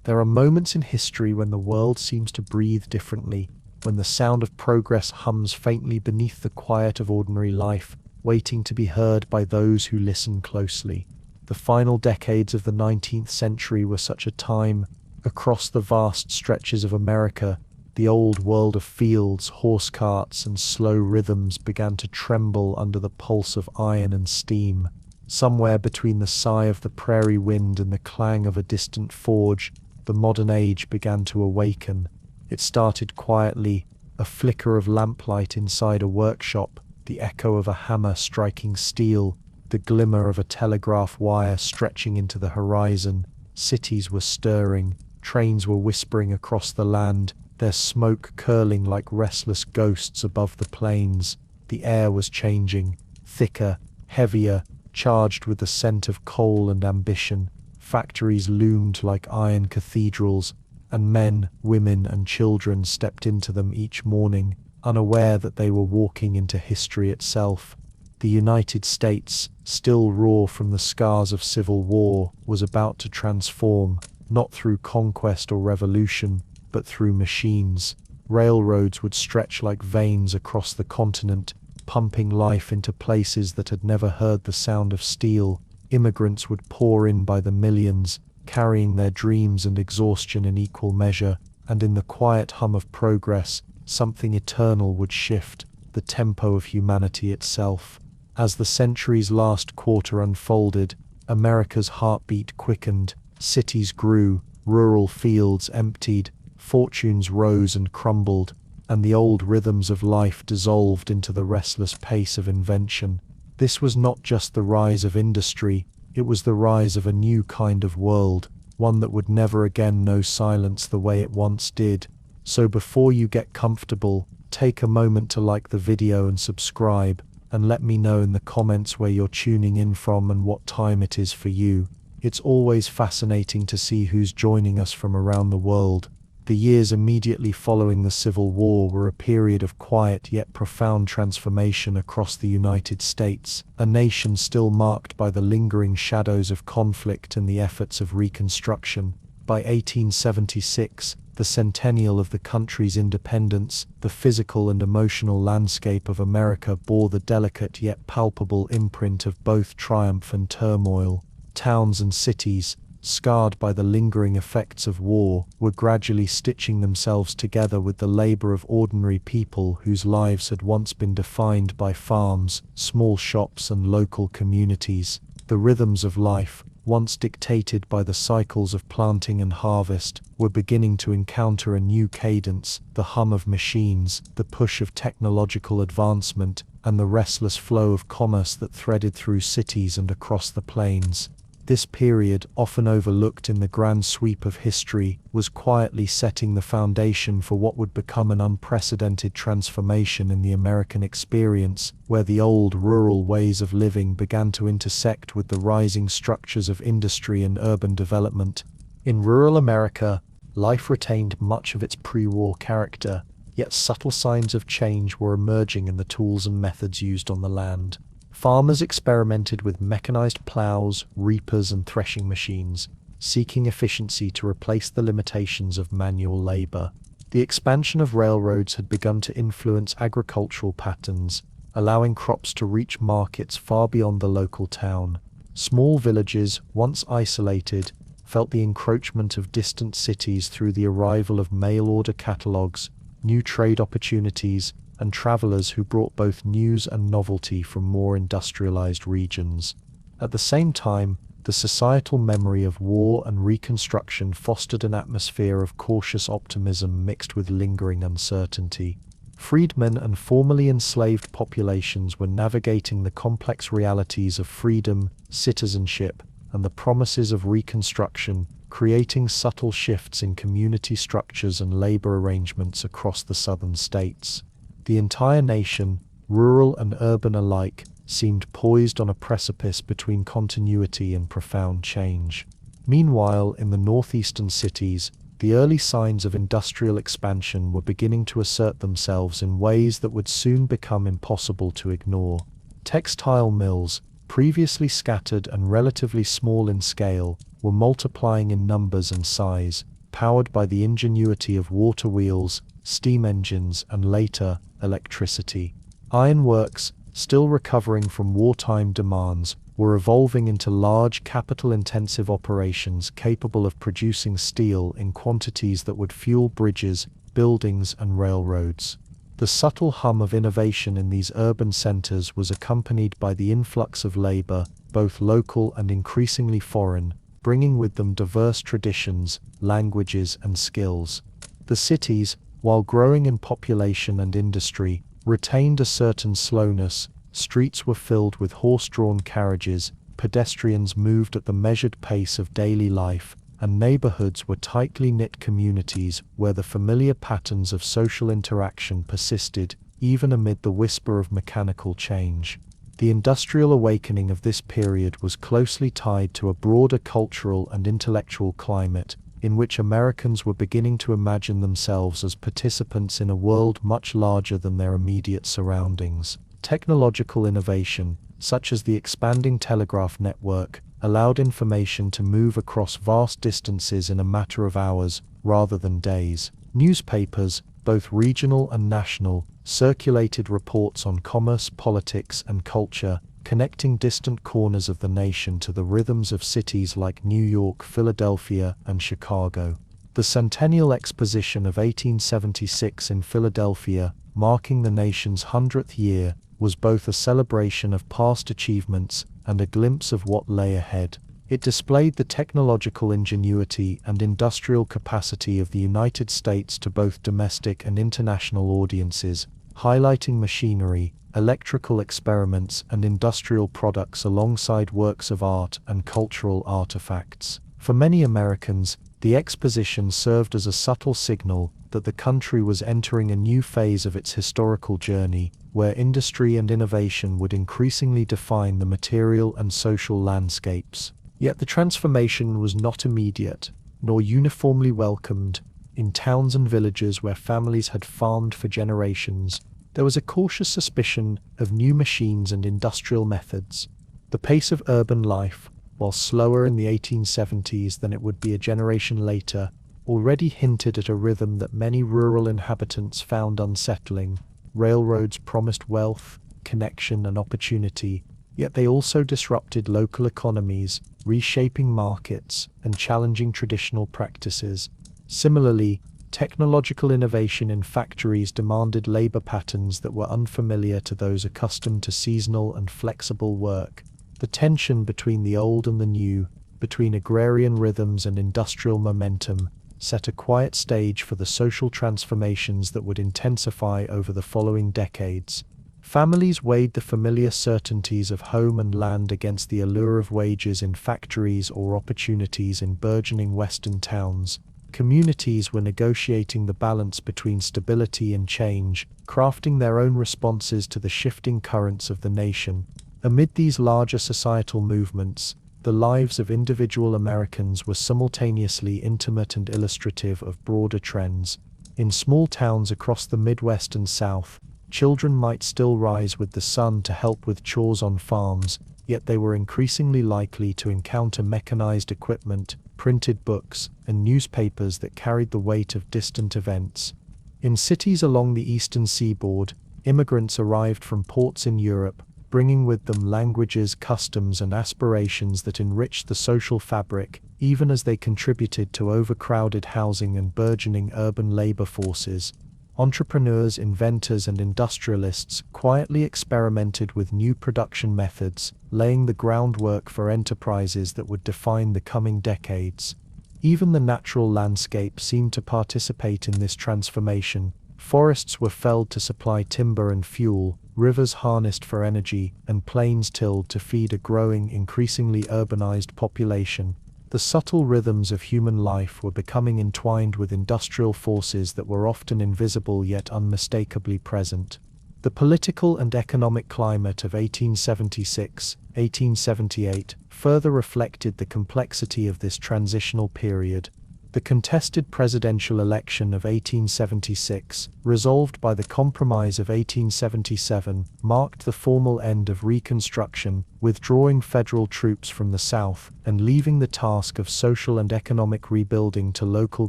There are moments in history when the world seems to breathe differently, when the sound of progress hums faintly beneath the quiet of ordinary life, waiting to be heard by those who listen closely. The final decades of the 19th century were such a time. Across the vast stretches of America, the old world of fields, horse carts, and slow rhythms began to tremble under the pulse of iron and steam. Somewhere between the sigh of the prairie wind and the clang of a distant forge, the modern age began to awaken. It started quietly, a flicker of lamplight inside a workshop, the echo of a hammer striking steel, the glimmer of a telegraph wire stretching into the horizon. Cities were stirring, trains were whispering across the land, their smoke curling like restless ghosts above the plains. The air was changing, thicker, heavier, charged with the scent of coal and ambition. Factories loomed like iron cathedrals, and men, women, and children stepped into them each morning, unaware that they were walking into history itself. The United States, still raw from the scars of civil war, was about to transform, not through conquest or revolution, but through machines. Railroads would stretch like veins across the continent, pumping life into places that had never heard the sound of steel. Immigrants would pour in by the millions, carrying their dreams and exhaustion in equal measure, and in the quiet hum of progress, something eternal would shift, the tempo of humanity itself. As the century's last quarter unfolded, America's heartbeat quickened, cities grew, rural fields emptied, fortunes rose and crumbled, and the old rhythms of life dissolved into the restless pace of invention. This was not just the rise of industry, it was the rise of a new kind of world, one that would never again know silence the way it once did. So before you get comfortable, take a moment to like the video and subscribe, and let me know in the comments where you're tuning in from and what time it is for you. It's always fascinating to see who's joining us from around the world. The years immediately following the Civil War were a period of quiet yet profound transformation across the United States, a nation still marked by the lingering shadows of conflict and the efforts of reconstruction. By 1876, the centennial of the country's independence, the physical and emotional landscape of America bore the delicate yet palpable imprint of both triumph and turmoil. Towns and cities, scarred by the lingering effects of war, were gradually stitching themselves together with the labor of ordinary people whose lives had once been defined by farms, small shops, and local communities. The rhythms of life, once dictated by the cycles of planting and harvest, were beginning to encounter a new cadence, the hum of machines, the push of technological advancement, and the restless flow of commerce that threaded through cities and across the plains. This period, often overlooked in the grand sweep of history, was quietly setting the foundation for what would become an unprecedented transformation in the American experience, where the old rural ways of living began to intersect with the rising structures of industry and urban development. In rural America, life retained much of its pre-war character, yet subtle signs of change were emerging in the tools and methods used on the land. Farmers experimented with mechanized plows, reapers, and threshing machines, seeking efficiency to replace the limitations of manual labor. The expansion of railroads had begun to influence agricultural patterns, allowing crops to reach markets far beyond the local town. Small villages, once isolated, felt the encroachment of distant cities through the arrival of mail-order catalogs, new trade opportunities, and travelers who brought both news and novelty from more industrialized regions. At the same time, the societal memory of war and reconstruction fostered an atmosphere of cautious optimism mixed with lingering uncertainty. Freedmen and formerly enslaved populations were navigating the complex realities of freedom, citizenship, and the promises of reconstruction, creating subtle shifts in community structures and labor arrangements across the southern states. The entire nation, rural and urban alike, seemed poised on a precipice between continuity and profound change. Meanwhile, in the northeastern cities, the early signs of industrial expansion were beginning to assert themselves in ways that would soon become impossible to ignore. Textile mills, previously scattered and relatively small in scale, were multiplying in numbers and size, powered by the ingenuity of water wheels, steam engines, and later, electricity. Ironworks, still recovering from wartime demands, were evolving into large capital-intensive operations capable of producing steel in quantities that would fuel bridges, buildings, and railroads. The subtle hum of innovation in these urban centers was accompanied by the influx of labor, both local and increasingly foreign, bringing with them diverse traditions, languages, and skills. The cities, while growing in population and industry, retained a certain slowness. Streets were filled with horse-drawn carriages, pedestrians moved at the measured pace of daily life, and neighborhoods were tightly knit communities where the familiar patterns of social interaction persisted, even amid the whisper of mechanical change. The industrial awakening of this period was closely tied to a broader cultural and intellectual climate, in which Americans were beginning to imagine themselves as participants in a world much larger than their immediate surroundings. Technological innovation, such as the expanding telegraph network, allowed information to move across vast distances in a matter of hours, rather than days. Newspapers, both regional and national, circulated reports on commerce, politics, and culture, connecting distant corners of the nation to the rhythms of cities like New York, Philadelphia, and Chicago. The Centennial Exposition of 1876 in Philadelphia, marking the nation's 100th year, was both a celebration of past achievements and a glimpse of what lay ahead. It displayed the technological ingenuity and industrial capacity of the United States to both domestic and international audiences, highlighting machinery, electrical experiments, and industrial products alongside works of art and cultural artifacts. For many Americans, the exposition served as a subtle signal that the country was entering a new phase of its historical journey, where industry and innovation would increasingly define the material and social landscapes. Yet the transformation was not immediate, nor uniformly welcomed. In towns and villages where families had farmed for generations, there was a cautious suspicion of new machines and industrial methods. The pace of urban life, while slower in the 1870s than it would be a generation later, already hinted at a rhythm that many rural inhabitants found unsettling. Railroads promised wealth, connection, and opportunity, yet they also disrupted local economies, reshaping markets and challenging traditional practices. Similarly, technological innovation in factories demanded labor patterns that were unfamiliar to those accustomed to seasonal and flexible work. The tension between the old and the new, between agrarian rhythms and industrial momentum, set a quiet stage for the social transformations that would intensify over the following decades. Families weighed the familiar certainties of home and land against the allure of wages in factories or opportunities in burgeoning western towns. Communities were negotiating the balance between stability and change, crafting their own responses to the shifting currents of the nation. Amid these larger societal movements, the lives of individual Americans were simultaneously intimate and illustrative of broader trends. In small towns across the Midwest and South, children might still rise with the sun to help with chores on farms, yet they were increasingly likely to encounter mechanized equipment, printed books, and newspapers that carried the weight of distant events. In cities along the eastern seaboard, immigrants arrived from ports in Europe, bringing with them languages, customs, and aspirations that enriched the social fabric, even as they contributed to overcrowded housing and burgeoning urban labor forces. Entrepreneurs, inventors, and industrialists quietly experimented with new production methods, laying the groundwork for enterprises that would define the coming decades. Even the natural landscape seemed to participate in this transformation. Forests were felled to supply timber and fuel, rivers harnessed for energy, and plains tilled to feed a growing, increasingly urbanized population. The subtle rhythms of human life were becoming entwined with industrial forces that were often invisible yet unmistakably present. The political and economic climate of 1876-1878 further reflected the complexity of this transitional period. The contested presidential election of 1876, resolved by the Compromise of 1877, marked the formal end of Reconstruction, withdrawing federal troops from the South and leaving the task of social and economic rebuilding to local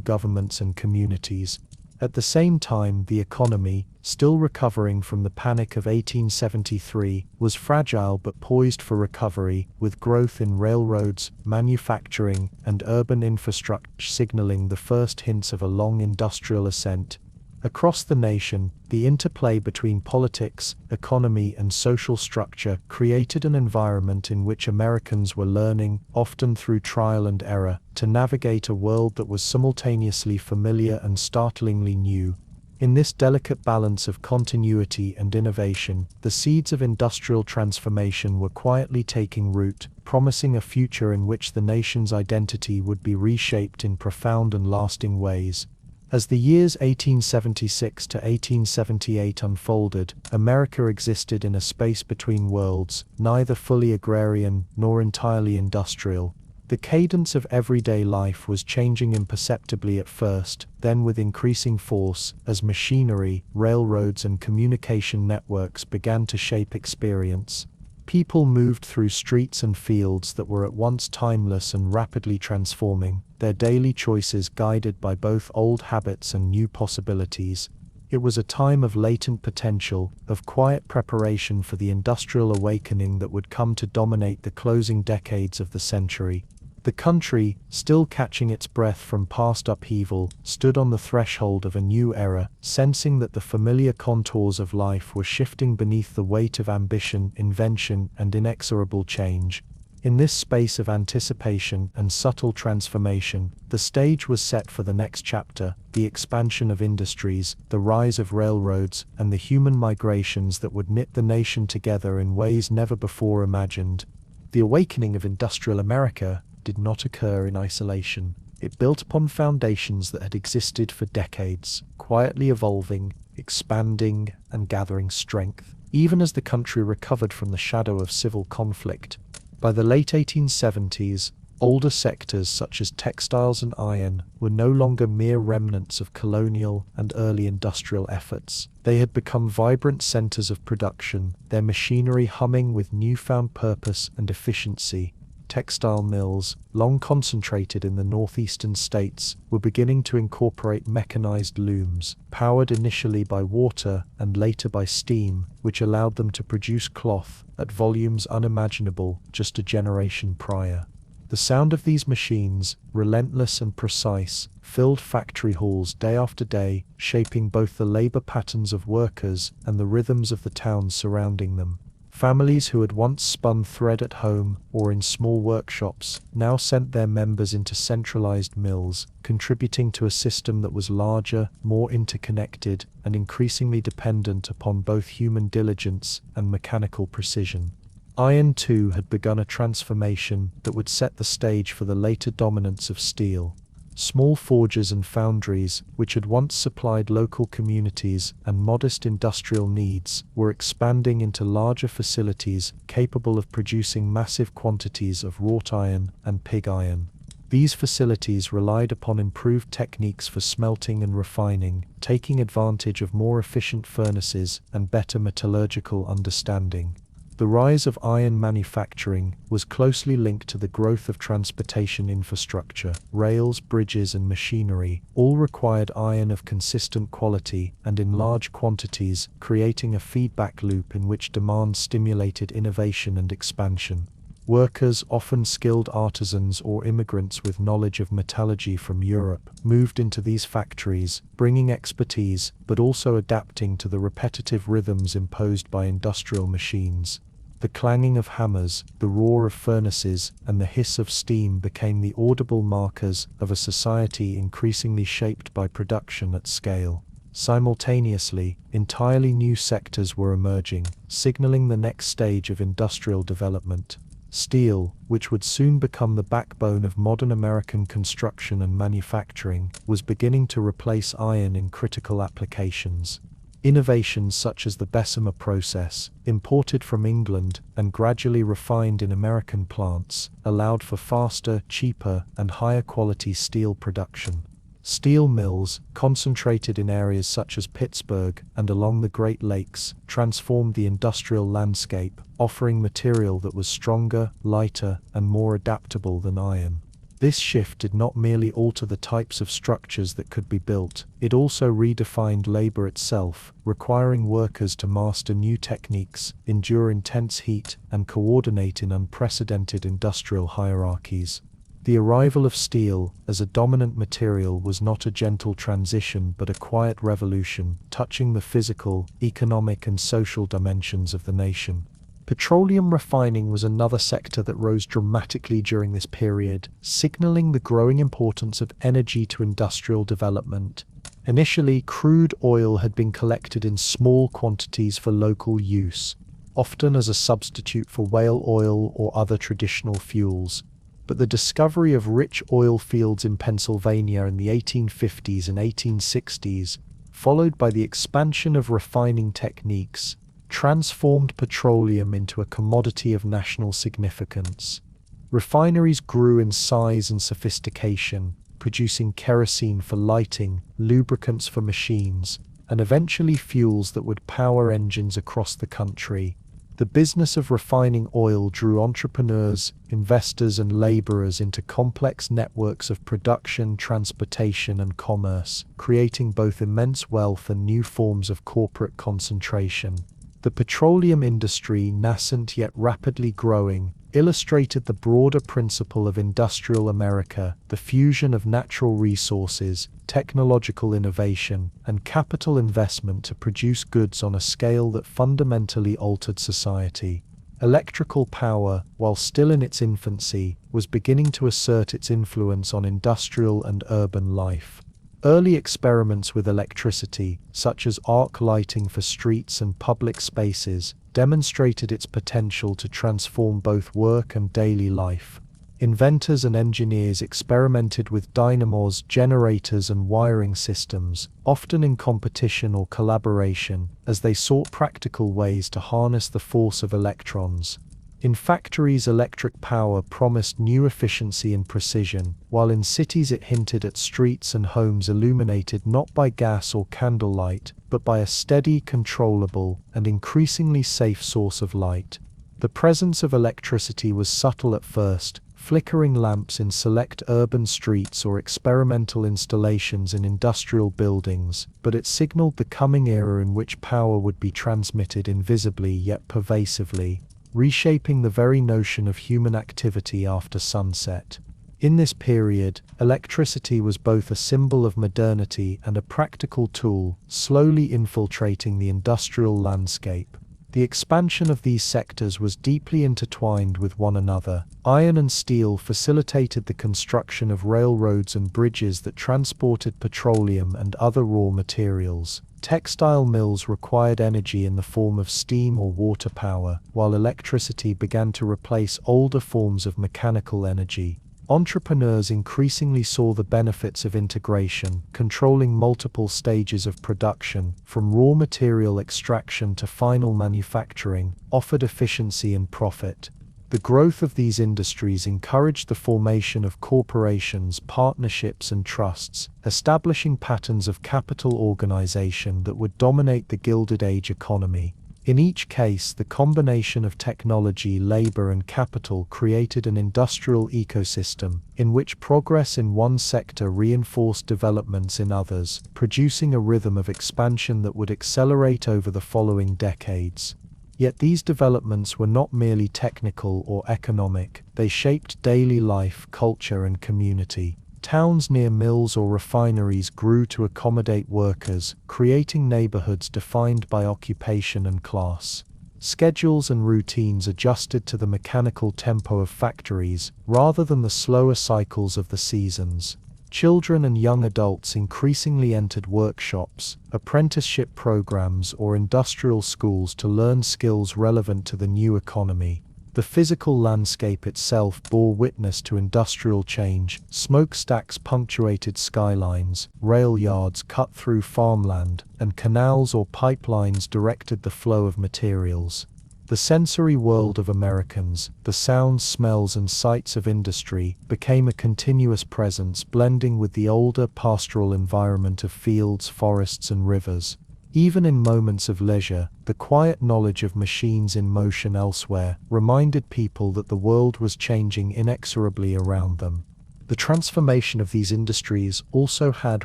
governments and communities. At the same time, the economy, still recovering from the panic of 1873, was fragile but poised for recovery, with growth in railroads, manufacturing, and urban infrastructure signaling the first hints of a long industrial ascent. Across the nation, the interplay between politics, economy, and social structure created an environment in which Americans were learning, often through trial and error, to navigate a world that was simultaneously familiar and startlingly new. In this delicate balance of continuity and innovation, the seeds of industrial transformation were quietly taking root, promising a future in which the nation's identity would be reshaped in profound and lasting ways. As the years 1876 to 1878 unfolded, America existed in a space between worlds, neither fully agrarian nor entirely industrial. The cadence of everyday life was changing imperceptibly at first, then with increasing force, as machinery, railroads, and communication networks began to shape experience. People moved through streets and fields that were at once timeless and rapidly transforming, their daily choices guided by both old habits and new possibilities. It was a time of latent potential, of quiet preparation for the industrial awakening that would come to dominate the closing decades of the century. The country, still catching its breath from past upheaval, stood on the threshold of a new era, sensing that the familiar contours of life were shifting beneath the weight of ambition, invention, and inexorable change. In this space of anticipation and subtle transformation, the stage was set for the next chapter, the expansion of industries, the rise of railroads, and the human migrations that would knit the nation together in ways never before imagined. The awakening of industrial America did not occur in isolation. It built upon foundations that had existed for decades, quietly evolving, expanding, and gathering strength, even as the country recovered from the shadow of civil conflict. By the late 1870s, older sectors such as textiles and iron were no longer mere remnants of colonial and early industrial efforts. They had become vibrant centers of production, their machinery humming with newfound purpose and efficiency. Textile mills, long concentrated in the northeastern states, were beginning to incorporate mechanized looms, powered initially by water and later by steam, which allowed them to produce cloth at volumes unimaginable just a generation prior. The sound of these machines, relentless and precise, filled factory halls day after day, shaping both the labor patterns of workers and the rhythms of the towns surrounding them. Families who had once spun thread at home or in small workshops now sent their members into centralized mills, contributing to a system that was larger, more interconnected, and increasingly dependent upon both human diligence and mechanical precision. Iron, too, had begun a transformation that would set the stage for the later dominance of steel. Small forges and foundries, which had once supplied local communities and modest industrial needs, were expanding into larger facilities capable of producing massive quantities of wrought iron and pig iron. These facilities relied upon improved techniques for smelting and refining, taking advantage of more efficient furnaces and better metallurgical understanding. The rise of iron manufacturing was closely linked to the growth of transportation infrastructure. Rails, bridges, and machinery all required iron of consistent quality and in large quantities, creating a feedback loop in which demand stimulated innovation and expansion. Workers, often skilled artisans or immigrants with knowledge of metallurgy from Europe, moved into these factories, bringing expertise, but also adapting to the repetitive rhythms imposed by industrial machines. The clanging of hammers, the roar of furnaces, and the hiss of steam became the audible markers of a society increasingly shaped by production at scale. Simultaneously, entirely new sectors were emerging, signaling the next stage of industrial development. Steel, which would soon become the backbone of modern American construction and manufacturing, was beginning to replace iron in critical applications. Innovations such as the Bessemer process, imported from England and gradually refined in American plants, allowed for faster, cheaper, and higher quality steel production. Steel mills, concentrated in areas such as Pittsburgh and along the Great Lakes, transformed the industrial landscape, offering material that was stronger, lighter, and more adaptable than iron. This shift did not merely alter the types of structures that could be built, it also redefined labor itself, requiring workers to master new techniques, endure intense heat, and coordinate in unprecedented industrial hierarchies. The arrival of steel as a dominant material was not a gentle transition but a quiet revolution, touching the physical, economic, and social dimensions of the nation. Petroleum refining was another sector that rose dramatically during this period, signaling the growing importance of energy to industrial development. Initially, crude oil had been collected in small quantities for local use, often as a substitute for whale oil or other traditional fuels. But the discovery of rich oil fields in Pennsylvania in the 1850s and 1860s, followed by the expansion of refining techniques, transformed petroleum into a commodity of national significance. Refineries grew in size and sophistication, producing kerosene for lighting, lubricants for machines, and eventually fuels that would power engines across the country. The business of refining oil drew entrepreneurs, investors, and laborers into complex networks of production, transportation, and commerce, creating both immense wealth and new forms of corporate concentration. The petroleum industry, nascent yet rapidly growing, illustrated the broader principle of industrial America, the fusion of natural resources, technological innovation, and capital investment to produce goods on a scale that fundamentally altered society. Electrical power, while still in its infancy, was beginning to assert its influence on industrial and urban life. Early experiments with electricity, such as arc lighting for streets and public spaces, demonstrated its potential to transform both work and daily life. Inventors and engineers experimented with dynamos, generators, and wiring systems, often in competition or collaboration, as they sought practical ways to harness the force of electrons. In factories, electric power promised new efficiency and precision, while in cities it hinted at streets and homes illuminated not by gas or candlelight, but by a steady, controllable, and increasingly safe source of light. The presence of electricity was subtle at first, flickering lamps in select urban streets or experimental installations in industrial buildings, but it signaled the coming era in which power would be transmitted invisibly yet pervasively, reshaping the very notion of human activity after sunset. In this period, electricity was both a symbol of modernity and a practical tool, slowly infiltrating the industrial landscape. The expansion of these sectors was deeply intertwined with one another. Iron and steel facilitated the construction of railroads and bridges that transported petroleum and other raw materials. Textile mills required energy in the form of steam or water power, while electricity began to replace older forms of mechanical energy. Entrepreneurs increasingly saw the benefits of integration, controlling multiple stages of production, from raw material extraction to final manufacturing, offered efficiency and profit. The growth of these industries encouraged the formation of corporations, partnerships, and trusts, establishing patterns of capital organization that would dominate the Gilded Age economy. In each case, the combination of technology, labor, and capital created an industrial ecosystem, in which progress in one sector reinforced developments in others, producing a rhythm of expansion that would accelerate over the following decades. Yet these developments were not merely technical or economic, they shaped daily life, culture, and community. Towns near mills or refineries grew to accommodate workers, creating neighborhoods defined by occupation and class. Schedules and routines adjusted to the mechanical tempo of factories, rather than the slower cycles of the seasons. Children and young adults increasingly entered workshops, apprenticeship programs, or industrial schools to learn skills relevant to the new economy. The physical landscape itself bore witness to industrial change. Smokestacks punctuated skylines, rail yards cut through farmland, and canals or pipelines directed the flow of materials. The sensory world of Americans, the sounds, smells, and sights of industry, became a continuous presence, blending with the older pastoral environment of fields, forests, and rivers. Even in moments of leisure, the quiet knowledge of machines in motion elsewhere reminded people that the world was changing inexorably around them. The transformation of these industries also had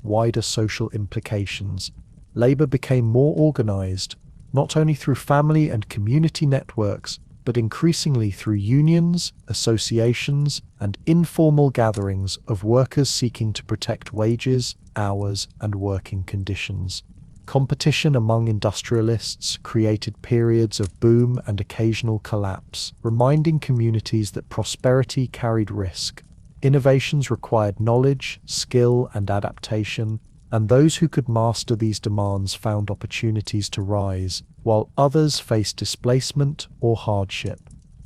wider social implications. Labor became more organized, not only through family and community networks, but increasingly through unions, associations, and informal gatherings of workers seeking to protect wages, hours, and working conditions. Competition among industrialists created periods of boom and occasional collapse, reminding communities that prosperity carried risk. Innovations required knowledge, skill, and adaptation, and those who could master these demands found opportunities to rise, while others faced displacement or hardship.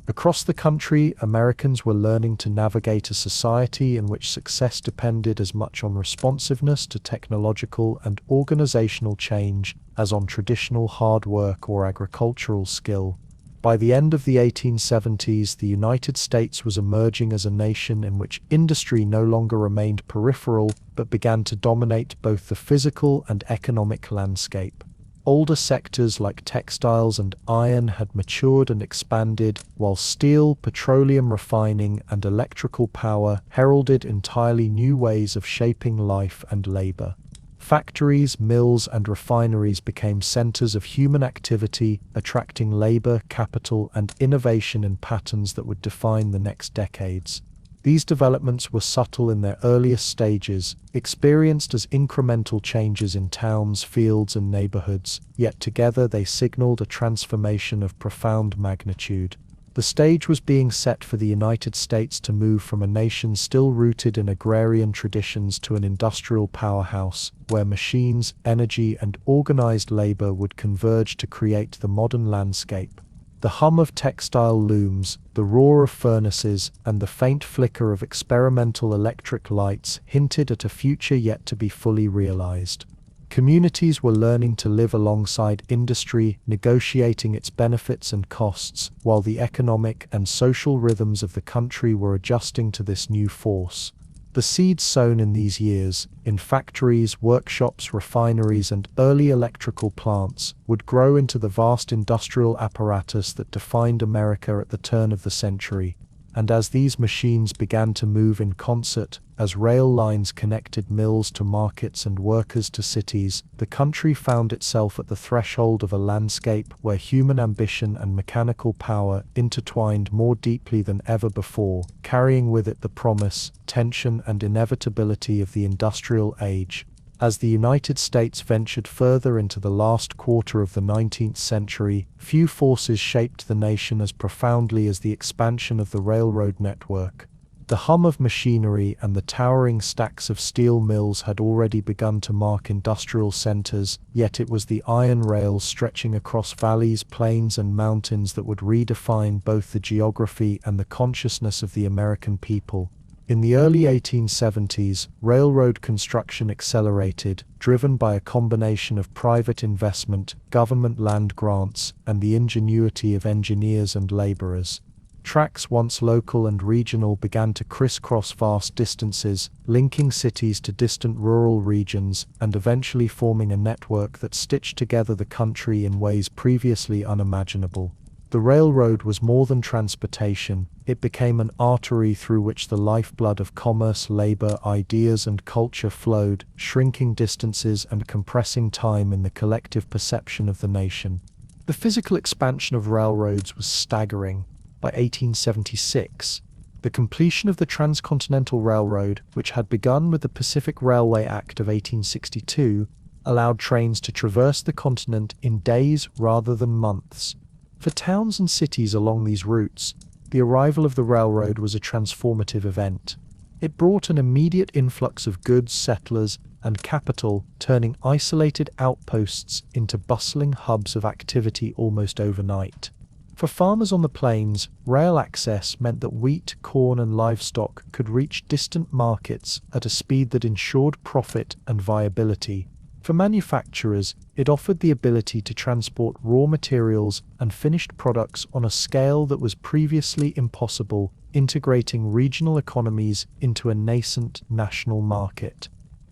Across the country, Americans were learning to navigate a society in which success depended as much on responsiveness to technological and organizational change as on traditional hard work or agricultural skill. By the end of the 1870s, the United States was emerging as a nation in which industry no longer remained peripheral but began to dominate both the physical and economic landscape. Older sectors like textiles and iron had matured and expanded, while steel, petroleum refining, and electrical power heralded entirely new ways of shaping life and labor. Factories, mills, and refineries became centers of human activity, attracting labor, capital, and innovation in patterns that would define the next decades. These developments were subtle in their earliest stages, experienced as incremental changes in towns, fields, and neighborhoods, yet together they signaled a transformation of profound magnitude. The stage was being set for the United States to move from a nation still rooted in agrarian traditions to an industrial powerhouse, where machines, energy, and organized labor would converge to create the modern landscape. The hum of textile looms, the roar of furnaces, and the faint flicker of experimental electric lights hinted at a future yet to be fully realized. Communities were learning to live alongside industry, negotiating its benefits and costs, while the economic and social rhythms of the country were adjusting to this new force. The seeds sown in these years, in factories, workshops, refineries, and early electrical plants, would grow into the vast industrial apparatus that defined America at the turn of the century. And as these machines began to move in concert, as rail lines connected mills to markets and workers to cities, the country found itself at the threshold of a landscape where human ambition and mechanical power intertwined more deeply than ever before, carrying with it the promise, tension, and inevitability of the industrial age. As the United States ventured further into the last quarter of the 19th century, few forces shaped the nation as profoundly as the expansion of the railroad network. The hum of machinery and the towering stacks of steel mills had already begun to mark industrial centers, yet it was the iron rails stretching across valleys, plains, and mountains that would redefine both the geography and the consciousness of the American people. In the early 1870s, railroad construction accelerated, driven by a combination of private investment, government land grants, and the ingenuity of engineers and laborers. Tracks once local and regional began to crisscross vast distances, linking cities to distant rural regions, and eventually forming a network that stitched together the country in ways previously unimaginable. The railroad was more than transportation, it became an artery through which the lifeblood of commerce, labor, ideas, and culture flowed, shrinking distances and compressing time in the collective perception of the nation. The physical expansion of railroads was staggering. By 1876, the completion of the Transcontinental Railroad, which had begun with the Pacific Railway Act of 1862, allowed trains to traverse the continent in days rather than months. For towns and cities along these routes, the arrival of the railroad was a transformative event. It brought an immediate influx of goods, settlers, and capital, turning isolated outposts into bustling hubs of activity almost overnight. For farmers on the plains, rail access meant that wheat, corn, and livestock could reach distant markets at a speed that ensured profit and viability. For manufacturers, it offered the ability to transport raw materials and finished products on a scale that was previously impossible, integrating regional economies into a nascent national market.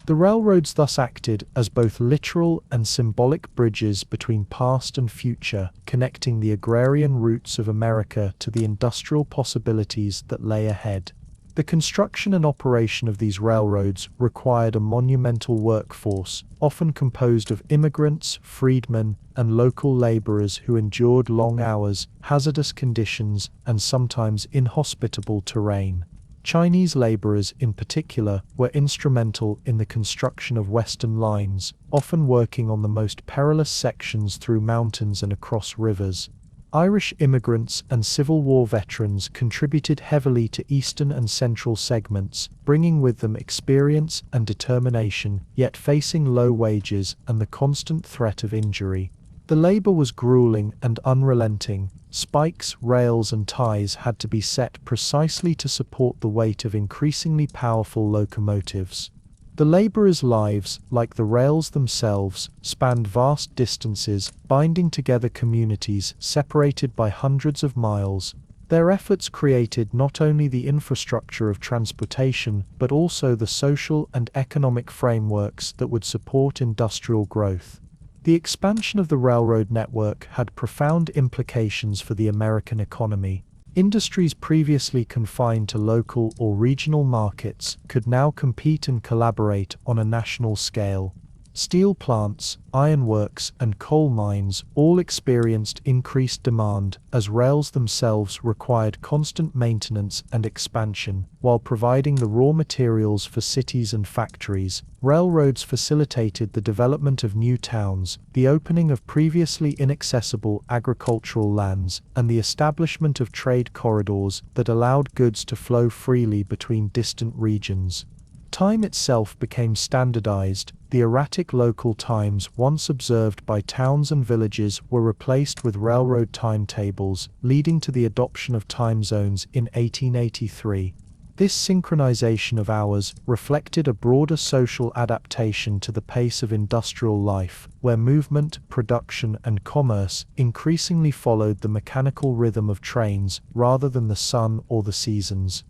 The railroads thus acted as both literal and symbolic bridges between past and future, connecting the agrarian roots of America to the industrial possibilities that lay ahead. The construction and operation of these railroads required a monumental workforce, often composed of immigrants, freedmen, and local laborers who endured long hours, hazardous conditions, and sometimes inhospitable terrain. Chinese laborers in particular were instrumental in the construction of Western lines, often working on the most perilous sections through mountains and across rivers. Irish immigrants and Civil War veterans contributed heavily to eastern and central segments, bringing with them experience and determination, yet facing low wages and the constant threat of injury. The labor was grueling and unrelenting. Spikes, rails, and ties had to be set precisely to support the weight of increasingly powerful locomotives. The laborers' lives, like the rails themselves, spanned vast distances, binding together communities separated by hundreds of miles. Their efforts created not only the infrastructure of transportation, but also the social and economic frameworks that would support industrial growth. The expansion of the railroad network had profound implications for the American economy. Industries previously confined to local or regional markets could now compete and collaborate on a national scale. Steel plants, ironworks, and coal mines all experienced increased demand as rails themselves required constant maintenance and expansion, while providing the raw materials for cities and factories. Railroads facilitated the development of new towns, the opening of previously inaccessible agricultural lands, and the establishment of trade corridors that allowed goods to flow freely between distant regions. Time itself became standardized. The erratic local times once observed by towns and villages were replaced with railroad timetables, leading to the adoption of time zones in 1883. This synchronization of hours reflected a broader social adaptation to the pace of industrial life, where movement, production, and commerce increasingly followed the mechanical rhythm of trains rather than the sun or the seasons.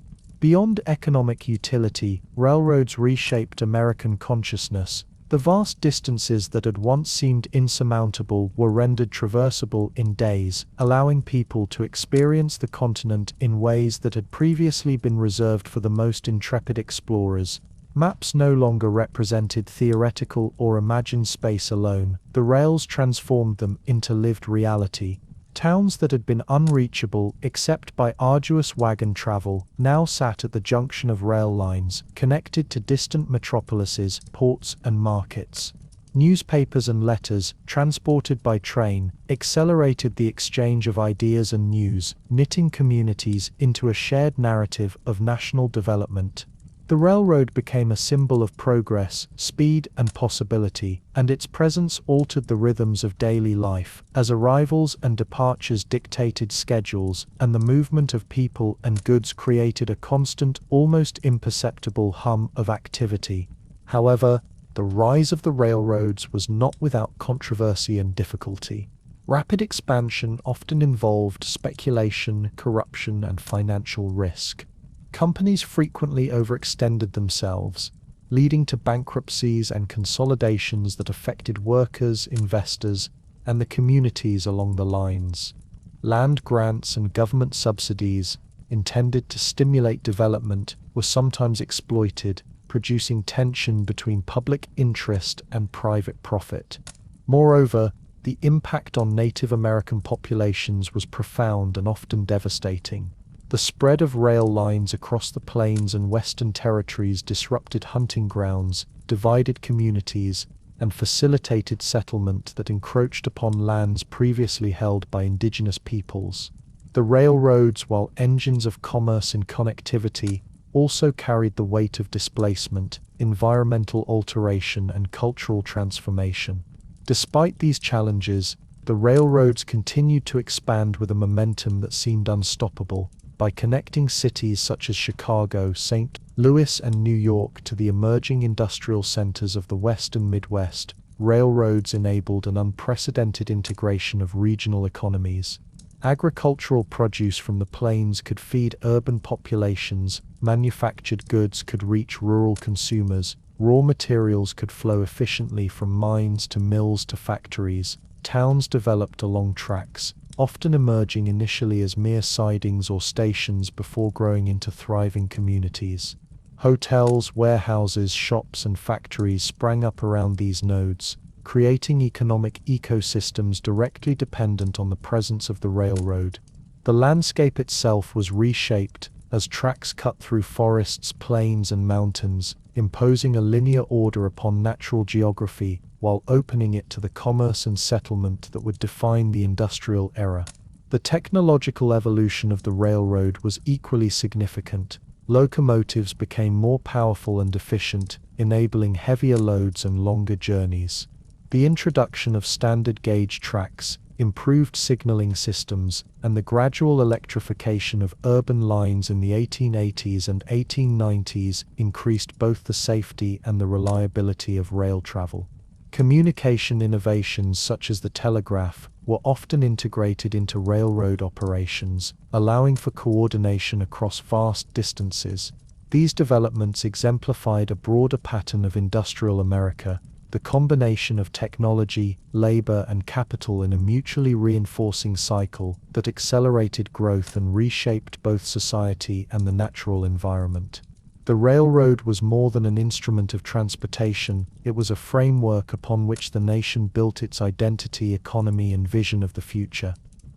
Beyond economic utility, railroads reshaped American consciousness. The vast distances that had once seemed insurmountable were rendered traversable in days, allowing people to experience the continent in ways that had previously been reserved for the most intrepid explorers. Maps no longer represented theoretical or imagined space alone. The rails transformed them into lived reality. Towns that had been unreachable except by arduous wagon travel now sat at the junction of rail lines, connected to distant metropolises, ports, and markets. Newspapers and letters, transported by train, accelerated the exchange of ideas and news, knitting communities into a shared narrative of national development. The railroad became a symbol of progress, speed, and possibility, and its presence altered the rhythms of daily life, as arrivals and departures dictated schedules, and the movement of people and goods created a constant, almost imperceptible hum of activity. However, the rise of the railroads was not without controversy and difficulty. Rapid expansion often involved speculation, corruption, and financial risk. Companies frequently overextended themselves, leading to bankruptcies and consolidations that affected workers, investors, and the communities along the lines. Land grants and government subsidies, intended to stimulate development, were sometimes exploited, producing tension between public interest and private profit. Moreover, the impact on Native American populations was profound and often devastating. The spread of rail lines across the plains and western territories disrupted hunting grounds, divided communities, and facilitated settlement that encroached upon lands previously held by indigenous peoples. The railroads, while engines of commerce and connectivity, also carried the weight of displacement, environmental alteration, and cultural transformation. Despite these challenges, The railroads continued to expand with a momentum that seemed unstoppable. By connecting cities such as Chicago, St. Louis, and New York to the emerging industrial centers of the West and Midwest, railroads enabled an unprecedented integration of regional economies. Agricultural produce from the plains could feed urban populations, manufactured goods could reach rural consumers, raw materials could flow efficiently from mines to mills to factories. Towns developed along tracks, often emerging initially as mere sidings or stations before growing into thriving communities. Hotels, warehouses, shops, and factories sprang up around these nodes, creating economic ecosystems directly dependent on the presence of the railroad. The landscape itself was reshaped as tracks cut through forests, plains, and mountains, imposing a linear order upon natural geography while opening it to the commerce and settlement that would define the industrial era. The technological evolution of the railroad was equally significant. Locomotives became more powerful and efficient, enabling heavier loads and longer journeys. The introduction of standard gauge tracks, improved signaling systems, and the gradual electrification of urban lines in the 1880s and 1890s increased both the safety and the reliability of rail travel. Communication innovations such as the telegraph were often integrated into railroad operations, allowing for coordination across vast distances. These developments exemplified a broader pattern of industrial America, the combination of technology, labor, and capital in a mutually reinforcing cycle that accelerated growth and reshaped both society and the natural environment. The railroad was more than an instrument of transportation, it was a framework upon which the nation built its identity, economy, and vision of the future.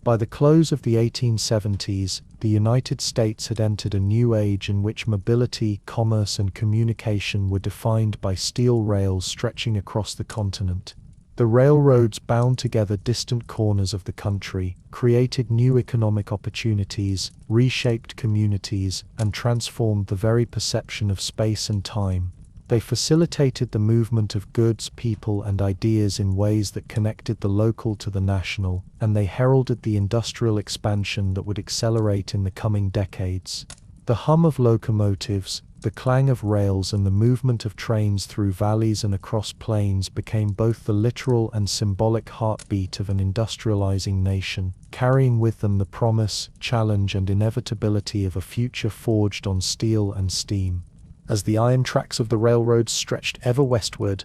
By the close of the 1870s, the United States had entered a new age in which mobility, commerce, and communication were defined by steel rails stretching across the continent. The railroads bound together distant corners of the country, created new economic opportunities, reshaped communities, and transformed the very perception of space and time. They facilitated the movement of goods, people, and ideas in ways that connected the local to the national, and they heralded the industrial expansion that would accelerate in the coming decades. The hum of locomotives, the clang of rails, and the movement of trains through valleys and across plains became both the literal and symbolic heartbeat of an industrializing nation, carrying with them the promise, challenge, and inevitability of a future forged on steel and steam. As the iron tracks of the railroads stretched ever westward,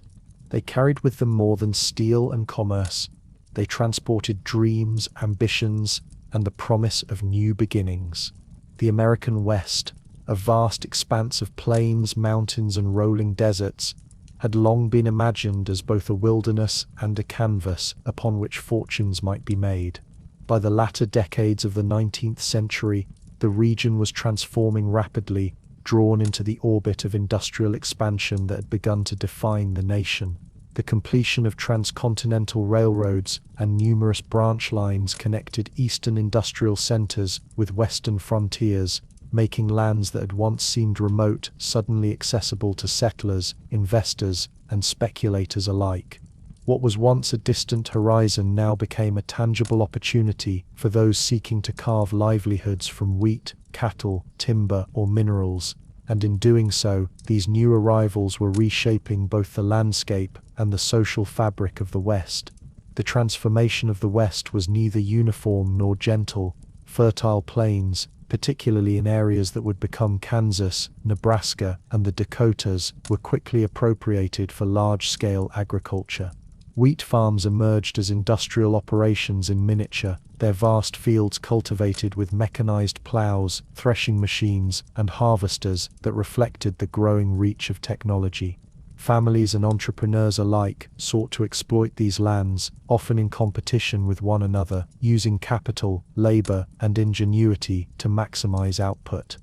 they carried with them more than steel and commerce. They transported dreams, ambitions, and the promise of new beginnings. The American West, a vast expanse of plains, mountains, and rolling deserts, had long been imagined as both a wilderness and a canvas upon which fortunes might be made. By the latter decades of the 19th century, the region was transforming rapidly, drawn into the orbit of industrial expansion that had begun to define the nation. The completion of transcontinental railroads and numerous branch lines connected eastern industrial centers with western frontiers, making lands that had once seemed remote suddenly accessible to settlers, investors, and speculators alike. What was once a distant horizon now became a tangible opportunity for those seeking to carve livelihoods from wheat, cattle, timber, or minerals, and in doing so, these new arrivals were reshaping both the landscape and the social fabric of the West. The transformation of the West was neither uniform nor gentle. Fertile plains, particularly in areas that would become Kansas, Nebraska, and the Dakotas, were quickly appropriated for large-scale agriculture. Wheat farms emerged as industrial operations in miniature, their vast fields cultivated with mechanized plows, threshing machines, and harvesters that reflected the growing reach of technology. Families and entrepreneurs alike sought to exploit these lands, often in competition with one another, using capital, labor, and ingenuity to maximize output.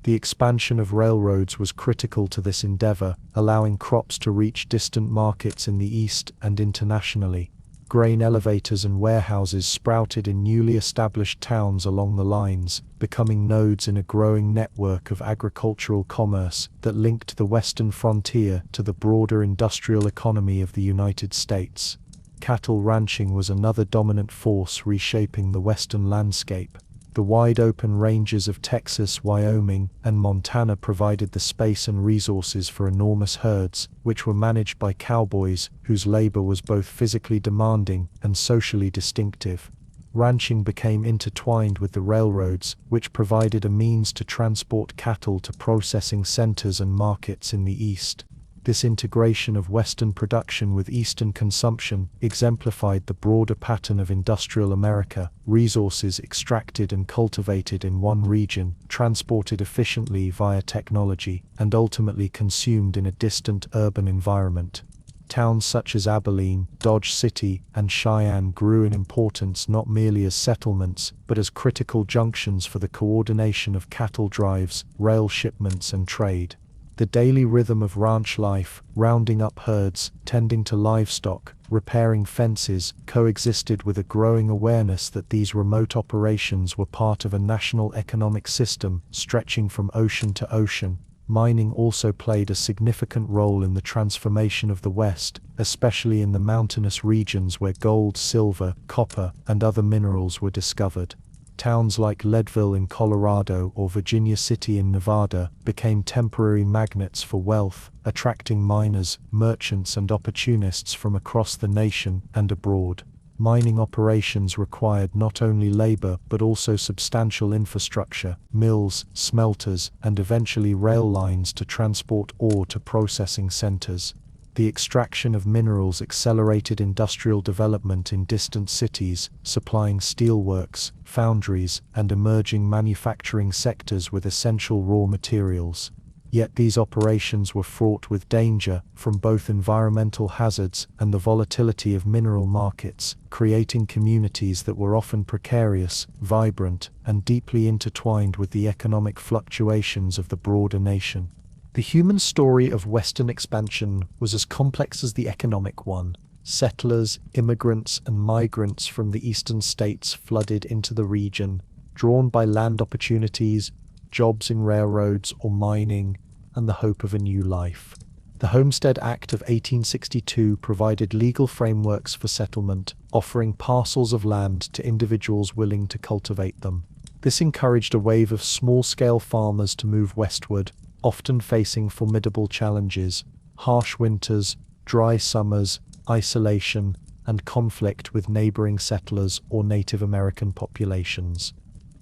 The expansion of railroads was critical to this endeavor, allowing crops to reach distant markets in the east and internationally. Grain elevators and warehouses sprouted in newly established towns along the lines, becoming nodes in a growing network of agricultural commerce that linked the western frontier to the broader industrial economy of the United States. Cattle ranching was another dominant force reshaping the western landscape. The wide-open ranges of Texas, Wyoming, and Montana provided the space and resources for enormous herds, which were managed by cowboys, whose labor was both physically demanding and socially distinctive. Ranching became intertwined with the railroads, which provided a means to transport cattle to processing centers and markets in the East. This integration of Western production with Eastern consumption exemplified the broader pattern of industrial America: resources extracted and cultivated in one region, transported efficiently via technology, and ultimately consumed in a distant urban environment. Towns such as Abilene, Dodge City, and Cheyenne grew in importance not merely as settlements, but as critical junctions for the coordination of cattle drives, rail shipments, and trade. The daily rhythm of ranch life, rounding up herds, tending to livestock, repairing fences, coexisted with a growing awareness that these remote operations were part of a national economic system stretching from ocean to ocean. Mining also played a significant role in the transformation of the West, especially in the mountainous regions where gold, silver, copper, and other minerals were discovered. Towns like Leadville in Colorado or Virginia City in Nevada became temporary magnets for wealth, attracting miners, merchants, and opportunists from across the nation and abroad. Mining operations required not only labor but also substantial infrastructure: mills, smelters, and eventually rail lines to transport ore to processing centers. The extraction of minerals accelerated industrial development in distant cities, supplying steelworks, foundries, and emerging manufacturing sectors with essential raw materials. Yet these operations were fraught with danger, from both environmental hazards and the volatility of mineral markets, creating communities that were often precarious, vibrant, and deeply intertwined with the economic fluctuations of the broader nation. The human story of Western expansion was as complex as the economic one. Settlers, immigrants, and migrants from the eastern states flooded into the region, drawn by land opportunities, jobs in railroads or mining, and the hope of a new life. The Homestead Act of 1862 provided legal frameworks for settlement, offering parcels of land to individuals willing to cultivate them. This encouraged a wave of small-scale farmers to move westward, often facing formidable challenges: harsh winters, dry summers, isolation, and conflict with neighboring settlers or Native American populations.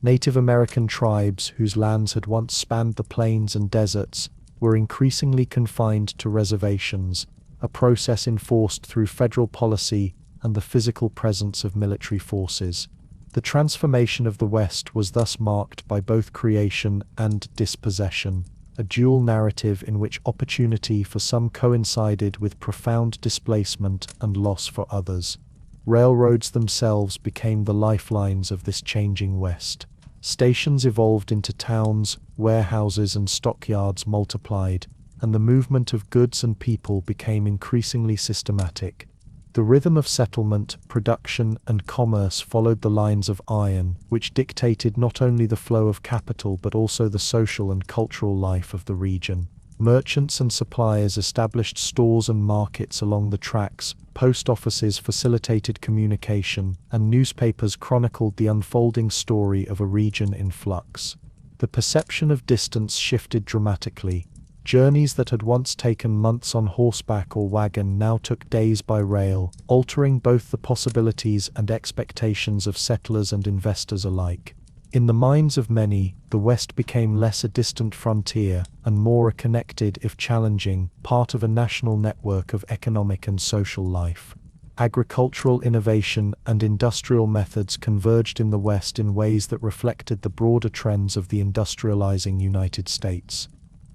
Native American tribes, whose lands had once spanned the plains and deserts, were increasingly confined to reservations, a process enforced through federal policy and the physical presence of military forces. The transformation of the West was thus marked by both creation and dispossession, a dual narrative in which opportunity for some coincided with profound displacement and loss for others. Railroads themselves became the lifelines of this changing West. Stations evolved into towns, warehouses and stockyards multiplied, and the movement of goods and people became increasingly systematic. The rhythm of settlement, production, and commerce followed the lines of iron, which dictated not only the flow of capital but also the social and cultural life of the region. Merchants and suppliers established stores and markets along the tracks, post offices facilitated communication, and newspapers chronicled the unfolding story of a region in flux. The perception of distance shifted dramatically. Journeys that had once taken months on horseback or wagon now took days by rail, altering both the possibilities and expectations of settlers and investors alike. In the minds of many, the West became less a distant frontier and more a connected, if challenging, part of a national network of economic and social life. Agricultural innovation and industrial methods converged in the West in ways that reflected the broader trends of the industrializing United States.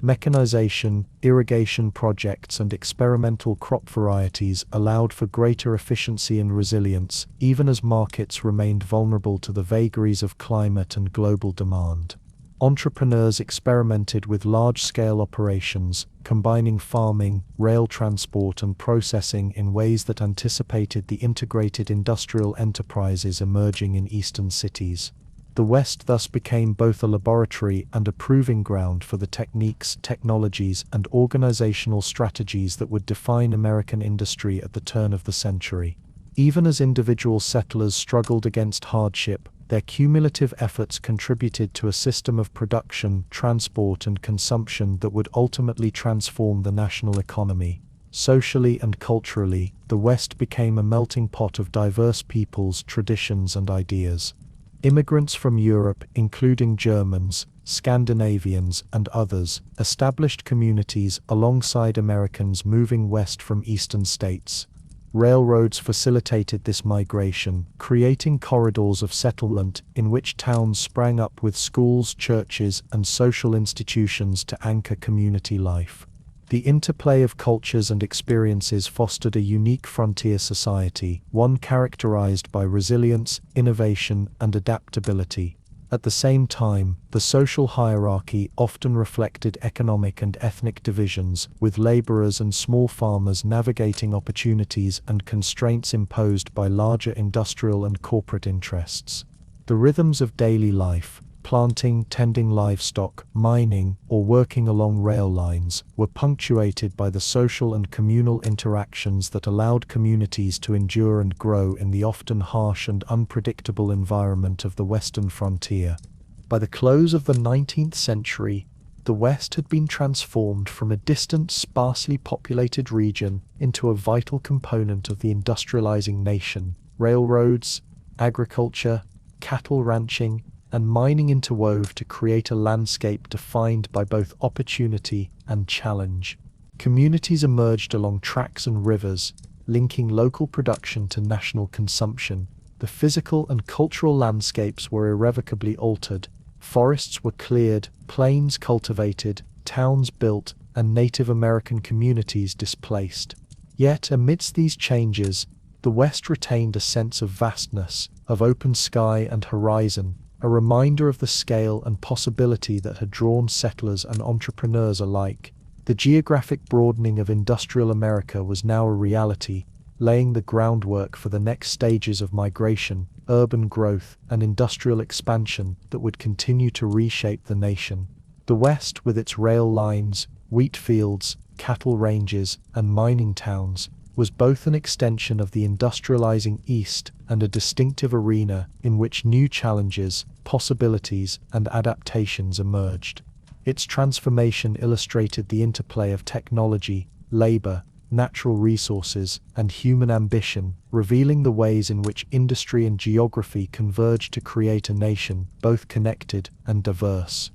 Mechanization, irrigation projects, and experimental crop varieties allowed for greater efficiency and resilience, even as markets remained vulnerable to the vagaries of climate and global demand. Entrepreneurs experimented with large-scale operations, combining farming, rail transport, and processing in ways that anticipated the integrated industrial enterprises emerging in eastern cities. The West thus became both a laboratory and a proving ground for the techniques, technologies, and organizational strategies that would define American industry at the turn of the century. Even as individual settlers struggled against hardship, their cumulative efforts contributed to a system of production, transport, and consumption that would ultimately transform the national economy. Socially and culturally, the West became a melting pot of diverse peoples, traditions, and ideas. Immigrants from Europe, including Germans, Scandinavians, and others, established communities alongside Americans moving west from eastern states. Railroads facilitated this migration, creating corridors of settlement in which towns sprang up with schools, churches, and social institutions to anchor community life. The interplay of cultures and experiences fostered a unique frontier society, one characterized by resilience, innovation, and adaptability. At the same time, the social hierarchy often reflected economic and ethnic divisions, with laborers and small farmers navigating opportunities and constraints imposed by larger industrial and corporate interests. The rhythms of daily life, planting, tending livestock, mining, or working along rail lines, were punctuated by the social and communal interactions that allowed communities to endure and grow in the often harsh and unpredictable environment of the western frontier. By the close of the 19th century, the West had been transformed from a distant, sparsely populated region into a vital component of the industrializing nation. Railroads, agriculture, cattle ranching, and mining interwove to create a landscape defined by both opportunity and challenge. Communities emerged along tracks and rivers, linking local production to national consumption. The physical and cultural landscapes were irrevocably altered. Forests were cleared, plains cultivated, towns built, and Native American communities displaced. Yet, amidst these changes, the West retained a sense of vastness, of open sky and horizon, a reminder of the scale and possibility that had drawn settlers and entrepreneurs alike. The geographic broadening of industrial America was now a reality, laying the groundwork for the next stages of migration, urban growth, and industrial expansion that would continue to reshape the nation. The West, with its rail lines, wheat fields, cattle ranges, and mining towns, was both an extension of the industrializing East and a distinctive arena in which new challenges, possibilities, and adaptations emerged. Its transformation illustrated the interplay of technology, labor, natural resources, and human ambition, revealing the ways in which industry and geography converged to create a nation both connected and diverse.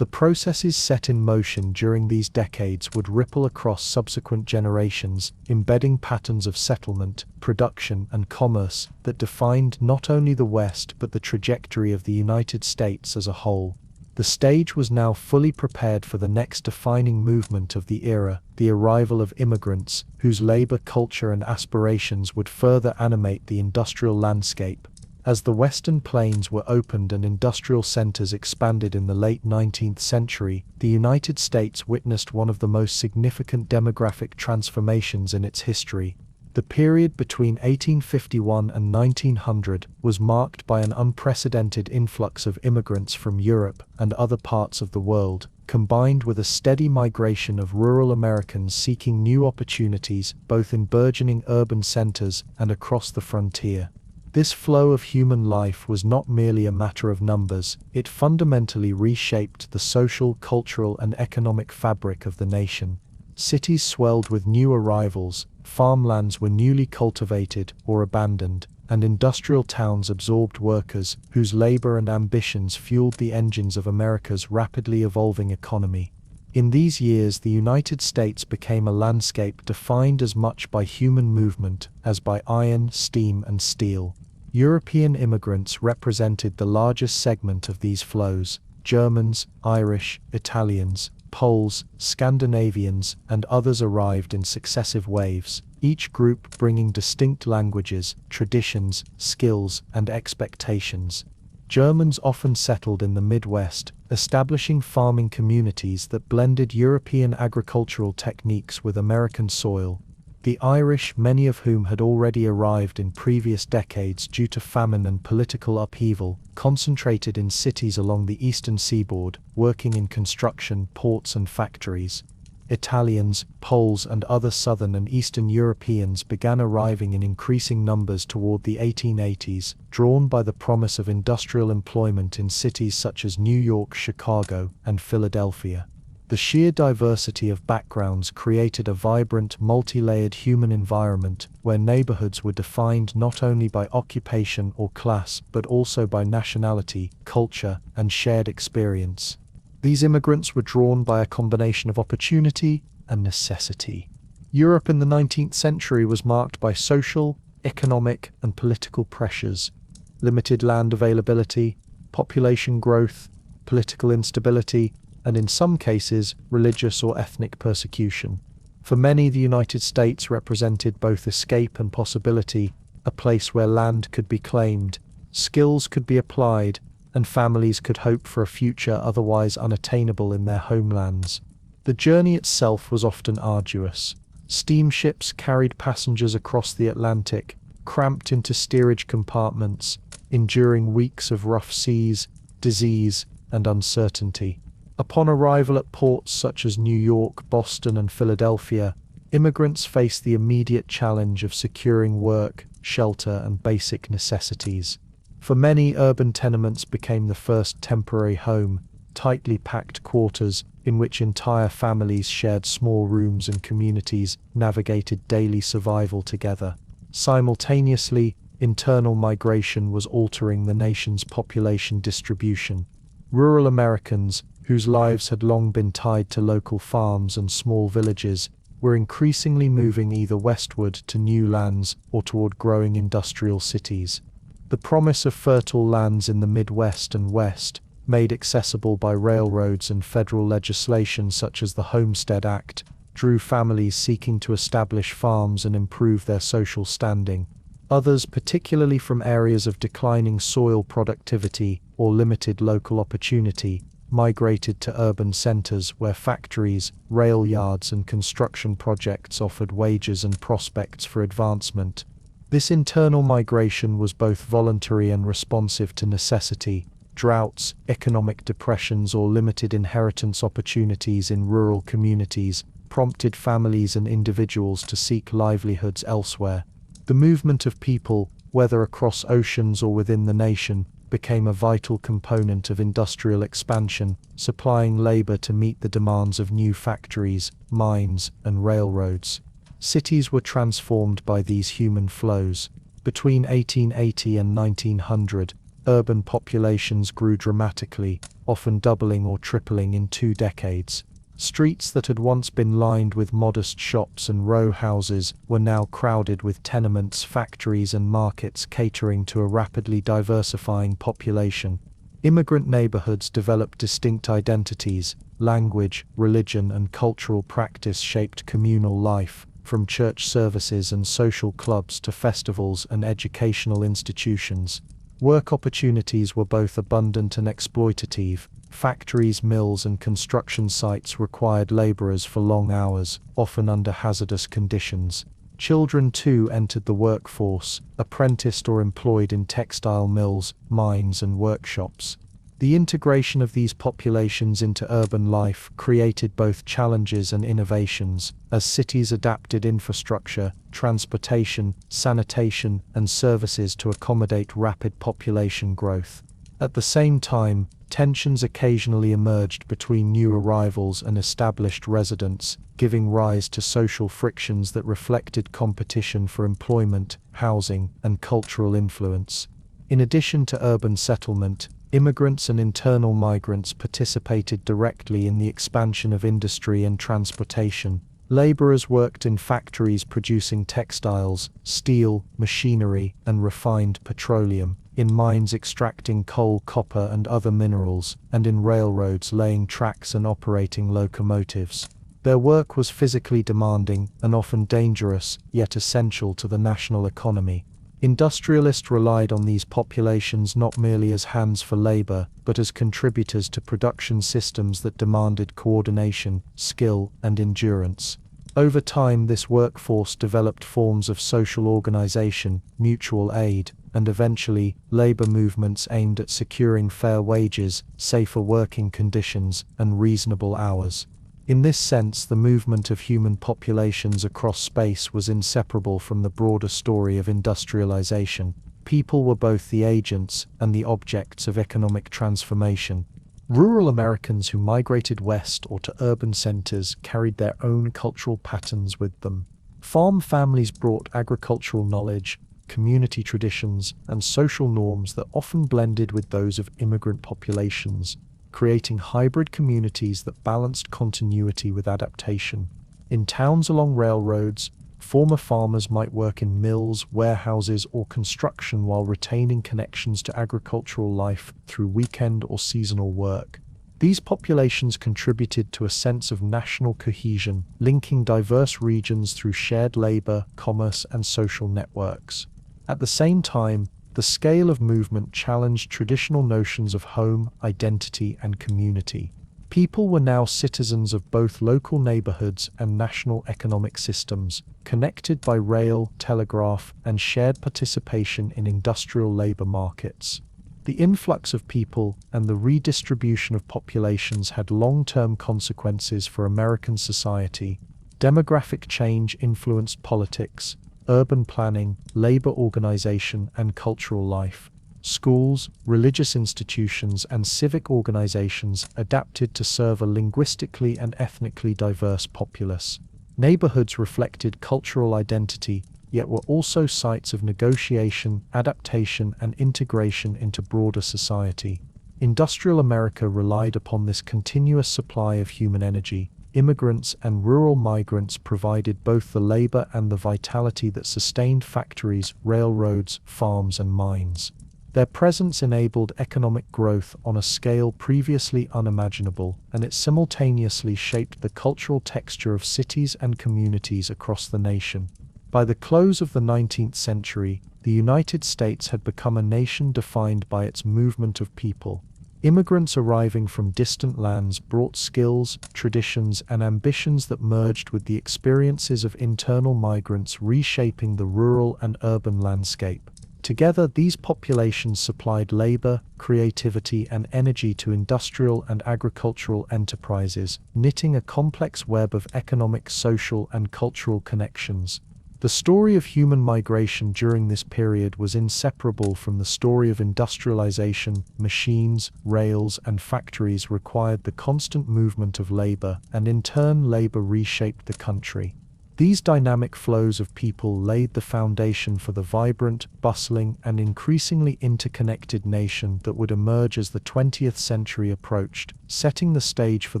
The processes set in motion during these decades would ripple across subsequent generations, embedding patterns of settlement, production, and commerce that defined not only the West but the trajectory of the United States as a whole. The stage was now fully prepared for the next defining movement of the era, the arrival of immigrants, whose labor, culture, and aspirations would further animate the industrial landscape. As the Western plains were opened and industrial centers expanded in the late 19th century, the United States witnessed one of the most significant demographic transformations in its history. The period between 1851 and 1900 was marked by an unprecedented influx of immigrants from Europe and other parts of the world, combined with a steady migration of rural Americans seeking new opportunities both in burgeoning urban centers and across the frontier. This flow of human life was not merely a matter of numbers, it fundamentally reshaped the social, cultural, and economic fabric of the nation. Cities swelled with new arrivals, farmlands were newly cultivated or abandoned, and industrial towns absorbed workers whose labor and ambitions fueled the engines of America's rapidly evolving economy. In these years, the United States became a landscape defined as much by human movement as by iron, steam, and steel. European immigrants represented the largest segment of these flows. Germans, Irish, Italians, Poles, Scandinavians, and others arrived in successive waves, each group bringing distinct languages, traditions, skills, and expectations. Germans often settled in the Midwest, establishing farming communities that blended European agricultural techniques with American soil. The Irish, many of whom had already arrived in previous decades due to famine and political upheaval, concentrated in cities along the eastern seaboard, working in construction, ports, and factories. Italians, Poles, and other Southern and Eastern Europeans began arriving in increasing numbers toward the 1880s, drawn by the promise of industrial employment in cities such as New York, Chicago, and Philadelphia. The sheer diversity of backgrounds created a vibrant, multi-layered human environment where neighborhoods were defined not only by occupation or class but also by nationality, culture, and shared experience. These immigrants were drawn by a combination of opportunity and necessity. Europe in the 19th century was marked by social, economic, and political pressures. Limited land availability, population growth, political instability, and in some cases, religious or ethnic persecution. For many, the United States represented both escape and possibility, a place where land could be claimed, skills could be applied, and families could hope for a future otherwise unattainable in their homelands. The journey itself was often arduous. Steamships carried passengers across the Atlantic, cramped into steerage compartments, enduring weeks of rough seas, disease, and uncertainty. Upon arrival at ports such as New York, Boston, and Philadelphia, immigrants faced the immediate challenge of securing work, shelter, and basic necessities. For many, urban tenements became the first temporary home, tightly packed quarters in which entire families shared small rooms and communities navigated daily survival together. Simultaneously, internal migration was altering the nation's population distribution. Rural Americans, whose lives had long been tied to local farms and small villages, were increasingly moving either westward to new lands or toward growing industrial cities. The promise of fertile lands in the Midwest and West, made accessible by railroads and federal legislation such as the Homestead Act, drew families seeking to establish farms and improve their social standing. Others, particularly from areas of declining soil productivity or limited local opportunity, migrated to urban centers where factories, rail yards, and construction projects offered wages and prospects for advancement. This internal migration was both voluntary and responsive to necessity. Droughts, economic depressions, or limited inheritance opportunities in rural communities prompted families and individuals to seek livelihoods elsewhere. The movement of people, whether across oceans or within the nation, became a vital component of industrial expansion, supplying labor to meet the demands of new factories, mines, and railroads. Cities were transformed by these human flows. Between 1880 and 1900, urban populations grew dramatically, often doubling or tripling in 2 decades. Streets that had once been lined with modest shops and row houses were now crowded with tenements, factories, and markets catering to a rapidly diversifying population. Immigrant neighborhoods developed distinct identities. Language, religion, and cultural practice shaped communal life, from church services and social clubs to festivals and educational institutions. Work opportunities were both abundant and exploitative. Factories, mills, and construction sites required laborers for long hours, often under hazardous conditions. Children too entered the workforce, apprenticed or employed in textile mills, mines, and workshops. The integration of these populations into urban life created both challenges and innovations, as cities adapted infrastructure, transportation, sanitation, and services to accommodate rapid population growth. At the same time, tensions occasionally emerged between new arrivals and established residents, giving rise to social frictions that reflected competition for employment, housing, and cultural influence. In addition to urban settlement, immigrants and internal migrants participated directly in the expansion of industry and transportation. Laborers worked in factories producing textiles, steel, machinery, and refined petroleum, in mines extracting coal, copper, and other minerals, and in railroads laying tracks and operating locomotives. Their work was physically demanding and often dangerous, yet essential to the national economy. Industrialists relied on these populations not merely as hands for labor, but as contributors to production systems that demanded coordination, skill, and endurance. Over time, this workforce developed forms of social organization, mutual aid, and eventually, labor movements aimed at securing fair wages, safer working conditions, and reasonable hours. In this sense, the movement of human populations across space was inseparable from the broader story of industrialization. People were both the agents and the objects of economic transformation. Rural Americans who migrated west or to urban centers carried their own cultural patterns with them. Farm families brought agricultural knowledge, community traditions, and social norms that often blended with those of immigrant populations, creating hybrid communities that balanced continuity with adaptation. In towns along railroads, former farmers might work in mills, warehouses, or construction while retaining connections to agricultural life through weekend or seasonal work. These populations contributed to a sense of national cohesion, linking diverse regions through shared labor, commerce, and social networks. At the same time, the scale of movement challenged traditional notions of home, identity, and community. People were now citizens of both local neighborhoods and national economic systems, connected by rail, telegraph, and shared participation in industrial labor markets. The influx of people and the redistribution of populations had long-term consequences for American society. Demographic change influenced politics, urban planning, labor organization, and cultural life. Schools, religious institutions, and civic organizations adapted to serve a linguistically and ethnically diverse populace. Neighborhoods reflected cultural identity, yet were also sites of negotiation, adaptation, and integration into broader society. Industrial America relied upon this continuous supply of human energy. Immigrants and rural migrants provided both the labor and the vitality that sustained factories, railroads, farms, and mines. Their presence enabled economic growth on a scale previously unimaginable, and it simultaneously shaped the cultural texture of cities and communities across the nation. By the close of the 19th century, the United States had become a nation defined by its movement of people. Immigrants arriving from distant lands brought skills, traditions, and ambitions that merged with the experiences of internal migrants, reshaping the rural and urban landscape. Together, these populations supplied labor, creativity, and energy to industrial and agricultural enterprises, knitting a complex web of economic, social, and cultural connections. The story of human migration during this period was inseparable from the story of industrialization. Machines, rails, and factories required the constant movement of labor, and in turn labor reshaped the country. These dynamic flows of people laid the foundation for the vibrant, bustling, and increasingly interconnected nation that would emerge as the 20th century approached, setting the stage for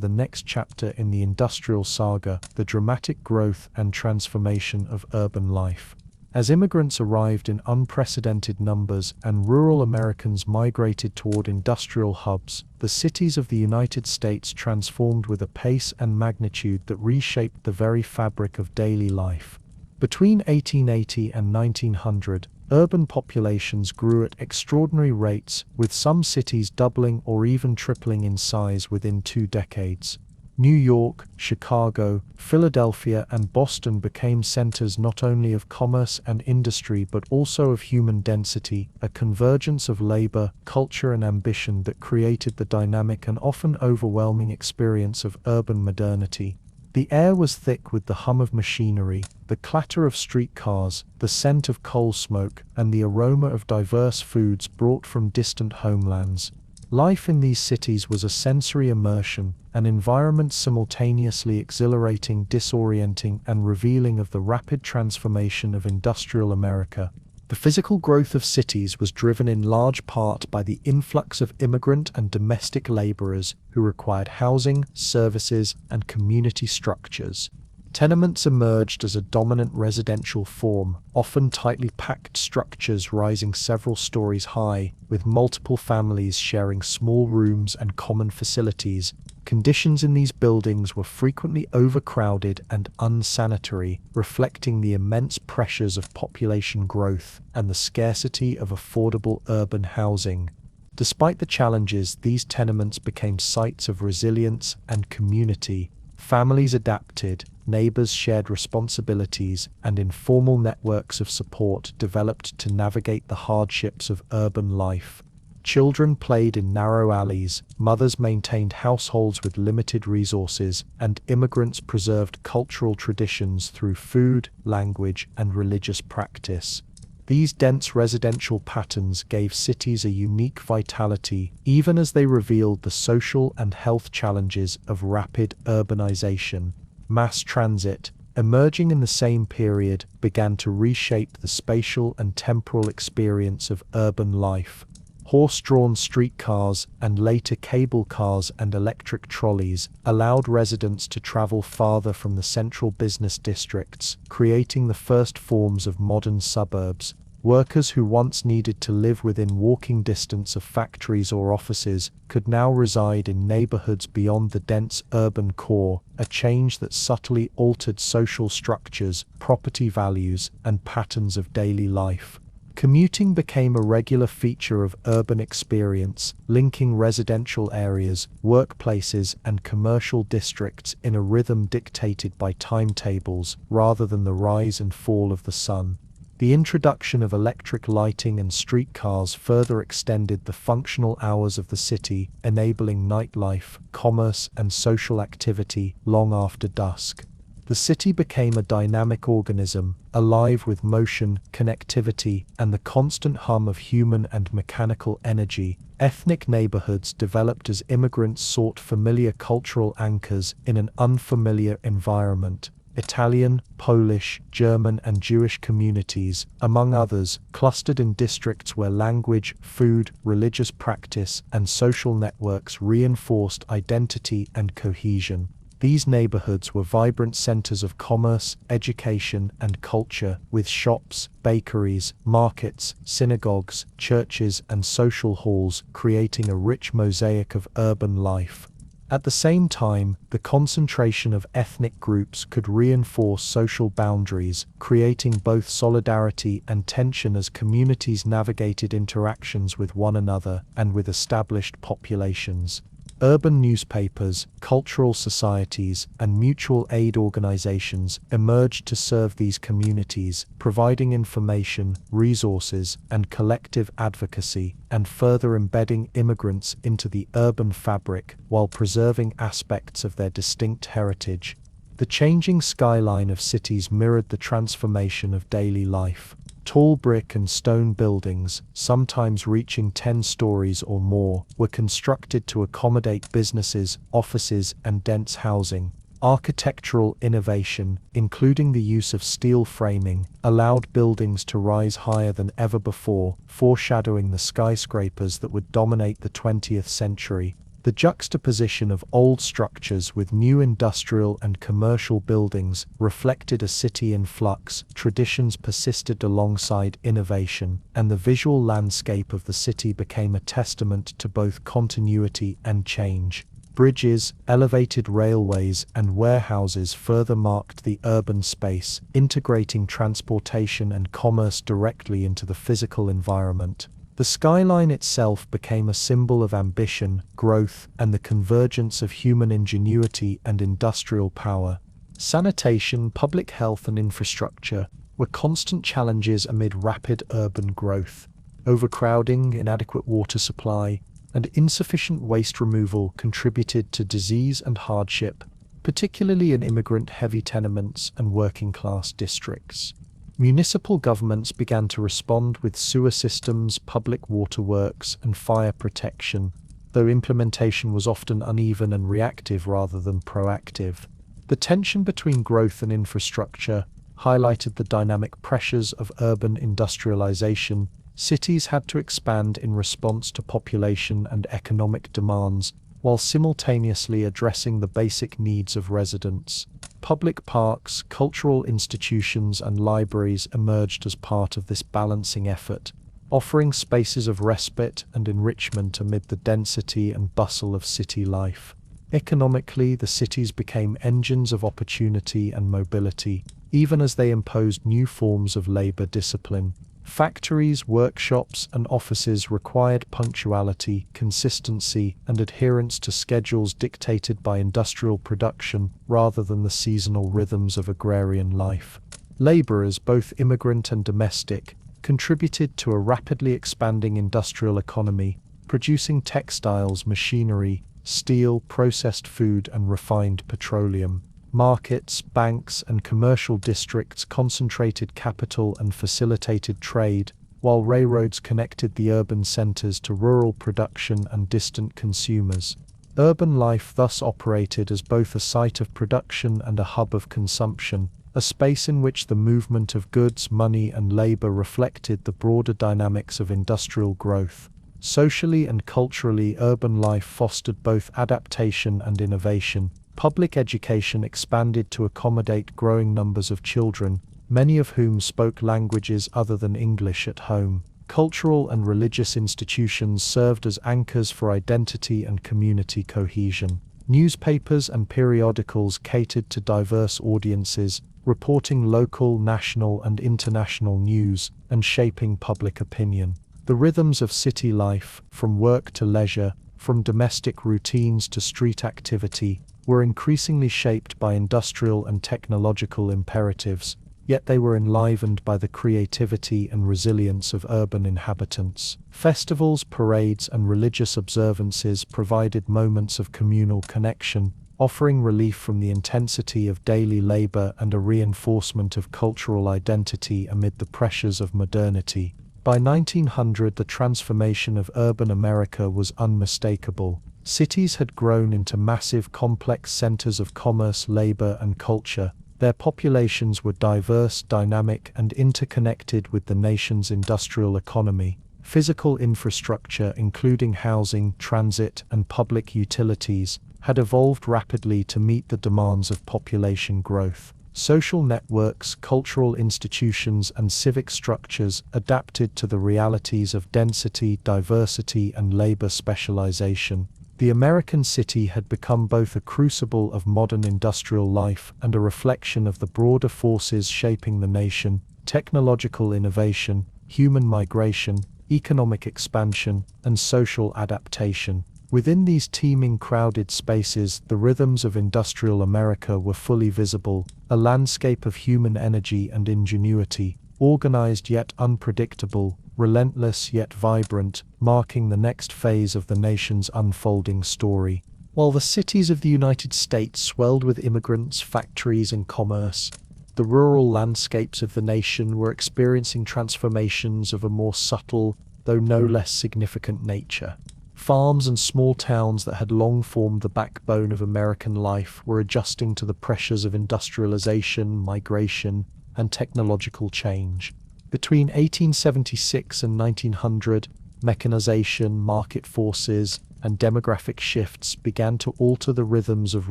the next chapter in the industrial saga, the dramatic growth and transformation of urban life. As immigrants arrived in unprecedented numbers and rural Americans migrated toward industrial hubs, the cities of the United States transformed with a pace and magnitude that reshaped the very fabric of daily life. Between 1880 and 1900, urban populations grew at extraordinary rates, with some cities doubling or even tripling in size within 2 decades. New York, Chicago, Philadelphia, and Boston became centers not only of commerce and industry but also of human density, a convergence of labor, culture, and ambition that created the dynamic and often overwhelming experience of urban modernity. The air was thick with the hum of machinery, the clatter of streetcars, the scent of coal smoke, and the aroma of diverse foods brought from distant homelands. Life in these cities was a sensory immersion, an environment simultaneously exhilarating, disorienting, and revealing of the rapid transformation of industrial America. The physical growth of cities was driven in large part by the influx of immigrant and domestic laborers who required housing, services, and community structures. Tenements emerged as a dominant residential form, often tightly packed structures rising several stories high, with multiple families sharing small rooms and common facilities. Conditions in these buildings were frequently overcrowded and unsanitary, reflecting the immense pressures of population growth and the scarcity of affordable urban housing. Despite the challenges, these tenements became sites of resilience and community. Families adapted, neighbors shared responsibilities, and informal networks of support developed to navigate the hardships of urban life. Children played in narrow alleys, mothers maintained households with limited resources, and immigrants preserved cultural traditions through food, language, and religious practice. These dense residential patterns gave cities a unique vitality, even as they revealed the social and health challenges of rapid urbanization. Mass transit, emerging in the same period, began to reshape the spatial and temporal experience of urban life. Horse-drawn streetcars and later cable cars and electric trolleys allowed residents to travel farther from the central business districts, creating the first forms of modern suburbs. Workers who once needed to live within walking distance of factories or offices could now reside in neighborhoods beyond the dense urban core, a change that subtly altered social structures, property values, and patterns of daily life. Commuting became a regular feature of urban experience, linking residential areas, workplaces, and commercial districts in a rhythm dictated by timetables rather than the rise and fall of the sun. The introduction of electric lighting and streetcars further extended the functional hours of the city, enabling nightlife, commerce, and social activity long after dusk. The city became a dynamic organism, alive with motion, connectivity, and the constant hum of human and mechanical energy. Ethnic neighborhoods developed as immigrants sought familiar cultural anchors in an unfamiliar environment. Italian, Polish, German, and Jewish communities, among others, clustered in districts where language, food, religious practice, and social networks reinforced identity and cohesion. These neighborhoods were vibrant centers of commerce, education, and culture, with shops, bakeries, markets, synagogues, churches, and social halls creating a rich mosaic of urban life. At the same time, the concentration of ethnic groups could reinforce social boundaries, creating both solidarity and tension as communities navigated interactions with one another and with established populations. Urban newspapers, cultural societies, and mutual aid organizations emerged to serve these communities, providing information, resources, and collective advocacy, and further embedding immigrants into the urban fabric while preserving aspects of their distinct heritage. The changing skyline of cities mirrored the transformation of daily life. Tall brick and stone buildings, sometimes reaching 10 stories or more, were constructed to accommodate businesses, offices, and dense housing. Architectural innovation, including the use of steel framing, allowed buildings to rise higher than ever before, foreshadowing the skyscrapers that would dominate the 20th century. The juxtaposition of old structures with new industrial and commercial buildings reflected a city in flux. Traditions persisted alongside innovation, and the visual landscape of the city became a testament to both continuity and change. Bridges, elevated railways, and warehouses further marked the urban space, integrating transportation and commerce directly into the physical environment. The skyline itself became a symbol of ambition, growth, and the convergence of human ingenuity and industrial power. Sanitation, public health, and infrastructure were constant challenges amid rapid urban growth. Overcrowding, inadequate water supply, and insufficient waste removal contributed to disease and hardship, particularly in immigrant-heavy tenements and working-class districts. Municipal governments began to respond with sewer systems, public waterworks, and fire protection, though implementation was often uneven and reactive rather than proactive. The tension between growth and infrastructure highlighted the dynamic pressures of urban industrialization. Cities had to expand in response to population and economic demands, while simultaneously addressing the basic needs of residents. Public parks, cultural institutions, and libraries emerged as part of this balancing effort, offering spaces of respite and enrichment amid the density and bustle of city life. Economically, the cities became engines of opportunity and mobility, even as they imposed new forms of labor discipline. Factories, workshops, and offices required punctuality, consistency, and adherence to schedules dictated by industrial production rather than the seasonal rhythms of agrarian life. Laborers, both immigrant and domestic, contributed to a rapidly expanding industrial economy, producing textiles, machinery, steel, processed food, and refined petroleum. Markets, banks, and commercial districts concentrated capital and facilitated trade, while railroads connected the urban centers to rural production and distant consumers. Urban life thus operated as both a site of production and a hub of consumption, a space in which the movement of goods, money, and labor reflected the broader dynamics of industrial growth. Socially and culturally, urban life fostered both adaptation and innovation. Public education expanded to accommodate growing numbers of children, many of whom spoke languages other than English at home. Cultural and religious institutions served as anchors for identity and community cohesion. Newspapers and periodicals catered to diverse audiences, reporting local, national, and international news, and shaping public opinion. The rhythms of city life, from work to leisure, from domestic routines to street activity, were increasingly shaped by industrial and technological imperatives, yet they were enlivened by the creativity and resilience of urban inhabitants. Festivals, parades, and religious observances provided moments of communal connection, offering relief from the intensity of daily labor and a reinforcement of cultural identity amid the pressures of modernity. By 1900, the transformation of urban America was unmistakable. Cities had grown into massive, complex centers of commerce, labor, and culture. Their populations were diverse, dynamic, and interconnected with the nation's industrial economy. Physical infrastructure, including housing, transit, and public utilities, had evolved rapidly to meet the demands of population growth. Social networks, cultural institutions, and civic structures adapted to the realities of density, diversity, and labor specialization. The American city had become both a crucible of modern industrial life and a reflection of the broader forces shaping the nation: technological innovation, human migration, economic expansion, and social adaptation. Within these teeming, crowded spaces, the rhythms of industrial America were fully visible, a landscape of human energy and ingenuity, organized yet unpredictable, relentless yet vibrant, marking the next phase of the nation's unfolding story. While the cities of the United States swelled with immigrants, factories, and commerce, the rural landscapes of the nation were experiencing transformations of a more subtle, though no less significant nature. Farms and small towns that had long formed the backbone of American life were adjusting to the pressures of industrialization, migration, and technological change. Between 1876 and 1900, mechanization, market forces, and demographic shifts began to alter the rhythms of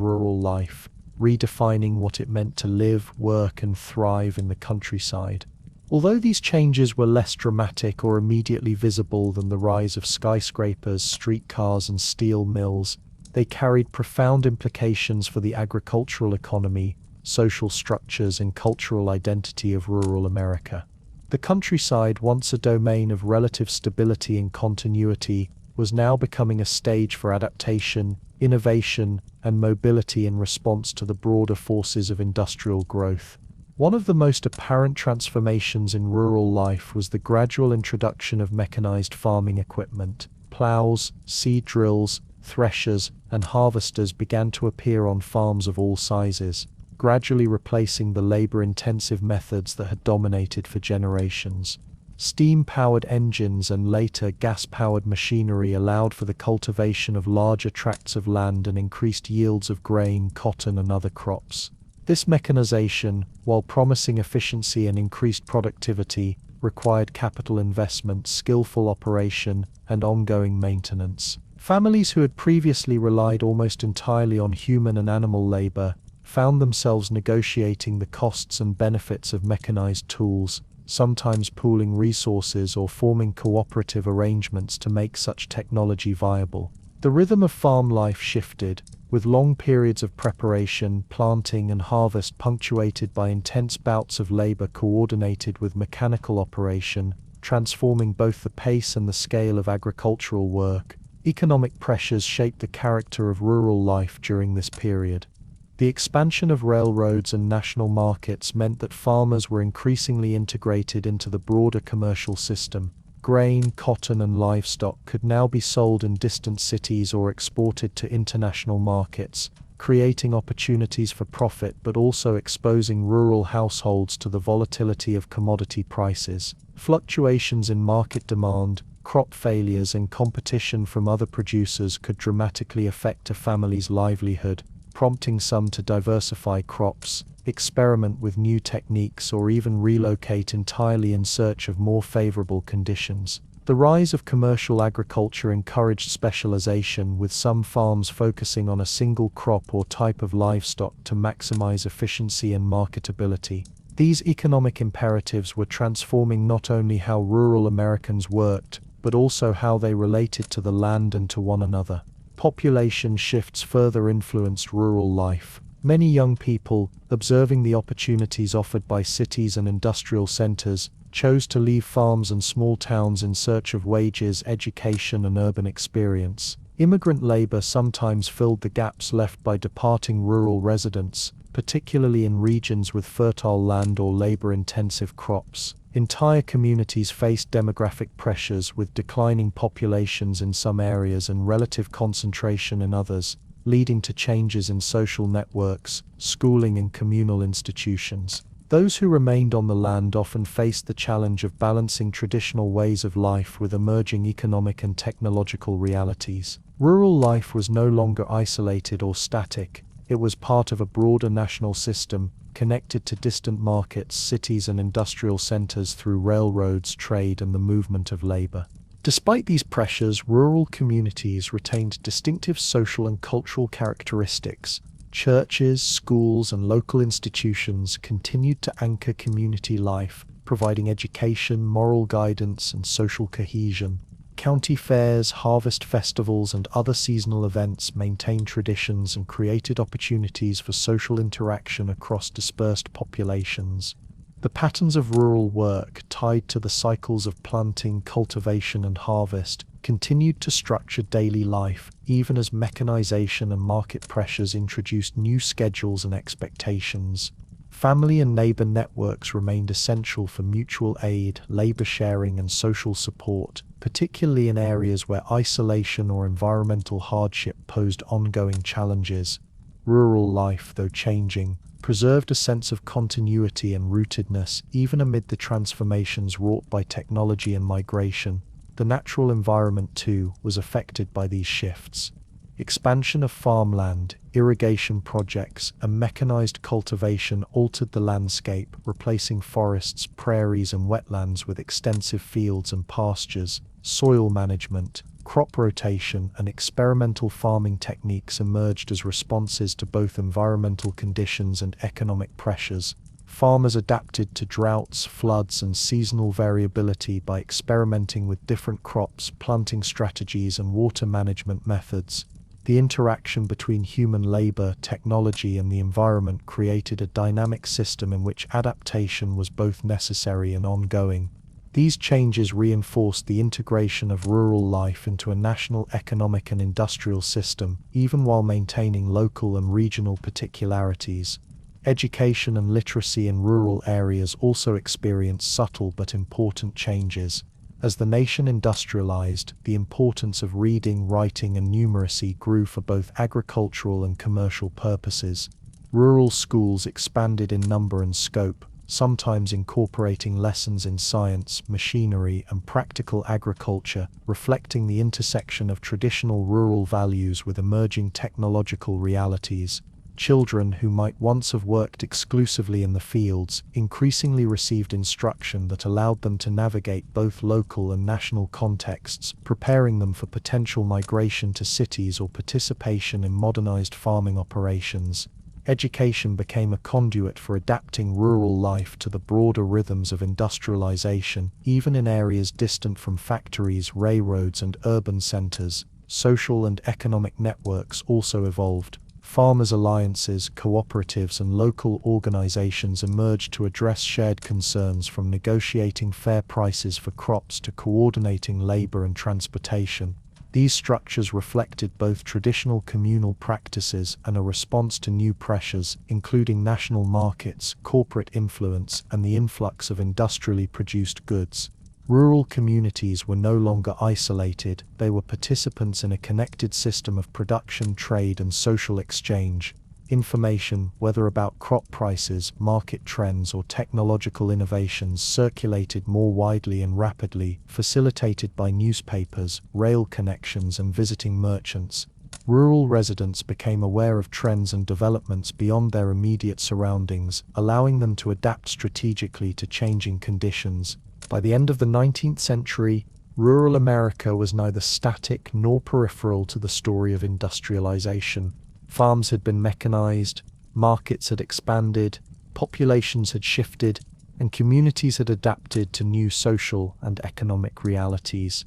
rural life, redefining what it meant to live, work, and thrive in the countryside. Although these changes were less dramatic or immediately visible than the rise of skyscrapers, streetcars, and steel mills, they carried profound implications for the agricultural economy, social structures, and cultural identity of rural America. The countryside, once a domain of relative stability and continuity, was now becoming a stage for adaptation, innovation, and mobility in response to the broader forces of industrial growth. One of the most apparent transformations in rural life was the gradual introduction of mechanized farming equipment. Plows, seed drills, threshers, and harvesters began to appear on farms of all sizes, gradually replacing the labor-intensive methods that had dominated for generations. Steam-powered engines and later gas-powered machinery allowed for the cultivation of larger tracts of land and increased yields of grain, cotton, and other crops. This mechanization, while promising efficiency and increased productivity, required capital investment, skillful operation, and ongoing maintenance. Families who had previously relied almost entirely on human and animal labor found themselves negotiating the costs and benefits of mechanized tools, sometimes pooling resources or forming cooperative arrangements to make such technology viable. The rhythm of farm life shifted, with long periods of preparation, planting, and harvest punctuated by intense bouts of labor coordinated with mechanical operation, transforming both the pace and the scale of agricultural work. Economic pressures shaped the character of rural life during this period. The expansion of railroads and national markets meant that farmers were increasingly integrated into the broader commercial system. Grain, cotton, and livestock could now be sold in distant cities or exported to international markets, creating opportunities for profit but also exposing rural households to the volatility of commodity prices. Fluctuations in market demand, crop failures, and competition from other producers could dramatically affect a family's livelihood, prompting some to diversify crops, experiment with new techniques, or even relocate entirely in search of more favorable conditions. The rise of commercial agriculture encouraged specialization, with some farms focusing on a single crop or type of livestock to maximize efficiency and marketability. These economic imperatives were transforming not only how rural Americans worked, but also how they related to the land and to one another. Population shifts further influenced rural life. Many young people, observing the opportunities offered by cities and industrial centers, chose to leave farms and small towns in search of wages, education, and urban experience. Immigrant labor sometimes filled the gaps left by departing rural residents, particularly in regions with fertile land or labor-intensive crops. Entire communities faced demographic pressures, with declining populations in some areas and relative concentration in others, leading to changes in social networks, schooling, and communal institutions. Those who remained on the land often faced the challenge of balancing traditional ways of life with emerging economic and technological realities. Rural life was no longer isolated or static. It was part of a broader national system, connected to distant markets, cities, and industrial centers through railroads, trade, and the movement of labor. Despite these pressures, rural communities retained distinctive social and cultural characteristics. Churches, schools, and local institutions continued to anchor community life, providing education, moral guidance, and social cohesion. County fairs, harvest festivals, and other seasonal events maintained traditions and created opportunities for social interaction across dispersed populations. The patterns of rural work, tied to the cycles of planting, cultivation, and harvest, continued to structure daily life, even as mechanization and market pressures introduced new schedules and expectations. Family and neighbor networks remained essential for mutual aid, labor sharing, and social support, particularly in areas where isolation or environmental hardship posed ongoing challenges. Rural life, though changing, preserved a sense of continuity and rootedness, even amid the transformations wrought by technology and migration. The natural environment, too, was affected by these shifts. Expansion of farmland, irrigation projects, and mechanized cultivation altered the landscape, replacing forests, prairies, and wetlands with extensive fields and pastures. Soil management, crop rotation, and experimental farming techniques emerged as responses to both environmental conditions and economic pressures. Farmers adapted to droughts, floods, and seasonal variability by experimenting with different crops, planting strategies, and water management methods. The interaction between human labor, technology, and the environment created a dynamic system in which adaptation was both necessary and ongoing. These changes reinforced the integration of rural life into a national economic and industrial system, even while maintaining local and regional particularities. Education and literacy in rural areas also experienced subtle but important changes. As the nation industrialized, the importance of reading, writing, and numeracy grew for both agricultural and commercial purposes. Rural schools expanded in number and scope, sometimes incorporating lessons in science, machinery, and practical agriculture, reflecting the intersection of traditional rural values with emerging technological realities. Children who might once have worked exclusively in the fields increasingly received instruction that allowed them to navigate both local and national contexts, preparing them for potential migration to cities or participation in modernized farming operations. Education became a conduit for adapting rural life to the broader rhythms of industrialization, even in areas distant from factories, railroads, and urban centers. Social and economic networks also evolved. Farmers' alliances, cooperatives, and local organizations emerged to address shared concerns, from negotiating fair prices for crops to coordinating labor and transportation. These structures reflected both traditional communal practices and a response to new pressures, including national markets, corporate influence, and the influx of industrially produced goods. Rural communities were no longer isolated, they were participants in a connected system of production, trade, and social exchange. Information, whether about crop prices, market trends, or technological innovations, circulated more widely and rapidly, facilitated by newspapers, rail connections, and visiting merchants. Rural residents became aware of trends and developments beyond their immediate surroundings, allowing them to adapt strategically to changing conditions. By the end of the 19th century, rural America was neither static nor peripheral to the story of industrialization. Farms had been mechanized, markets had expanded, populations had shifted, and communities had adapted to new social and economic realities.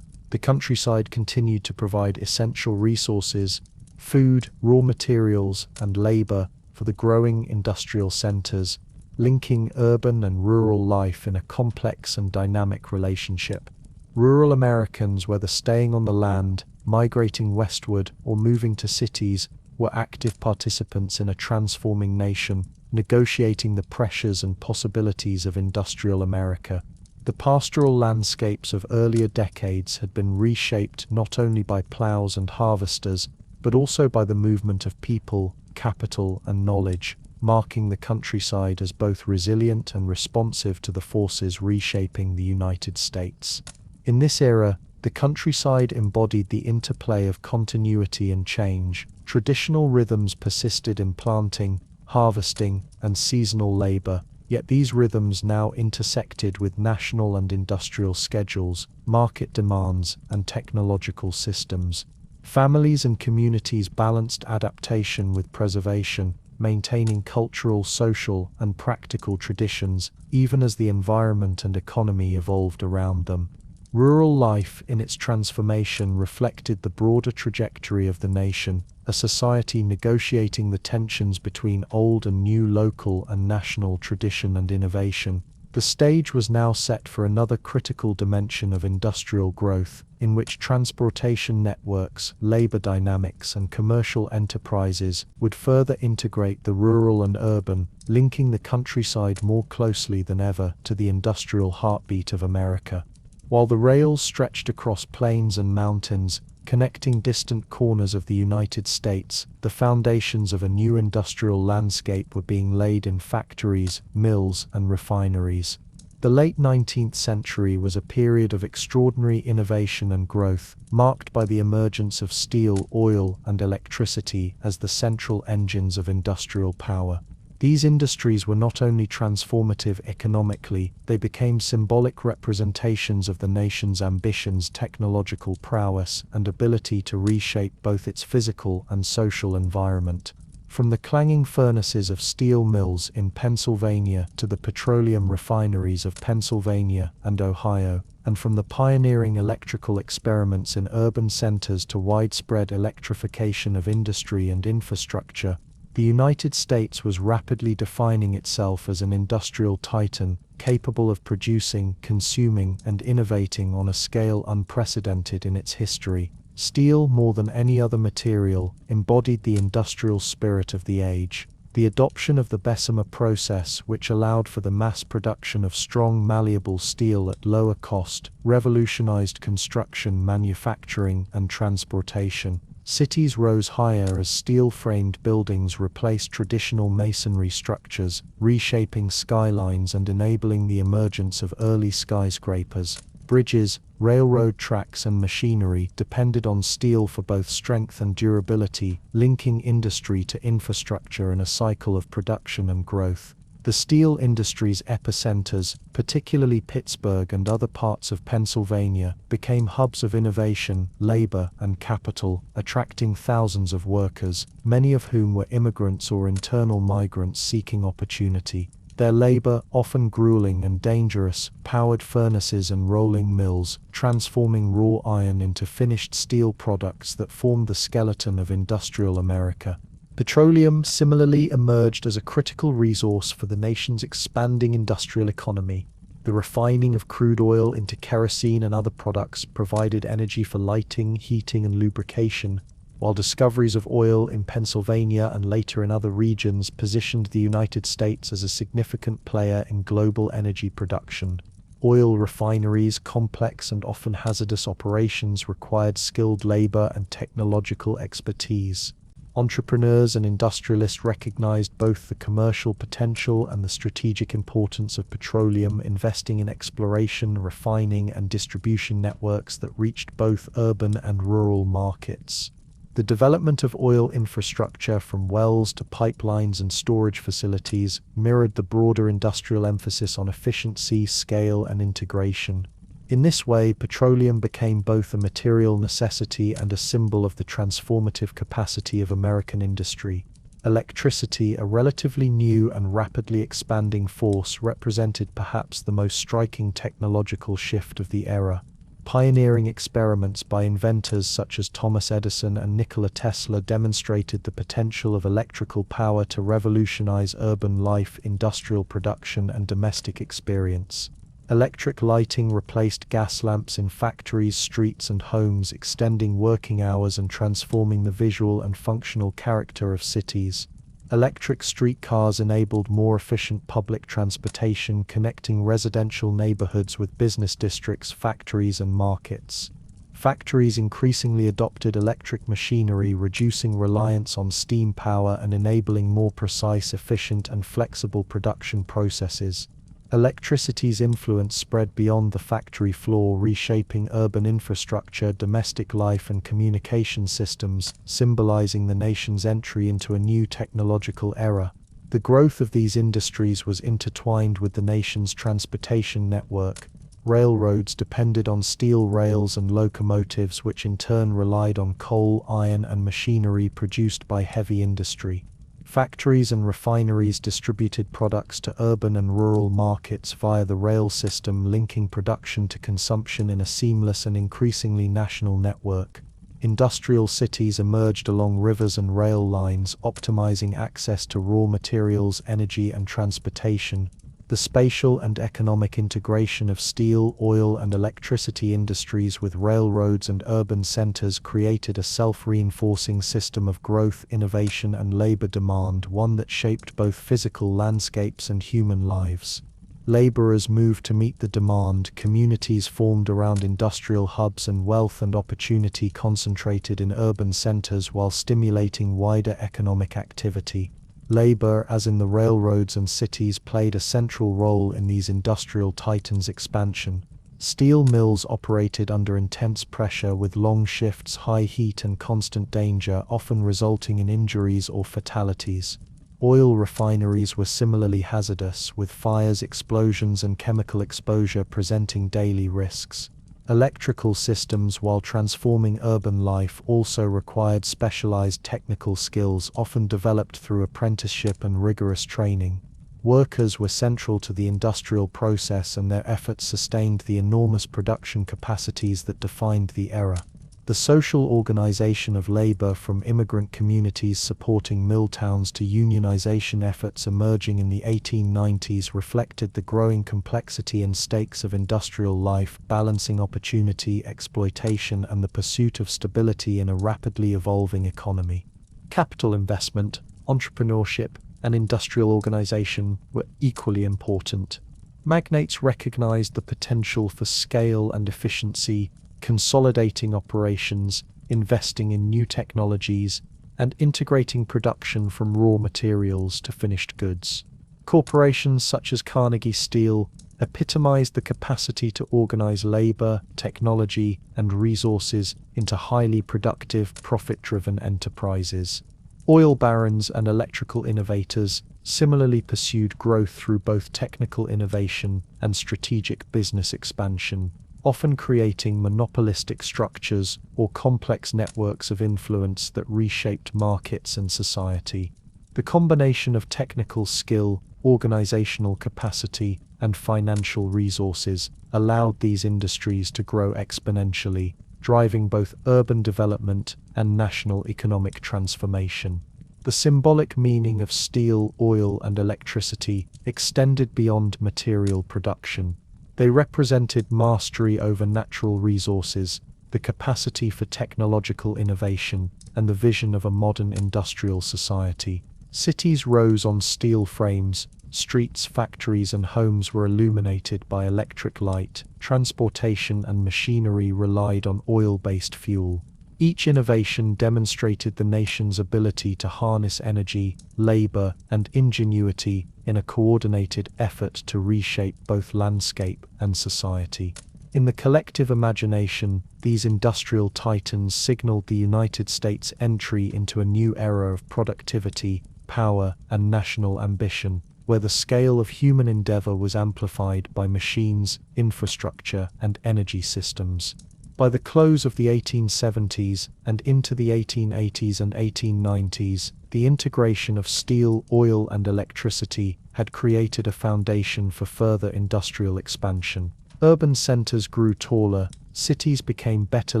The countryside continued to provide essential resources, food, raw materials, and labor for the growing industrial centers, linking urban and rural life in a complex and dynamic relationship. Rural Americans, whether staying on the land, migrating westward, or moving to cities, were active participants in a transforming nation, negotiating the pressures and possibilities of industrial America. The pastoral landscapes of earlier decades had been reshaped not only by plows and harvesters, but also by the movement of people, capital, and knowledge, marking the countryside as both resilient and responsive to the forces reshaping the United States. In this era, the countryside embodied the interplay of continuity and change. Traditional rhythms persisted in planting, harvesting, and seasonal labor, yet these rhythms now intersected with national and industrial schedules, market demands, and technological systems. Families and communities balanced adaptation with preservation, maintaining cultural, social, and practical traditions, even as the environment and economy evolved around them. Rural life, in its transformation, reflected the broader trajectory of the nation, a society negotiating the tensions between old and new, local and national tradition and innovation. The stage was now set for another critical dimension of industrial growth, in which transportation networks, labor dynamics, and commercial enterprises would further integrate the rural and urban, linking the countryside more closely than ever to the industrial heartbeat of America. While the rails stretched across plains and mountains, connecting distant corners of the United States, the foundations of a new industrial landscape were being laid in factories, mills, and refineries. The late 19th century was a period of extraordinary innovation and growth, marked by the emergence of steel, oil, and electricity as the central engines of industrial power. These industries were not only transformative economically, they became symbolic representations of the nation's ambitions, technological prowess, and ability to reshape both its physical and social environment. From the clanging furnaces of steel mills in Pennsylvania to the petroleum refineries of Pennsylvania and Ohio, and from the pioneering electrical experiments in urban centers to widespread electrification of industry and infrastructure, the United States was rapidly defining itself as an industrial titan, capable of producing, consuming, and innovating on a scale unprecedented in its history. Steel, more than any other material, embodied the industrial spirit of the age. The adoption of the Bessemer process, which allowed for the mass production of strong, malleable steel at lower cost, revolutionized construction, manufacturing, and transportation. Cities rose higher as steel-framed buildings replaced traditional masonry structures, reshaping skylines and enabling the emergence of early skyscrapers. Bridges, railroad tracks, and machinery depended on steel for both strength and durability, linking industry to infrastructure in a cycle of production and growth. The steel industry's epicenters, particularly Pittsburgh and other parts of Pennsylvania, became hubs of innovation, labor, and capital, attracting thousands of workers, many of whom were immigrants or internal migrants seeking opportunity. Their labor, often grueling and dangerous, powered furnaces and rolling mills, transforming raw iron into finished steel products that formed the skeleton of industrial America. Petroleum similarly emerged as a critical resource for the nation's expanding industrial economy. The refining of crude oil into kerosene and other products provided energy for lighting, heating, and lubrication, while discoveries of oil in Pennsylvania and later in other regions positioned the United States as a significant player in global energy production. oil refineries, complex and often hazardous operations required skilled labor and technological expertise. Entrepreneurs and industrialists recognized both the commercial potential and the strategic importance of petroleum, investing in exploration, refining, and distribution networks that reached both urban and rural markets. The development of oil infrastructure, from wells to pipelines and storage facilities, mirrored the broader industrial emphasis on efficiency, scale, and integration. In this way, petroleum became both a material necessity and a symbol of the transformative capacity of American industry. Electricity, a relatively new and rapidly expanding force, represented perhaps the most striking technological shift of the era. Pioneering experiments by inventors such as Thomas Edison and Nikola Tesla demonstrated the potential of electrical power to revolutionize urban life, industrial production, and domestic experience. Electric lighting replaced gas lamps in factories, streets, and homes, extending working hours and transforming the visual and functional character of cities. Electric streetcars enabled more efficient public transportation, connecting residential neighborhoods with business districts, factories, and markets. Factories increasingly adopted electric machinery, reducing reliance on steam power and enabling more precise, efficient, and flexible production processes. Electricity's influence spread beyond the factory floor, reshaping urban infrastructure, domestic life, and communication systems, symbolizing the nation's entry into a new technological era. The growth of these industries was intertwined with the nation's transportation network. Railroads depended on steel rails and locomotives, which in turn relied on coal, iron, and machinery produced by heavy industry. Factories and refineries distributed products to urban and rural markets via the rail system, linking production to consumption in a seamless and increasingly national network. Industrial cities emerged along rivers and rail lines, optimizing access to raw materials, energy, and transportation. The spatial and economic integration of steel, oil, and electricity industries with railroads and urban centers created a self-reinforcing system of growth, innovation, and labor demand, one that shaped both physical landscapes and human lives. Laborers moved to meet the demand, communities formed around industrial hubs, and wealth and opportunity concentrated in urban centers while stimulating wider economic activity. Labor, as in the railroads and cities, played a central role in these industrial titans' expansion. Steel mills operated under intense pressure with long shifts, high heat, and constant danger, often resulting in injuries or fatalities. Oil refineries were similarly hazardous, with fires, explosions, and chemical exposure presenting daily risks. Electrical systems, while transforming urban life, also required specialized technical skills, often developed through apprenticeship and rigorous training. Workers were central to the industrial process, and their efforts sustained the enormous production capacities that defined the era. The social organization of labor, from immigrant communities supporting mill towns to unionization efforts emerging in the 1890s, reflected the growing complexity and stakes of industrial life, balancing opportunity, exploitation, and the pursuit of stability in a rapidly evolving economy. Capital investment, entrepreneurship, and industrial organization were equally important. Magnates recognized the potential for scale and efficiency, consolidating operations, investing in new technologies, and integrating production from raw materials to finished goods. Corporations such as Carnegie Steel epitomized the capacity to organize labor, technology, and resources into highly productive, profit-driven enterprises. Oil barons and electrical innovators similarly pursued growth through both technical innovation and strategic business expansion, often creating monopolistic structures or complex networks of influence that reshaped markets and society. The combination of technical skill, organizational capacity, and financial resources allowed these industries to grow exponentially, driving both urban development and national economic transformation. The symbolic meaning of steel, oil, and electricity extended beyond material production. They represented mastery over natural resources, the capacity for technological innovation, and the vision of a modern industrial society. Cities rose on steel frames, streets, factories, and homes were illuminated by electric light. Transportation and machinery relied on oil-based fuel. Each innovation demonstrated the nation's ability to harness energy, labor, and ingenuity in a coordinated effort to reshape both landscape and society. In the collective imagination, these industrial titans signaled the United States' entry into a new era of productivity, power, and national ambition, where the scale of human endeavor was amplified by machines, infrastructure, and energy systems. By the close of the 1870s and into the 1880s and 1890s, the integration of steel, oil, and electricity had created a foundation for further industrial expansion. Urban centers grew taller, cities became better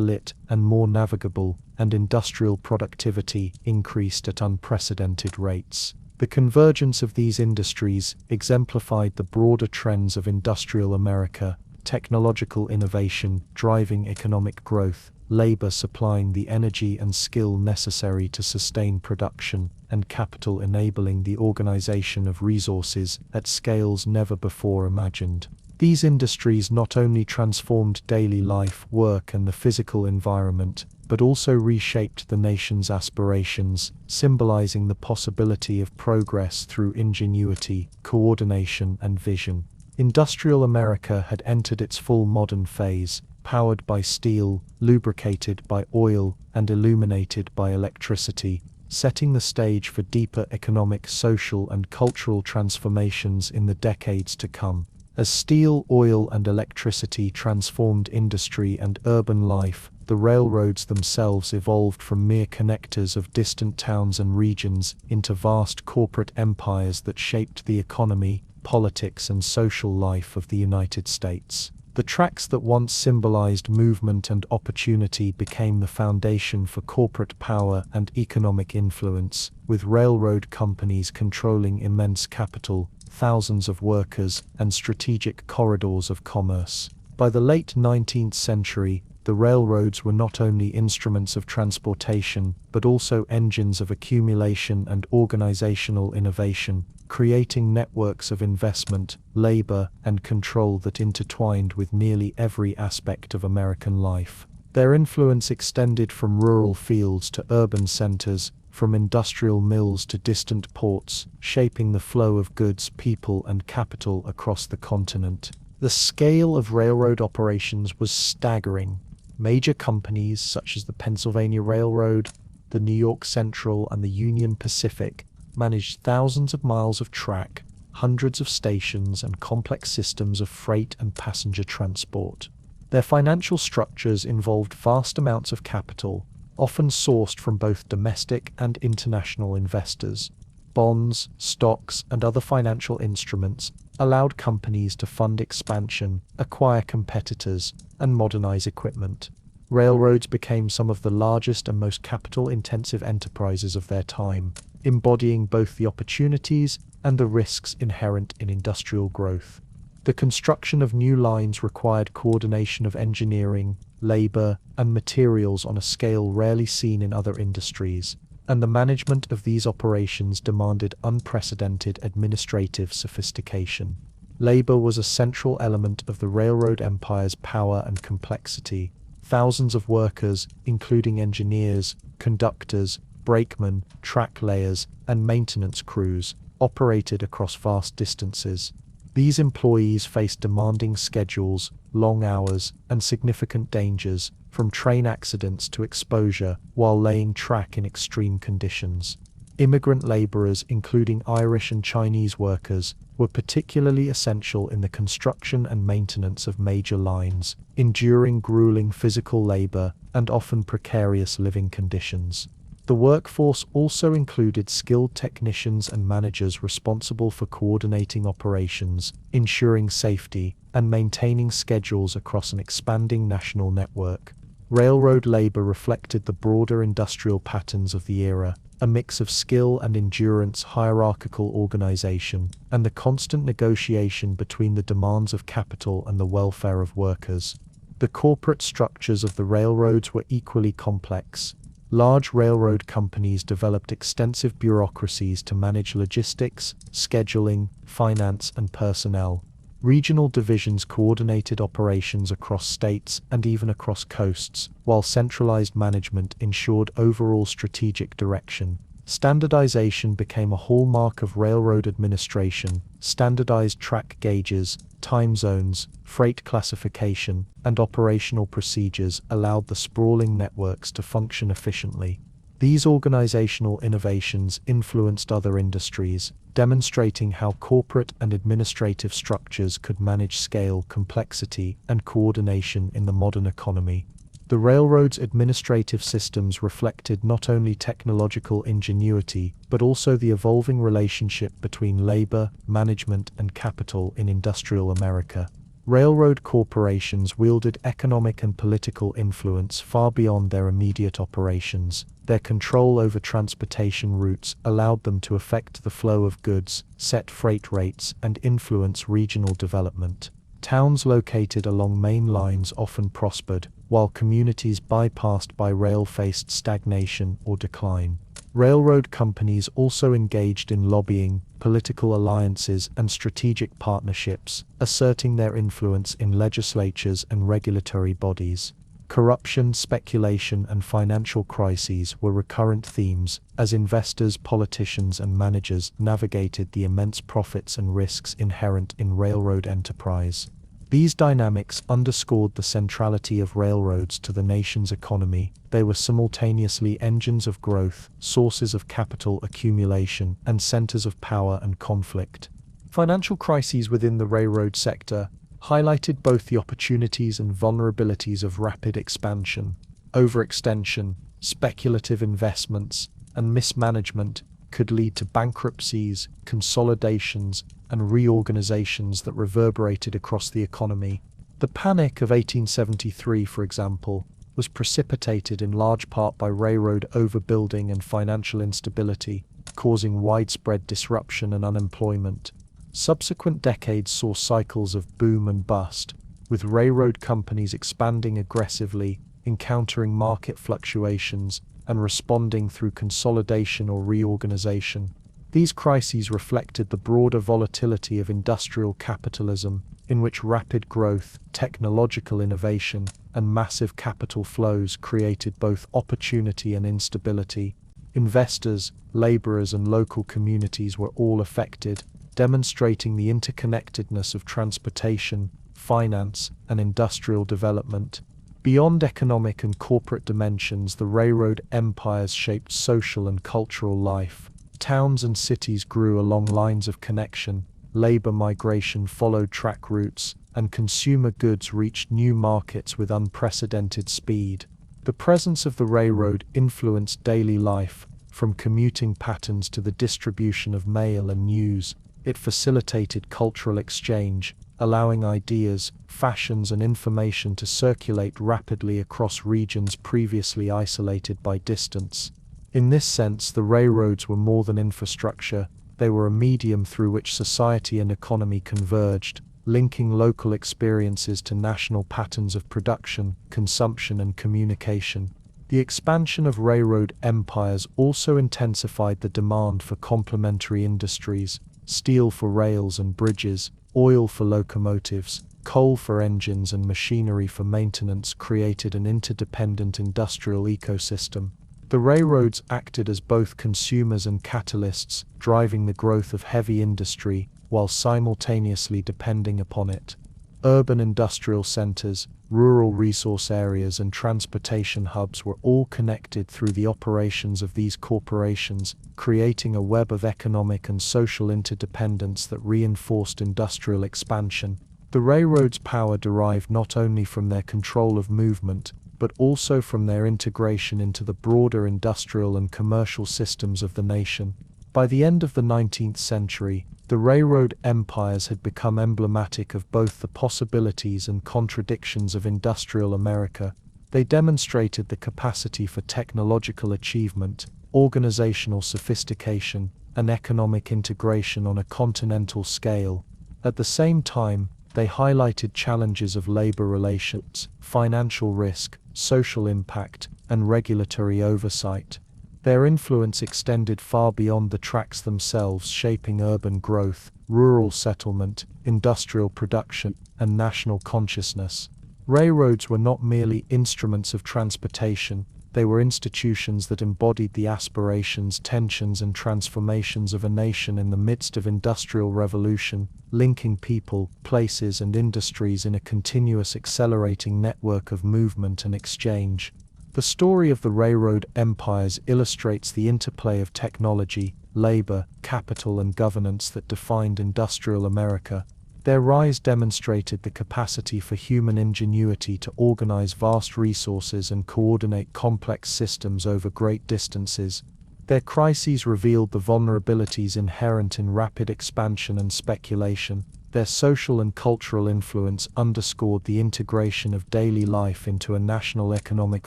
lit and more navigable, and industrial productivity increased at unprecedented rates. The convergence of these industries exemplified the broader trends of industrial America: technological innovation driving economic growth, labor supplying the energy and skill necessary to sustain production, and capital enabling the organization of resources at scales never before imagined. These industries not only transformed daily life, work, and the physical environment, but also reshaped the nation's aspirations, symbolizing the possibility of progress through ingenuity, coordination, and vision. Industrial America had entered its full modern phase, powered by steel, lubricated by oil, and illuminated by electricity, setting the stage for deeper economic, social, and cultural transformations in the decades to come. As steel, oil, and electricity transformed industry and urban life, the railroads themselves evolved from mere connectors of distant towns and regions into vast corporate empires that shaped the economy, politics, and social life of the United States. The tracks that once symbolized movement and opportunity became the foundation for corporate power and economic influence, with railroad companies controlling immense capital, thousands of workers, and strategic corridors of commerce. By the late 19th century, the railroads were not only instruments of transportation, but also engines of accumulation and organizational innovation, creating networks of investment, labor, and control that intertwined with nearly every aspect of American life. Their influence extended from rural fields to urban centers, from industrial mills to distant ports, shaping the flow of goods, people, and capital across the continent. The scale of railroad operations was staggering. Major companies such as the Pennsylvania Railroad, the New York Central, and the Union Pacific managed thousands of miles of track, hundreds of stations, and complex systems of freight and passenger transport. Their financial structures involved vast amounts of capital, often sourced from both domestic and international investors. Bonds, stocks, and other financial instruments allowed companies to fund expansion, acquire competitors, and modernize equipment. Railroads became some of the largest and most capital-intensive enterprises of their time, embodying both the opportunities and the risks inherent in industrial growth. The construction of new lines required coordination of engineering, labor, and materials on a scale rarely seen in other industries, and the management of these operations demanded unprecedented administrative sophistication. Labor was a central element of the railroad empire's power and complexity. Thousands of workers, including engineers, conductors, brakemen, track layers, and maintenance crews, operated across vast distances. These employees faced demanding schedules, long hours, and significant dangers, from train accidents to exposure, while laying track in extreme conditions. Immigrant laborers, including Irish and Chinese workers, were particularly essential in the construction and maintenance of major lines, enduring grueling physical labor and often precarious living conditions. The workforce also included skilled technicians and managers responsible for coordinating operations, ensuring safety, and maintaining schedules across an expanding national network. Railroad labor reflected the broader industrial patterns of the era, a mix of skill and endurance, hierarchical organization, and the constant negotiation between the demands of capital and the welfare of workers. The corporate structures of the railroads were equally complex. Large railroad companies developed extensive bureaucracies to manage logistics, scheduling, finance, and personnel. Regional divisions coordinated operations across states and even across coasts, while centralized management ensured overall strategic direction. Standardization became a hallmark of railroad administration. Standardized track gauges, time zones, freight classification, and operational procedures allowed the sprawling networks to function efficiently. These organizational innovations influenced other industries, demonstrating how corporate and administrative structures could manage scale, complexity, and coordination in the modern economy. The railroad's administrative systems reflected not only technological ingenuity, but also the evolving relationship between labor, management, and capital in industrial America. Railroad corporations wielded economic and political influence far beyond their immediate operations. Their control over transportation routes allowed them to affect the flow of goods, set freight rates, and influence regional development. Towns located along main lines often prospered, while communities bypassed by rail faced stagnation or decline. Railroad companies also engaged in lobbying, political alliances, and strategic partnerships, asserting their influence in legislatures and regulatory bodies. Corruption, speculation, and financial crises were recurrent themes, as investors, politicians, and managers navigated the immense profits and risks inherent in railroad enterprise. These dynamics underscored the centrality of railroads to the nation's economy. They were simultaneously engines of growth, sources of capital accumulation, and centers of power and conflict. Financial crises within the railroad sector highlighted both the opportunities and vulnerabilities of rapid expansion. Overextension, speculative investments, and mismanagement could lead to bankruptcies, consolidations, and reorganizations that reverberated across the economy. The Panic of 1873, for example, was precipitated in large part by railroad overbuilding and financial instability, causing widespread disruption and unemployment. Subsequent decades saw cycles of boom and bust, with railroad companies expanding aggressively, encountering market fluctuations, and responding through consolidation or reorganization. These crises reflected the broader volatility of industrial capitalism, in which rapid growth, technological innovation, and massive capital flows created both opportunity and instability. Investors, laborers, and local communities were all affected, demonstrating the interconnectedness of transportation, finance, and industrial development. Beyond economic and corporate dimensions, the railroad empires shaped social and cultural life. Towns and cities grew along lines of connection, labor migration followed track routes, and consumer goods reached new markets with unprecedented speed. The presence of the railroad influenced daily life, from commuting patterns to the distribution of mail and news. It facilitated cultural exchange, allowing ideas, fashions, and information to circulate rapidly across regions previously isolated by distance. In this sense, the railroads were more than infrastructure. They were a medium through which society and economy converged, linking local experiences to national patterns of production, consumption, and communication. The expansion of railroad empires also intensified the demand for complementary industries: steel for rails and bridges, oil for locomotives, coal for engines, and machinery for maintenance created an interdependent industrial ecosystem. The railroads acted as both consumers and catalysts, driving the growth of heavy industry while simultaneously depending upon it. Urban industrial centers, rural resource areas, and transportation hubs were all connected through the operations of these corporations, creating a web of economic and social interdependence that reinforced industrial expansion. The railroads' power derived not only from their control of movement, but also from their integration into the broader industrial and commercial systems of the nation. By the end of the 19th century, the railroad empires had become emblematic of both the possibilities and contradictions of industrial America. They demonstrated the capacity for technological achievement, organizational sophistication, and economic integration on a continental scale. At the same time, They highlighted challenges of labor relations, financial risk, social impact, and regulatory oversight. Their influence extended far beyond the tracks themselves, shaping urban growth, rural settlement, industrial production, and national consciousness. Railroads were not merely instruments of transportation, they were institutions that embodied the aspirations, tensions, and transformations of a nation in the midst of industrial revolution, linking people, places, and industries in a continuous accelerating network of movement and exchange. The story of the railroad empires illustrates the interplay of technology, labor, capital, and governance that defined industrial America. Their rise demonstrated the capacity for human ingenuity to organize vast resources and coordinate complex systems over great distances. Their crises revealed the vulnerabilities inherent in rapid expansion and speculation. Their social and cultural influence underscored the integration of daily life into a national economic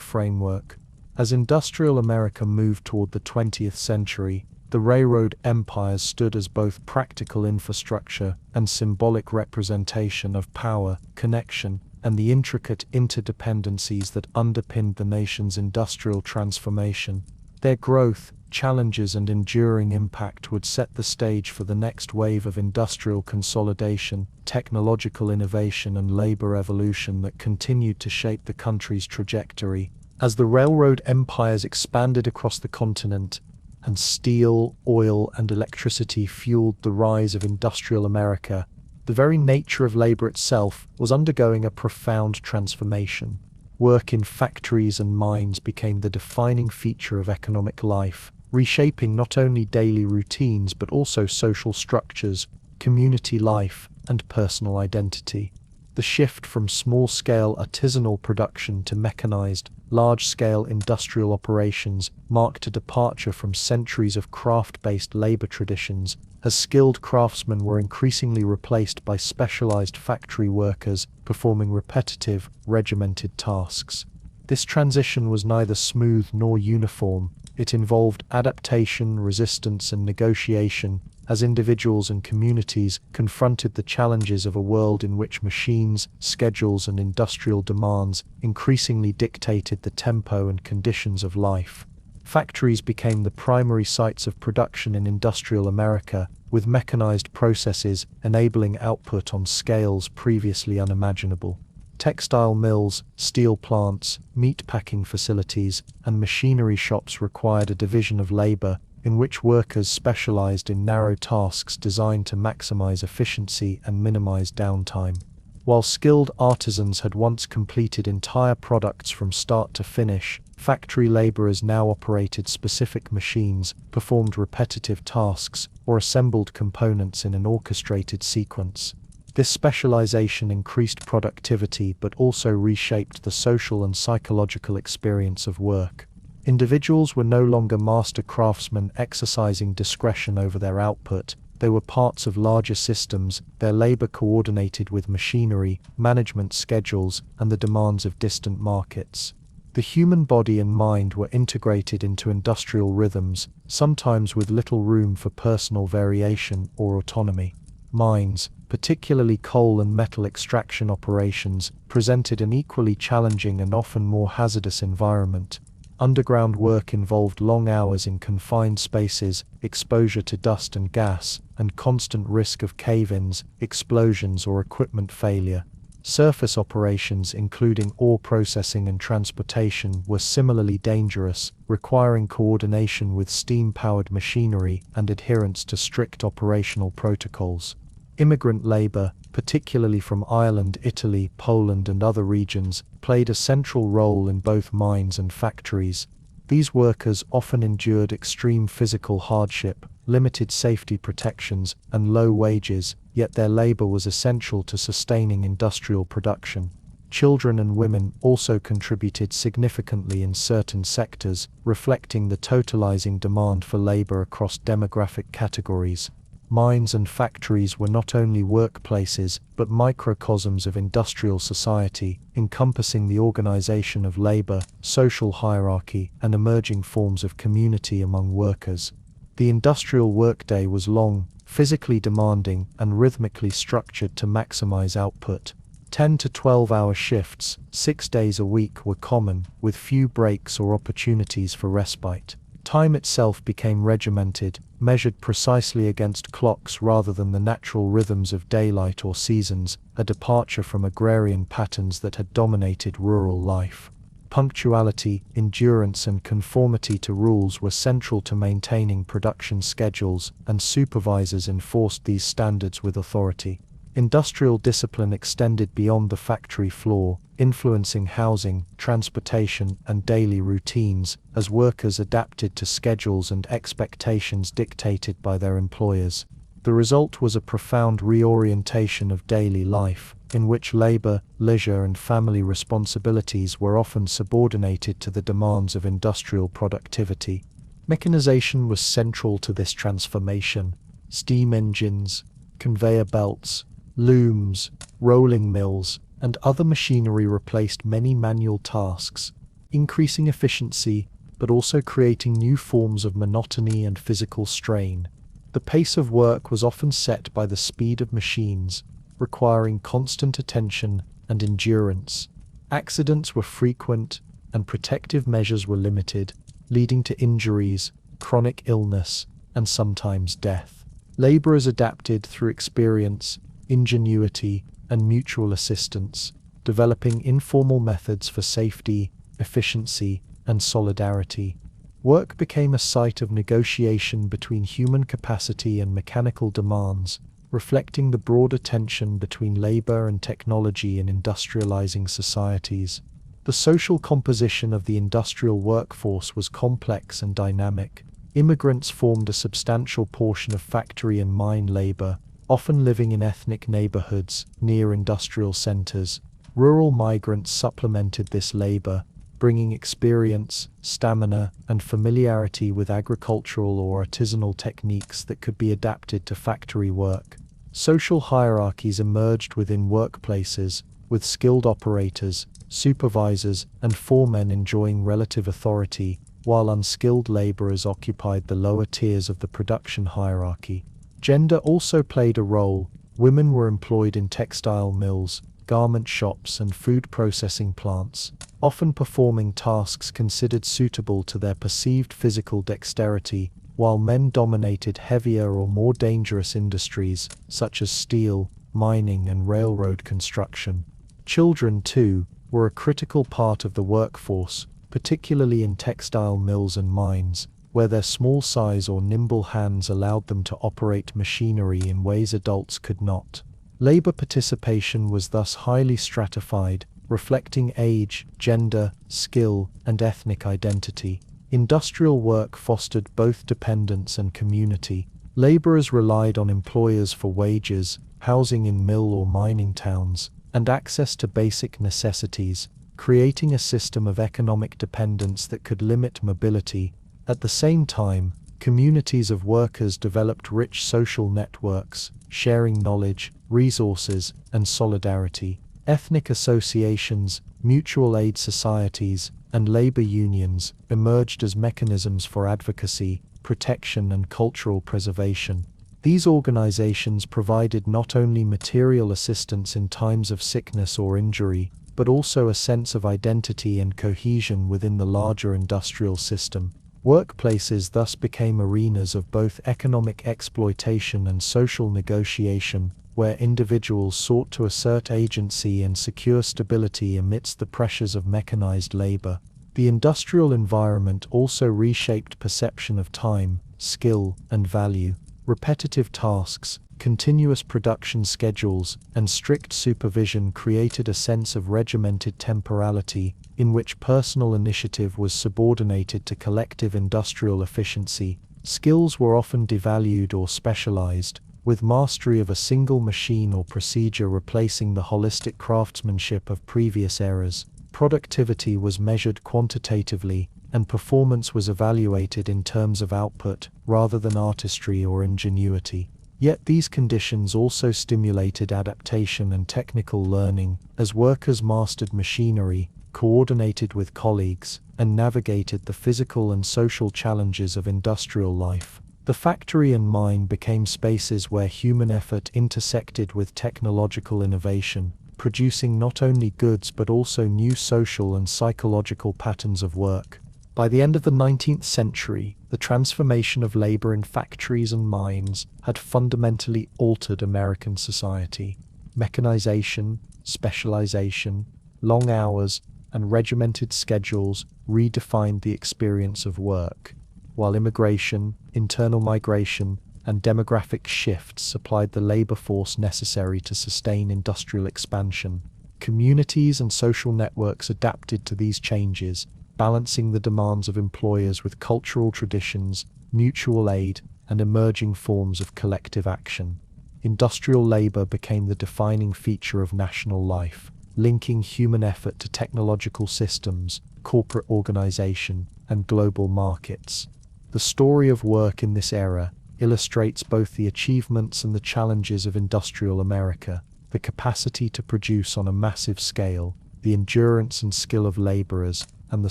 framework. As industrial America moved toward the 20th century, the railroad empires stood as both practical infrastructure and symbolic representation of power, connection, and the intricate interdependencies that underpinned the nation's industrial transformation. Their growth, challenges, and enduring impact would set the stage for the next wave of industrial consolidation, technological innovation, and labor evolution that continued to shape the country's trajectory. As the railroad empires expanded across the continent, and steel, oil, and electricity fueled the rise of industrial America, the very nature of labor itself was undergoing a profound transformation. Work in factories and mines became the defining feature of economic life, reshaping not only daily routines but also social structures, community life, and personal identity. The shift from small-scale artisanal production to mechanized, large-scale industrial operations marked a departure from centuries of craft-based labor traditions, as skilled craftsmen were increasingly replaced by specialized factory workers performing repetitive, regimented tasks. This transition was neither smooth nor uniform. It involved adaptation, resistance, and negotiation, as individuals and communities confronted the challenges of a world in which machines, schedules, and industrial demands increasingly dictated the tempo and conditions of life. Factories became the primary sites of production in industrial America, with mechanized processes enabling output on scales previously unimaginable. Textile mills, steel plants, meat packing facilities, and machinery shops required a division of labor in which workers specialized in narrow tasks designed to maximize efficiency and minimize downtime. While skilled artisans had once completed entire products from start to finish, factory laborers now operated specific machines, performed repetitive tasks, or assembled components in an orchestrated sequence. This specialization increased productivity but also reshaped the social and psychological experience of work. Individuals were no longer master craftsmen exercising discretion over their output. They were parts of larger systems, their labor coordinated with machinery, management schedules, and the demands of distant markets. The human body and mind were integrated into industrial rhythms, sometimes with little room for personal variation or autonomy. Mines, particularly coal and metal extraction operations, presented an equally challenging and often more hazardous environment. Underground work involved long hours in confined spaces, exposure to dust and gas, and constant risk of cave-ins, explosions, or equipment failure. Surface operations, including ore processing and transportation, were similarly dangerous, requiring coordination with steam-powered machinery and adherence to strict operational protocols. Immigrant labor, particularly from Ireland, Italy, Poland, and other regions, played a central role in both mines and factories. These workers often endured extreme physical hardship, limited safety protections, and low wages, yet their labor was essential to sustaining industrial production. Children and women also contributed significantly in certain sectors, reflecting the totalizing demand for labor across demographic categories. Mines and factories were not only workplaces, but microcosms of industrial society, encompassing the organization of labor, social hierarchy, and emerging forms of community among workers. The industrial workday was long, physically demanding and rhythmically structured to maximize output. 10 to 12-hour shifts, 6 days a week were common, with few breaks or opportunities for respite. Time itself became regimented, measured precisely against clocks rather than the natural rhythms of daylight or seasons, a departure from agrarian patterns that had dominated rural life. Punctuality, endurance, and conformity to rules were central to maintaining production schedules, and supervisors enforced these standards with authority. Industrial discipline extended beyond the factory floor, influencing housing, transportation, and daily routines, as workers adapted to schedules and expectations dictated by their employers. The result was a profound reorientation of daily life, in which labor, leisure, and family responsibilities were often subordinated to the demands of industrial productivity. Mechanization was central to this transformation. Steam engines, conveyor belts, looms, rolling mills, and other machinery replaced many manual tasks, increasing efficiency, but also creating new forms of monotony and physical strain. The pace of work was often set by the speed of machines, requiring constant attention and endurance. Accidents were frequent, and protective measures were limited, leading to injuries, chronic illness, and sometimes death. Laborers adapted through experience, ingenuity, and mutual assistance, developing informal methods for safety, efficiency, and solidarity. Work became a site of negotiation between human capacity and mechanical demands, reflecting the broader tension between labor and technology in industrializing societies. The social composition of the industrial workforce was complex and dynamic. Immigrants formed a substantial portion of factory and mine labor, often living in ethnic neighborhoods near industrial centers. Rural migrants supplemented this labor, bringing experience, stamina, and familiarity with agricultural or artisanal techniques that could be adapted to factory work. Social hierarchies emerged within workplaces, with skilled operators, supervisors, and foremen enjoying relative authority, while unskilled laborers occupied the lower tiers of the production hierarchy. Gender also played a role. Women were employed in textile mills, garment shops, and food processing plants, often performing tasks considered suitable to their perceived physical dexterity, while men dominated heavier or more dangerous industries, such as steel, mining, and railroad construction. Children, too, were a critical part of the workforce, particularly in textile mills and mines, where their small size or nimble hands allowed them to operate machinery in ways adults could not. Labor participation was thus highly stratified, reflecting age, gender, skill, and ethnic identity. Industrial work fostered both dependence and community. Laborers relied on employers for wages, housing in mill or mining towns, and access to basic necessities, creating a system of economic dependence that could limit mobility. At the same time, communities of workers developed rich social networks, sharing knowledge, resources, and solidarity. Ethnic associations, mutual aid societies, and labor unions emerged as mechanisms for advocacy, protection, and cultural preservation. These organizations provided not only material assistance in times of sickness or injury, but also a sense of identity and cohesion within the larger industrial system. Workplaces thus became arenas of both economic exploitation and social negotiation, where individuals sought to assert agency and secure stability amidst the pressures of mechanized labor. The industrial environment also reshaped perception of time, skill, and value. Repetitive tasks, continuous production schedules, and strict supervision created a sense of regimented temporality, in which personal initiative was subordinated to collective industrial efficiency. Skills were often devalued or specialized, with mastery of a single machine or procedure replacing the holistic craftsmanship of previous eras. Productivity was measured quantitatively, and performance was evaluated in terms of output, rather than artistry or ingenuity. Yet these conditions also stimulated adaptation and technical learning, as workers mastered machinery, coordinated with colleagues, and navigated the physical and social challenges of industrial life. The factory and mine became spaces where human effort intersected with technological innovation, producing not only goods but also new social and psychological patterns of work. By the end of the 19th century, the transformation of labor in factories and mines had fundamentally altered American society. Mechanization, specialization, long hours, and regimented schedules redefined the experience of work, while immigration, internal migration, and demographic shifts supplied the labor force necessary to sustain industrial expansion. Communities and social networks adapted to these changes, balancing the demands of employers with cultural traditions, mutual aid, and emerging forms of collective action. Industrial labor became the defining feature of national life, linking human effort to technological systems, corporate organization, and global markets. The story of work in this era illustrates both the achievements and the challenges of industrial America, the capacity to produce on a massive scale, the endurance and skill of laborers, and the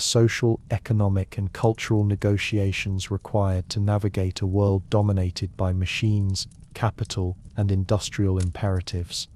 social, economic, and cultural negotiations required to navigate a world dominated by machines, capital, and industrial imperatives.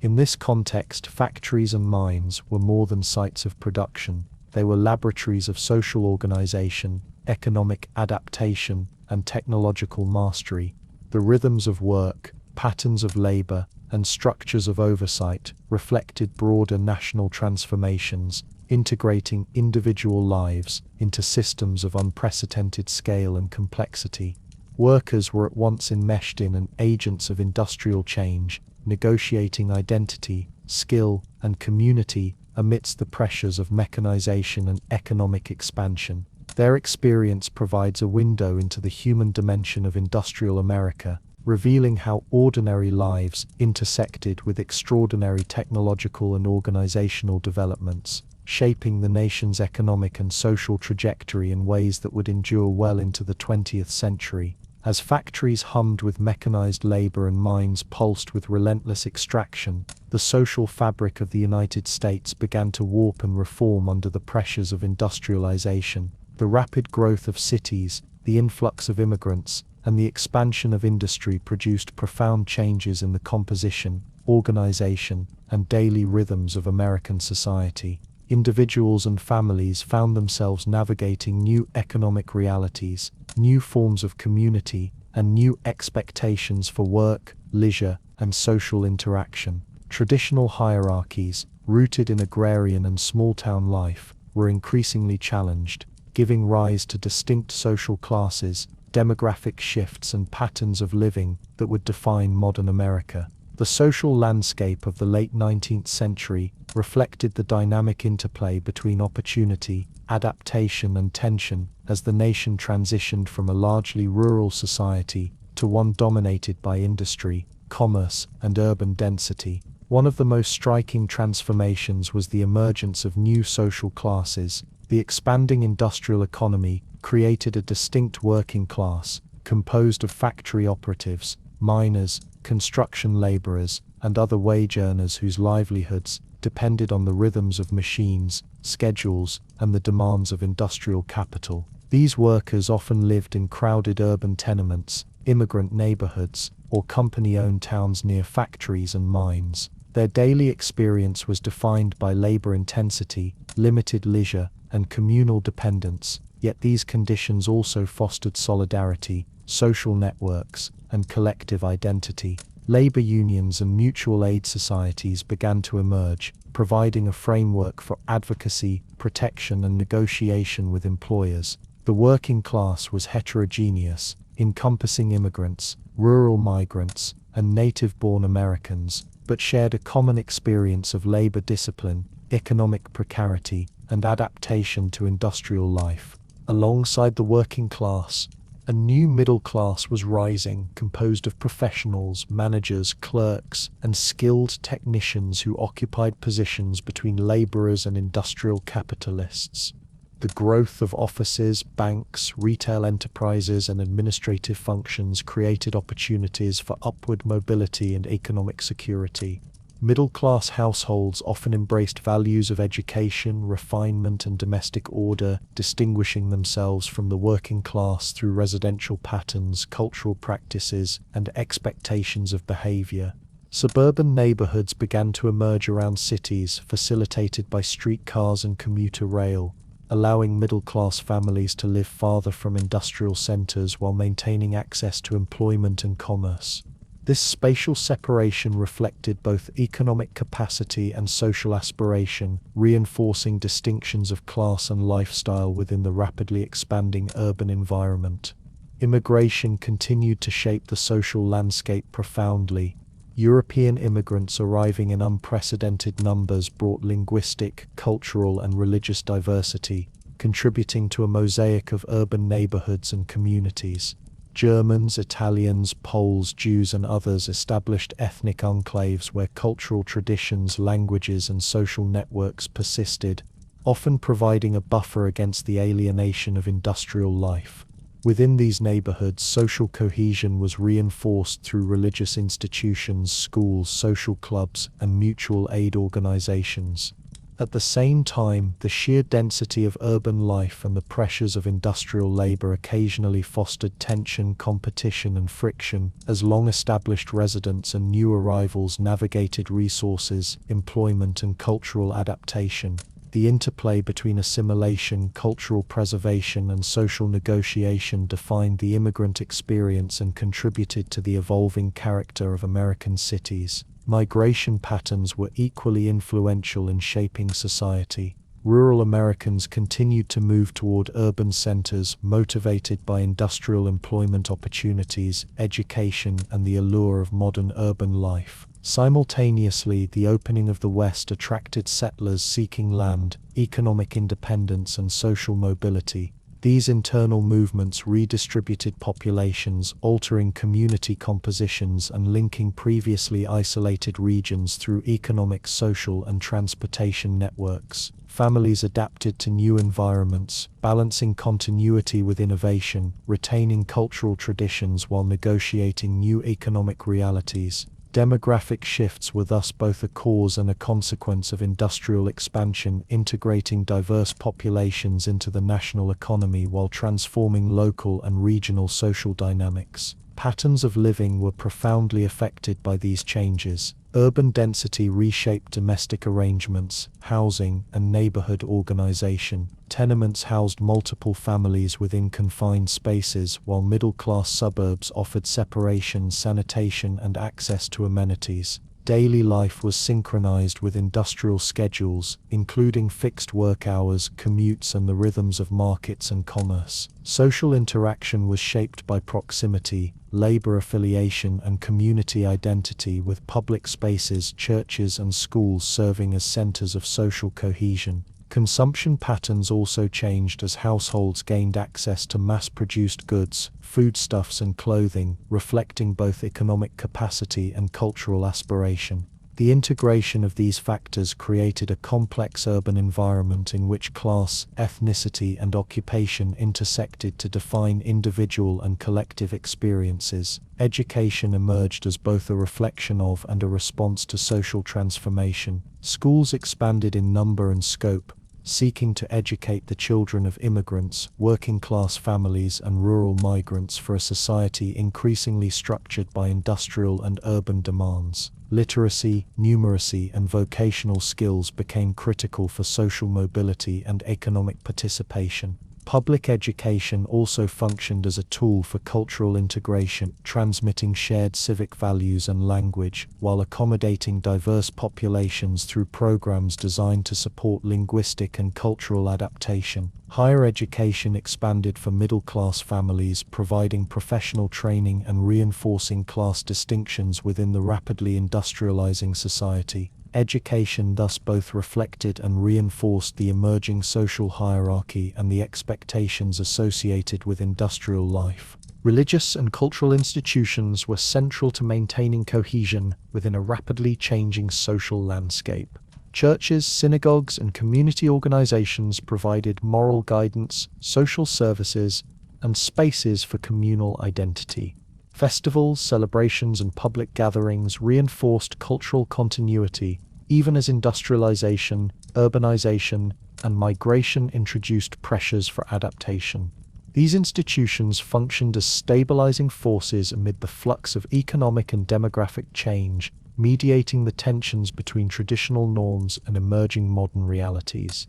In this context, factories and mines were more than sites of production. They were laboratories of social organization, economic adaptation, and technological mastery. The rhythms of work, patterns of labor, and structures of oversight reflected broader national transformations, integrating individual lives into systems of unprecedented scale and complexity. Workers were at once enmeshed in and agents of industrial change, negotiating identity, skill, and community amidst the pressures of mechanization and economic expansion. Their experience provides a window into the human dimension of industrial America, revealing how ordinary lives intersected with extraordinary technological and organizational developments, shaping the nation's economic and social trajectory in ways that would endure well into the 20th century. As factories hummed with mechanized labor and mines pulsed with relentless extraction, the social fabric of the United States began to warp and reform under the pressures of industrialization. The rapid growth of cities, the influx of immigrants, and the expansion of industry produced profound changes in the composition, organization, and daily rhythms of American society. Individuals and families found themselves navigating new economic realities, new forms of community, and new expectations for work, leisure, and social interaction. Traditional hierarchies, rooted in agrarian and small-town life, were increasingly challenged, giving rise to distinct social classes, demographic shifts, and patterns of living that would define modern America. The social landscape of the late 19th century reflected the dynamic interplay between opportunity, adaptation, and tension as the nation transitioned from a largely rural society to one dominated by industry, commerce, and urban density. One of the most striking transformations was the emergence of new social classes. The expanding industrial economy created a distinct working class, composed of factory operatives, miners, construction laborers, and other wage earners whose livelihoods depended on the rhythms of machines, schedules, and the demands of industrial capital. These workers often lived in crowded urban tenements, immigrant neighborhoods, or company-owned towns near factories and mines. Their daily experience was defined by labor intensity, limited leisure, and communal dependence, yet these conditions also fostered solidarity, social networks, and collective identity. Labor unions and mutual aid societies began to emerge, providing a framework for advocacy, protection, and negotiation with employers. The working class was heterogeneous, encompassing immigrants, rural migrants, and native-born Americans, but shared a common experience of labor discipline, economic precarity, and adaptation to industrial life. Alongside the working class, a new middle class was rising, composed of professionals, managers, clerks, and skilled technicians who occupied positions between laborers and industrial capitalists. The growth of offices, banks, retail enterprises, and administrative functions created opportunities for upward mobility and economic security. Middle-class households often embraced values of education, refinement, and domestic order, distinguishing themselves from the working class through residential patterns, cultural practices, and expectations of behavior. Suburban neighborhoods began to emerge around cities, facilitated by streetcars and commuter rail, allowing middle-class families to live farther from industrial centers while maintaining access to employment and commerce. This spatial separation reflected both economic capacity and social aspiration, reinforcing distinctions of class and lifestyle within the rapidly expanding urban environment. Immigration continued to shape the social landscape profoundly. European immigrants arriving in unprecedented numbers brought linguistic, cultural, and religious diversity, contributing to a mosaic of urban neighborhoods and communities. Germans, Italians, Poles, Jews, and others established ethnic enclaves where cultural traditions, languages, and social networks persisted, often providing a buffer against the alienation of industrial life. Within these neighborhoods, social cohesion was reinforced through religious institutions, schools, social clubs, and mutual aid organizations. At the same time, the sheer density of urban life and the pressures of industrial labor occasionally fostered tension, competition, and friction, as long-established residents and new arrivals navigated resources, employment, and cultural adaptation. The interplay between assimilation, cultural preservation, and social negotiation defined the immigrant experience and contributed to the evolving character of American cities. Migration patterns were equally influential in shaping society. Rural Americans continued to move toward urban centers, motivated by industrial employment opportunities, education, and the allure of modern urban life. Simultaneously, the opening of the West attracted settlers seeking land, economic independence, and social mobility. These internal movements redistributed populations, altering community compositions and linking previously isolated regions through economic, social, and transportation networks. Families adapted to new environments, balancing continuity with innovation, retaining cultural traditions while negotiating new economic realities. Demographic shifts were thus both a cause and a consequence of industrial expansion, integrating diverse populations into the national economy while transforming local and regional social dynamics. Patterns of living were profoundly affected by these changes. Urban density reshaped domestic arrangements, housing, and neighborhood organization. Tenements housed multiple families within confined spaces, while middle-class suburbs offered separation, sanitation, and access to amenities. Daily life was synchronized with industrial schedules, including fixed work hours, commutes, and the rhythms of markets and commerce. Social interaction was shaped by proximity, labor affiliation, and community identity, with public spaces, churches, and schools serving as centers of social cohesion. Consumption patterns also changed as households gained access to mass-produced goods, foodstuffs, and clothing, reflecting both economic capacity and cultural aspiration. The integration of these factors created a complex urban environment in which class, ethnicity, and occupation intersected to define individual and collective experiences. Education emerged as both a reflection of and a response to social transformation. Schools expanded in number and scope, seeking to educate the children of immigrants, working-class families, and rural migrants for a society increasingly structured by industrial and urban demands. Literacy, numeracy, and vocational skills became critical for social mobility and economic participation. Public education also functioned as a tool for cultural integration, transmitting shared civic values and language, while accommodating diverse populations through programs designed to support linguistic and cultural adaptation. Higher education expanded for middle-class families, providing professional training and reinforcing class distinctions within the rapidly industrializing society. Education thus both reflected and reinforced the emerging social hierarchy and the expectations associated with industrial life. Religious and cultural institutions were central to maintaining cohesion within a rapidly changing social landscape. Churches, synagogues, and community organizations provided moral guidance, social services, and spaces for communal identity. Festivals, celebrations, and public gatherings reinforced cultural continuity, even as industrialization, urbanization, and migration introduced pressures for adaptation. These institutions functioned as stabilizing forces amid the flux of economic and demographic change, mediating the tensions between traditional norms and emerging modern realities.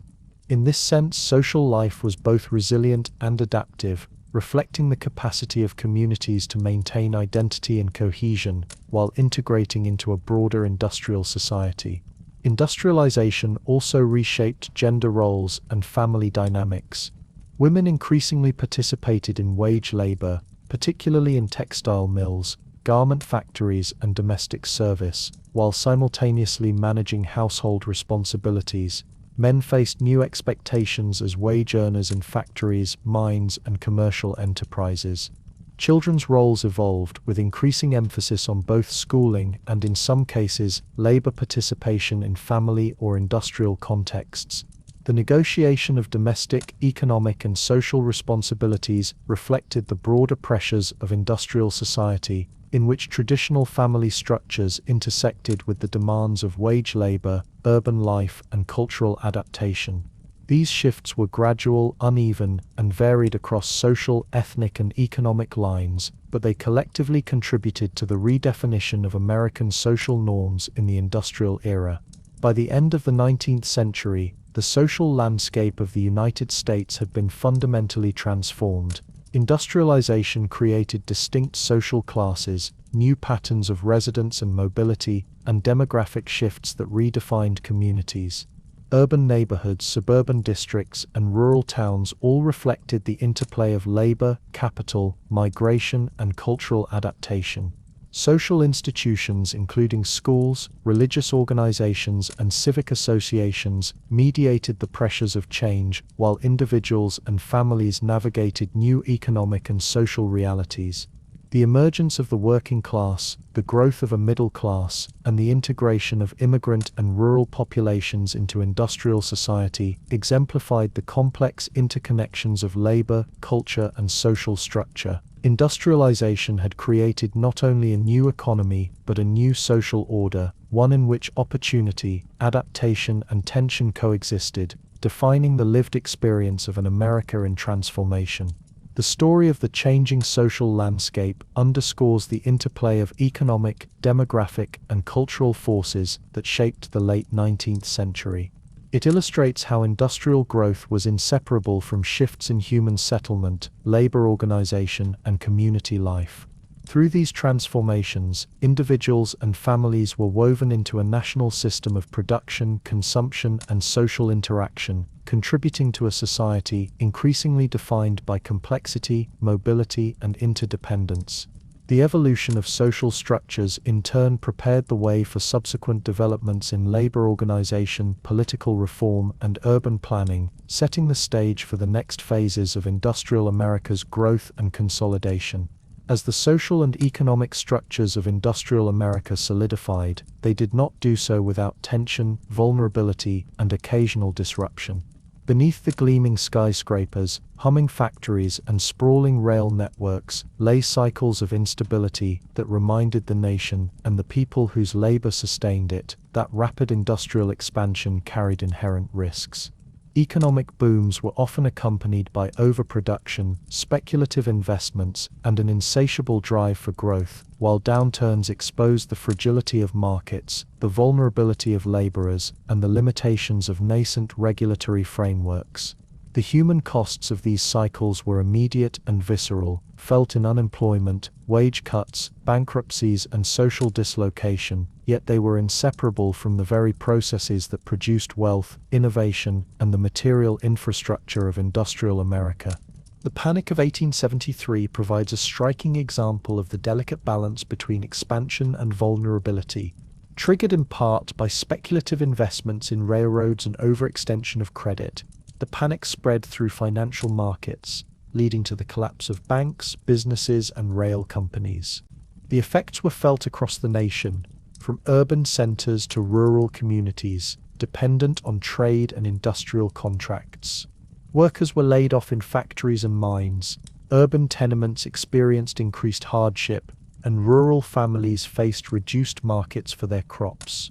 In this sense, social life was both resilient and adaptive, reflecting the capacity of communities to maintain identity and cohesion while integrating into a broader industrial society. Industrialization also reshaped gender roles and family dynamics. Women increasingly participated in wage labor, particularly in textile mills, garment factories, and domestic service, while simultaneously managing household responsibilities. Men faced new expectations as wage earners in factories, mines, and commercial enterprises. Children's roles evolved, with increasing emphasis on both schooling and, in some cases, labor participation in family or industrial contexts. The negotiation of domestic, economic, and social responsibilities reflected the broader pressures of industrial society, in which traditional family structures intersected with the demands of wage labor, urban life, and cultural adaptation. These shifts were gradual, uneven, and varied across social, ethnic, and economic lines, but they collectively contributed to the redefinition of American social norms in the industrial era. By the end of the 19th century, the social landscape of the United States had been fundamentally transformed. Industrialization created distinct social classes, new patterns of residence and mobility, and demographic shifts that redefined communities. Urban neighborhoods, suburban districts, and rural towns all reflected the interplay of labor, capital, migration, and cultural adaptation. Social institutions, including schools, religious organizations, and civic associations, mediated the pressures of change, while individuals and families navigated new economic and social realities. The emergence of the working class, the growth of a middle class, and the integration of immigrant and rural populations into industrial society exemplified the complex interconnections of labor, culture, and social structure. Industrialization had created not only a new economy, but a new social order, one in which opportunity, adaptation, and tension coexisted, defining the lived experience of an America in transformation. The story of the changing social landscape underscores the interplay of economic, demographic, and cultural forces that shaped the late 19th century. It illustrates how industrial growth was inseparable from shifts in human settlement, labor organization, and community life. Through these transformations, individuals and families were woven into a national system of production, consumption, and social interaction, contributing to a society increasingly defined by complexity, mobility, and interdependence. The evolution of social structures in turn prepared the way for subsequent developments in labor organization, political reform, and urban planning, setting the stage for the next phases of industrial America's growth and consolidation. As the social and economic structures of industrial America solidified, they did not do so without tension, vulnerability, and occasional disruption. Beneath the gleaming skyscrapers, humming factories, and sprawling rail networks lay cycles of instability that reminded the nation and the people whose labor sustained it that rapid industrial expansion carried inherent risks. Economic booms were often accompanied by overproduction, speculative investments, and an insatiable drive for growth, while downturns exposed the fragility of markets, the vulnerability of laborers, and the limitations of nascent regulatory frameworks. The human costs of these cycles were immediate and visceral, felt in unemployment, wage cuts, bankruptcies, and social dislocation, yet they were inseparable from the very processes that produced wealth, innovation, and the material infrastructure of industrial America. The Panic of 1873 provides a striking example of the delicate balance between expansion and vulnerability. Triggered in part by speculative investments in railroads and overextension of credit, the panic spread through financial markets, leading to the collapse of banks, businesses, and rail companies. The effects were felt across the nation, from urban centers to rural communities, dependent on trade and industrial contracts. Workers were laid off in factories and mines. Urban tenements experienced increased hardship, and rural families faced reduced markets for their crops.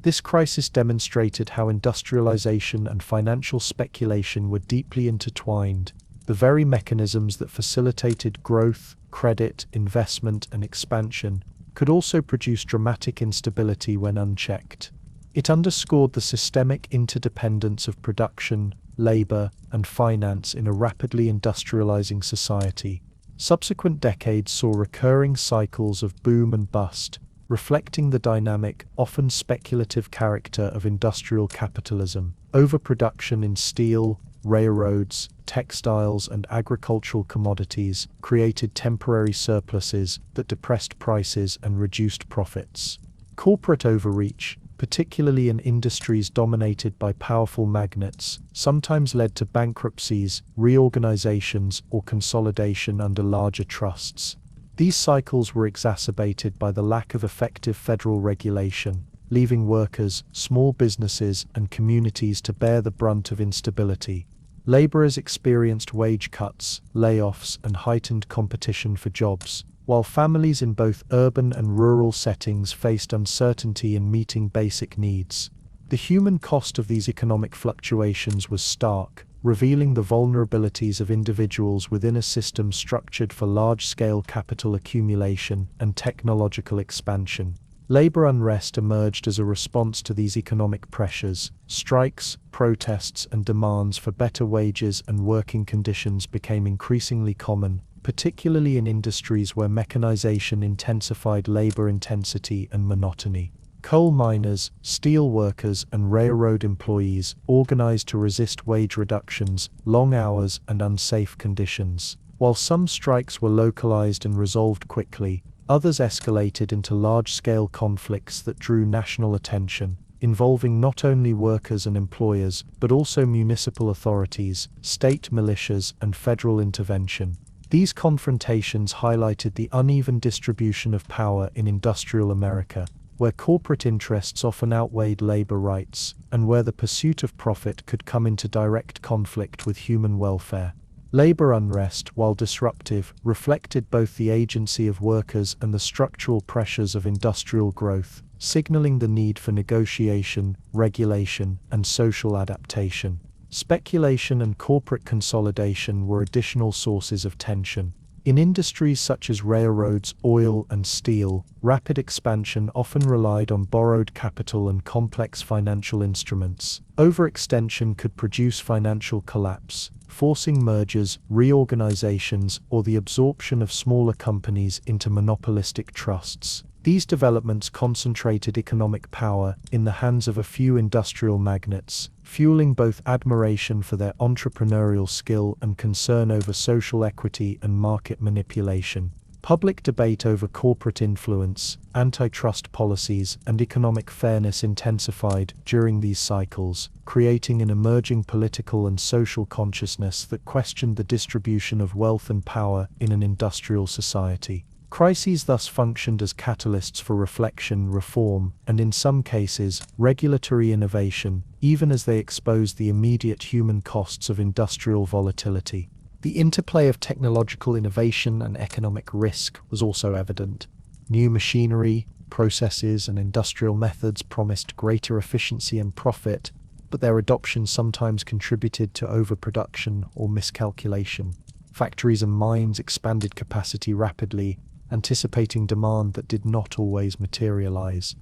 This crisis demonstrated how industrialization and financial speculation were deeply intertwined, the very mechanisms that facilitated growth, credit, investment, and expansion could also produce dramatic instability when unchecked. It underscored the systemic interdependence of production, labor, and finance in a rapidly industrializing society. Subsequent decades saw recurring cycles of boom and bust, reflecting the dynamic, often speculative character of industrial capitalism. Overproduction in steel, railroads, textiles, and agricultural commodities created temporary surpluses that depressed prices and reduced profits. Corporate overreach, particularly in industries dominated by powerful magnates, sometimes led to bankruptcies, reorganizations, or consolidation under larger trusts. These cycles were exacerbated by the lack of effective federal regulation, leaving workers, small businesses, and communities to bear the brunt of instability. Laborers experienced wage cuts, layoffs, and heightened competition for jobs, while families in both urban and rural settings faced uncertainty in meeting basic needs. The human cost of these economic fluctuations was stark, revealing the vulnerabilities of individuals within a system structured for large-scale capital accumulation and technological expansion. Labor unrest emerged as a response to these economic pressures. Strikes, protests, and demands for better wages and working conditions became increasingly common, particularly in industries where mechanization intensified labor intensity and monotony. Coal miners, steel workers, and railroad employees organized to resist wage reductions, long hours, and unsafe conditions. While some strikes were localized and resolved quickly, others escalated into large-scale conflicts that drew national attention, involving not only workers and employers, but also municipal authorities, state militias, and federal intervention. These confrontations highlighted the uneven distribution of power in industrial America, where corporate interests often outweighed labor rights, and where the pursuit of profit could come into direct conflict with human welfare. Labor unrest, while disruptive, reflected both the agency of workers and the structural pressures of industrial growth, signaling the need for negotiation, regulation, and social adaptation. Speculation and corporate consolidation were additional sources of tension. In industries such as railroads, oil, and steel, rapid expansion often relied on borrowed capital and complex financial instruments. Overextension could produce financial collapse, forcing mergers, reorganizations, or the absorption of smaller companies into monopolistic trusts. These developments concentrated economic power in the hands of a few industrial magnates, fueling both admiration for their entrepreneurial skill and concern over social equity and market manipulation. Public debate over corporate influence, antitrust policies, and economic fairness intensified during these cycles, creating an emerging political and social consciousness that questioned the distribution of wealth and power in an industrial society. Crises thus functioned as catalysts for reflection, reform, and in some cases, regulatory innovation, even as they exposed the immediate human costs of industrial volatility. The interplay of technological innovation and economic risk was also evident. New machinery, processes, and industrial methods promised greater efficiency and profit, but their adoption sometimes contributed to overproduction or miscalculation. Factories and mines expanded capacity rapidly, anticipating demand that did not always materialize.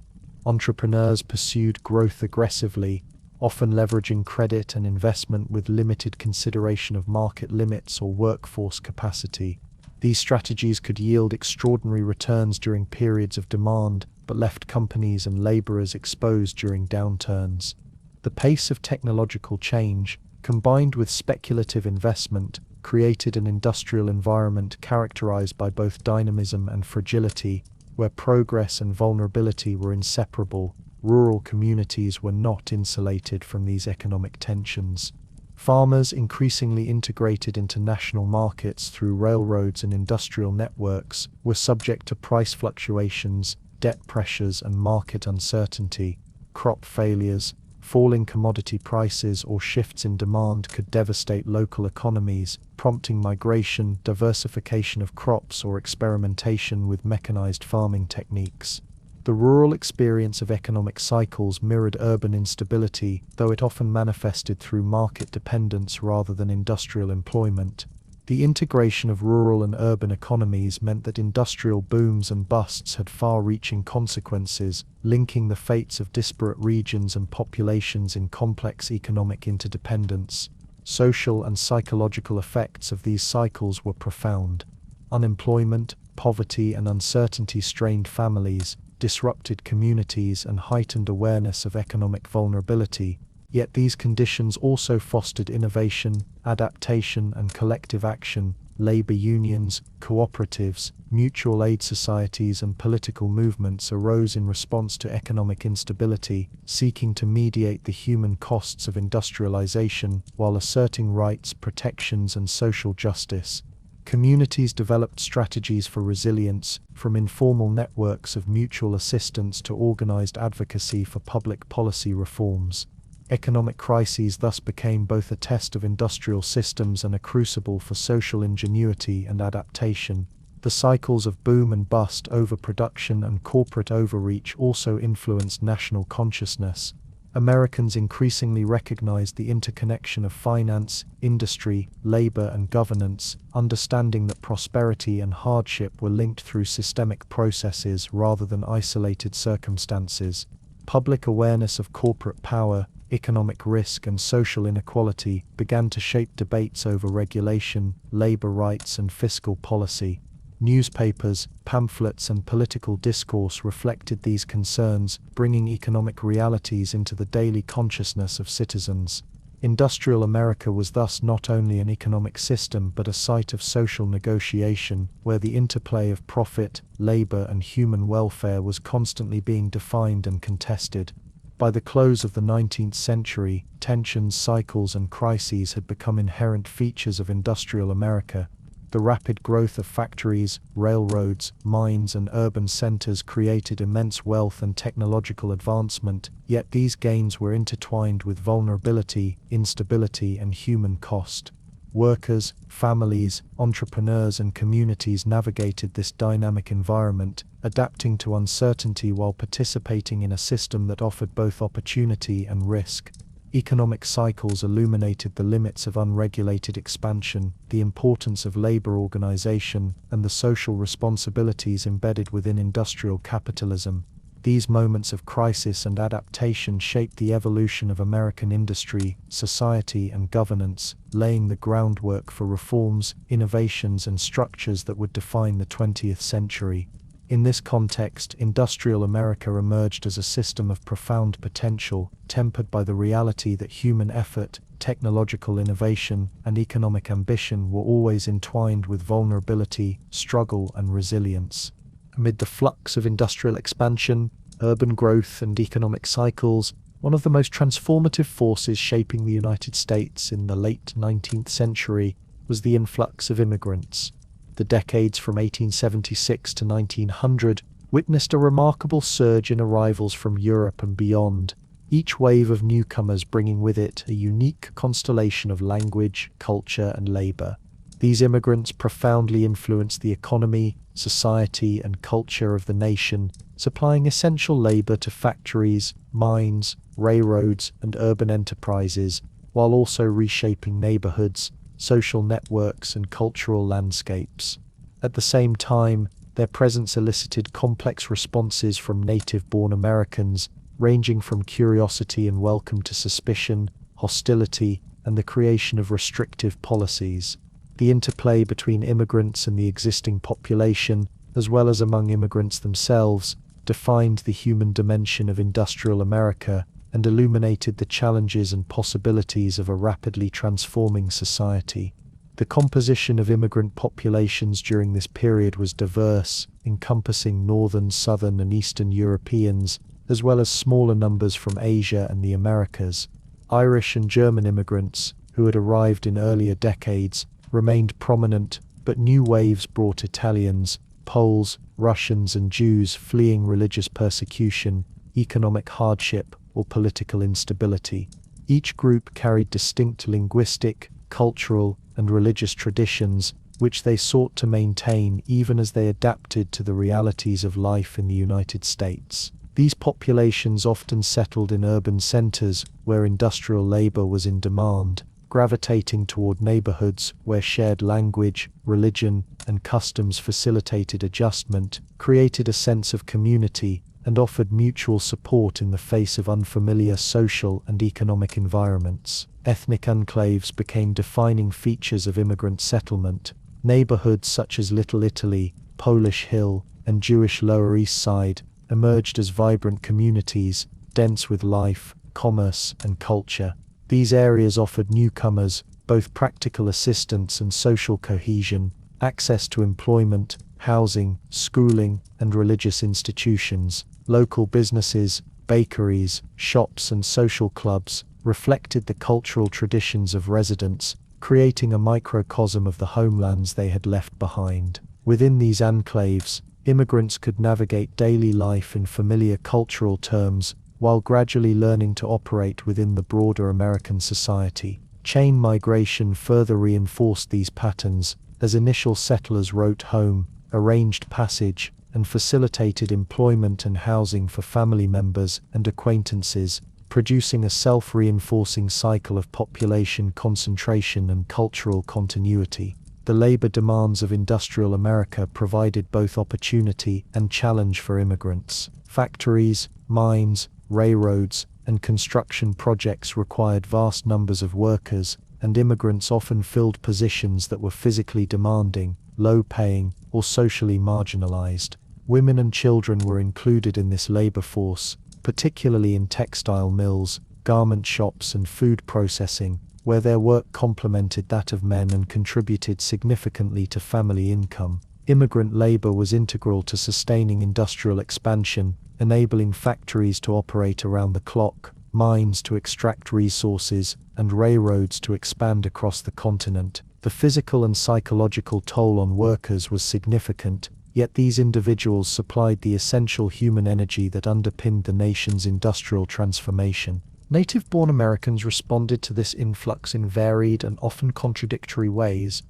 Entrepreneurs pursued growth aggressively, often leveraging credit and investment with limited consideration of market limits or workforce capacity. These strategies could yield extraordinary returns during periods of demand, but left companies and laborers exposed during downturns. The pace of technological change, combined with speculative investment, created an industrial environment characterized by both dynamism and fragility, where progress and vulnerability were inseparable. Rural communities were not insulated from these economic tensions. Farmers, increasingly integrated into national markets through railroads and industrial networks, were subject to price fluctuations, debt pressures, and market uncertainty. Crop failures, falling commodity prices or shifts in demand could devastate local economies, prompting migration, diversification of crops, or experimentation with mechanized farming techniques. The rural experience of economic cycles mirrored urban instability, though it often manifested through market dependence rather than industrial employment. The integration of rural and urban economies meant that industrial booms and busts had far-reaching consequences, linking the fates of disparate regions and populations in complex economic interdependence. Social and psychological effects of these cycles were profound. Unemployment, poverty, and uncertainty strained families, disrupted communities, and heightened awareness of economic vulnerability. Yet these conditions also fostered innovation, adaptation, and collective action. Labor unions, cooperatives, mutual aid societies, and political movements arose in response to economic instability, seeking to mediate the human costs of industrialization while asserting rights, protections, and social justice. Communities developed strategies for resilience, from informal networks of mutual assistance to organized advocacy for public policy reforms. Economic crises thus became both a test of industrial systems and a crucible for social ingenuity and adaptation. The cycles of boom and bust, overproduction, and corporate overreach also influenced national consciousness. Americans increasingly recognized the interconnection of finance, industry, labor, and governance, understanding that prosperity and hardship were linked through systemic processes rather than isolated circumstances. Public awareness of corporate power, economic risk, and social inequality began to shape debates over regulation, labor rights, and fiscal policy. Newspapers, pamphlets, and political discourse reflected these concerns, bringing economic realities into the daily consciousness of citizens. Industrial America was thus not only an economic system but a site of social negotiation, where the interplay of profit, labor, and human welfare was constantly being defined and contested. By the close of the 19th century, tensions, cycles, and crises had become inherent features of industrial America. The rapid growth of factories, railroads, mines, and urban centers created immense wealth and technological advancement, yet these gains were intertwined with vulnerability, instability, and human cost. Workers, families, entrepreneurs, and communities navigated this dynamic environment, adapting to uncertainty while participating in a system that offered both opportunity and risk. Economic cycles illuminated the limits of unregulated expansion, the importance of labor organization, and the social responsibilities embedded within industrial capitalism. These moments of crisis and adaptation shaped the evolution of American industry, society, and governance, laying the groundwork for reforms, innovations, and structures that would define the 20th century. In this context, industrial America emerged as a system of profound potential, tempered by the reality that human effort, technological innovation, and economic ambition were always entwined with vulnerability, struggle, and resilience. Amid the flux of industrial expansion, urban growth, and economic cycles, one of the most transformative forces shaping the United States in the late 19th century was the influx of immigrants. The decades from 1876 to 1900 witnessed a remarkable surge in arrivals from Europe and beyond, each wave of newcomers bringing with it a unique constellation of language, culture, and labor. These immigrants profoundly influenced the economy, society, and culture of the nation, supplying essential labor to factories, mines, railroads, and urban enterprises, while also reshaping neighborhoods, social networks, and cultural landscapes. At the same time, their presence elicited complex responses from native-born Americans, ranging from curiosity and welcome to suspicion, hostility, and the creation of restrictive policies. The interplay between immigrants and the existing population, as well as among immigrants themselves, defined the human dimension of industrial America and illuminated the challenges and possibilities of a rapidly transforming society. The composition of immigrant populations during this period was diverse, encompassing Northern, Southern, and Eastern Europeans, as well as smaller numbers from Asia and the Americas. Irish and German immigrants, who had arrived in earlier decades, remained prominent, but new waves brought Italians, Poles, Russians, and Jews fleeing religious persecution, economic hardship, or political instability. Each group carried distinct linguistic, cultural, and religious traditions, which they sought to maintain even as they adapted to the realities of life in the United States. These populations often settled in urban centers where industrial labor was in demand, gravitating toward neighborhoods where shared language, religion, and customs facilitated adjustment, created a sense of community, and offered mutual support in the face of unfamiliar social and economic environments. Ethnic enclaves became defining features of immigrant settlement. Neighborhoods such as Little Italy, Polish Hill, and Jewish Lower East Side emerged as vibrant communities, dense with life, commerce, and culture. These areas offered newcomers both practical assistance and social cohesion, access to employment, housing, schooling, and religious institutions. Local businesses, bakeries, shops, and social clubs reflected the cultural traditions of residents, creating a microcosm of the homelands they had left behind. Within these enclaves, immigrants could navigate daily life in familiar cultural terms, while gradually learning to operate within the broader American society. Chain migration further reinforced these patterns, as initial settlers wrote home, arranged passage, and facilitated employment and housing for family members and acquaintances, producing a self-reinforcing cycle of population concentration and cultural continuity. The labor demands of industrial America provided both opportunity and challenge for immigrants. Factories, mines, railroads, and construction projects required vast numbers of workers, and immigrants often filled positions that were physically demanding, low-paying, or socially marginalized. Women and children were included in this labor force, particularly in textile mills, garment shops, and food processing, where their work complemented that of men and contributed significantly to family income. Immigrant labor was integral to sustaining industrial expansion, enabling factories to operate around the clock, mines to extract resources, and railroads to expand across the continent. The physical and psychological toll on workers was significant, yet these individuals supplied the essential human energy that underpinned the nation's industrial transformation. Native-born Americans responded to this influx in varied and often contradictory ways.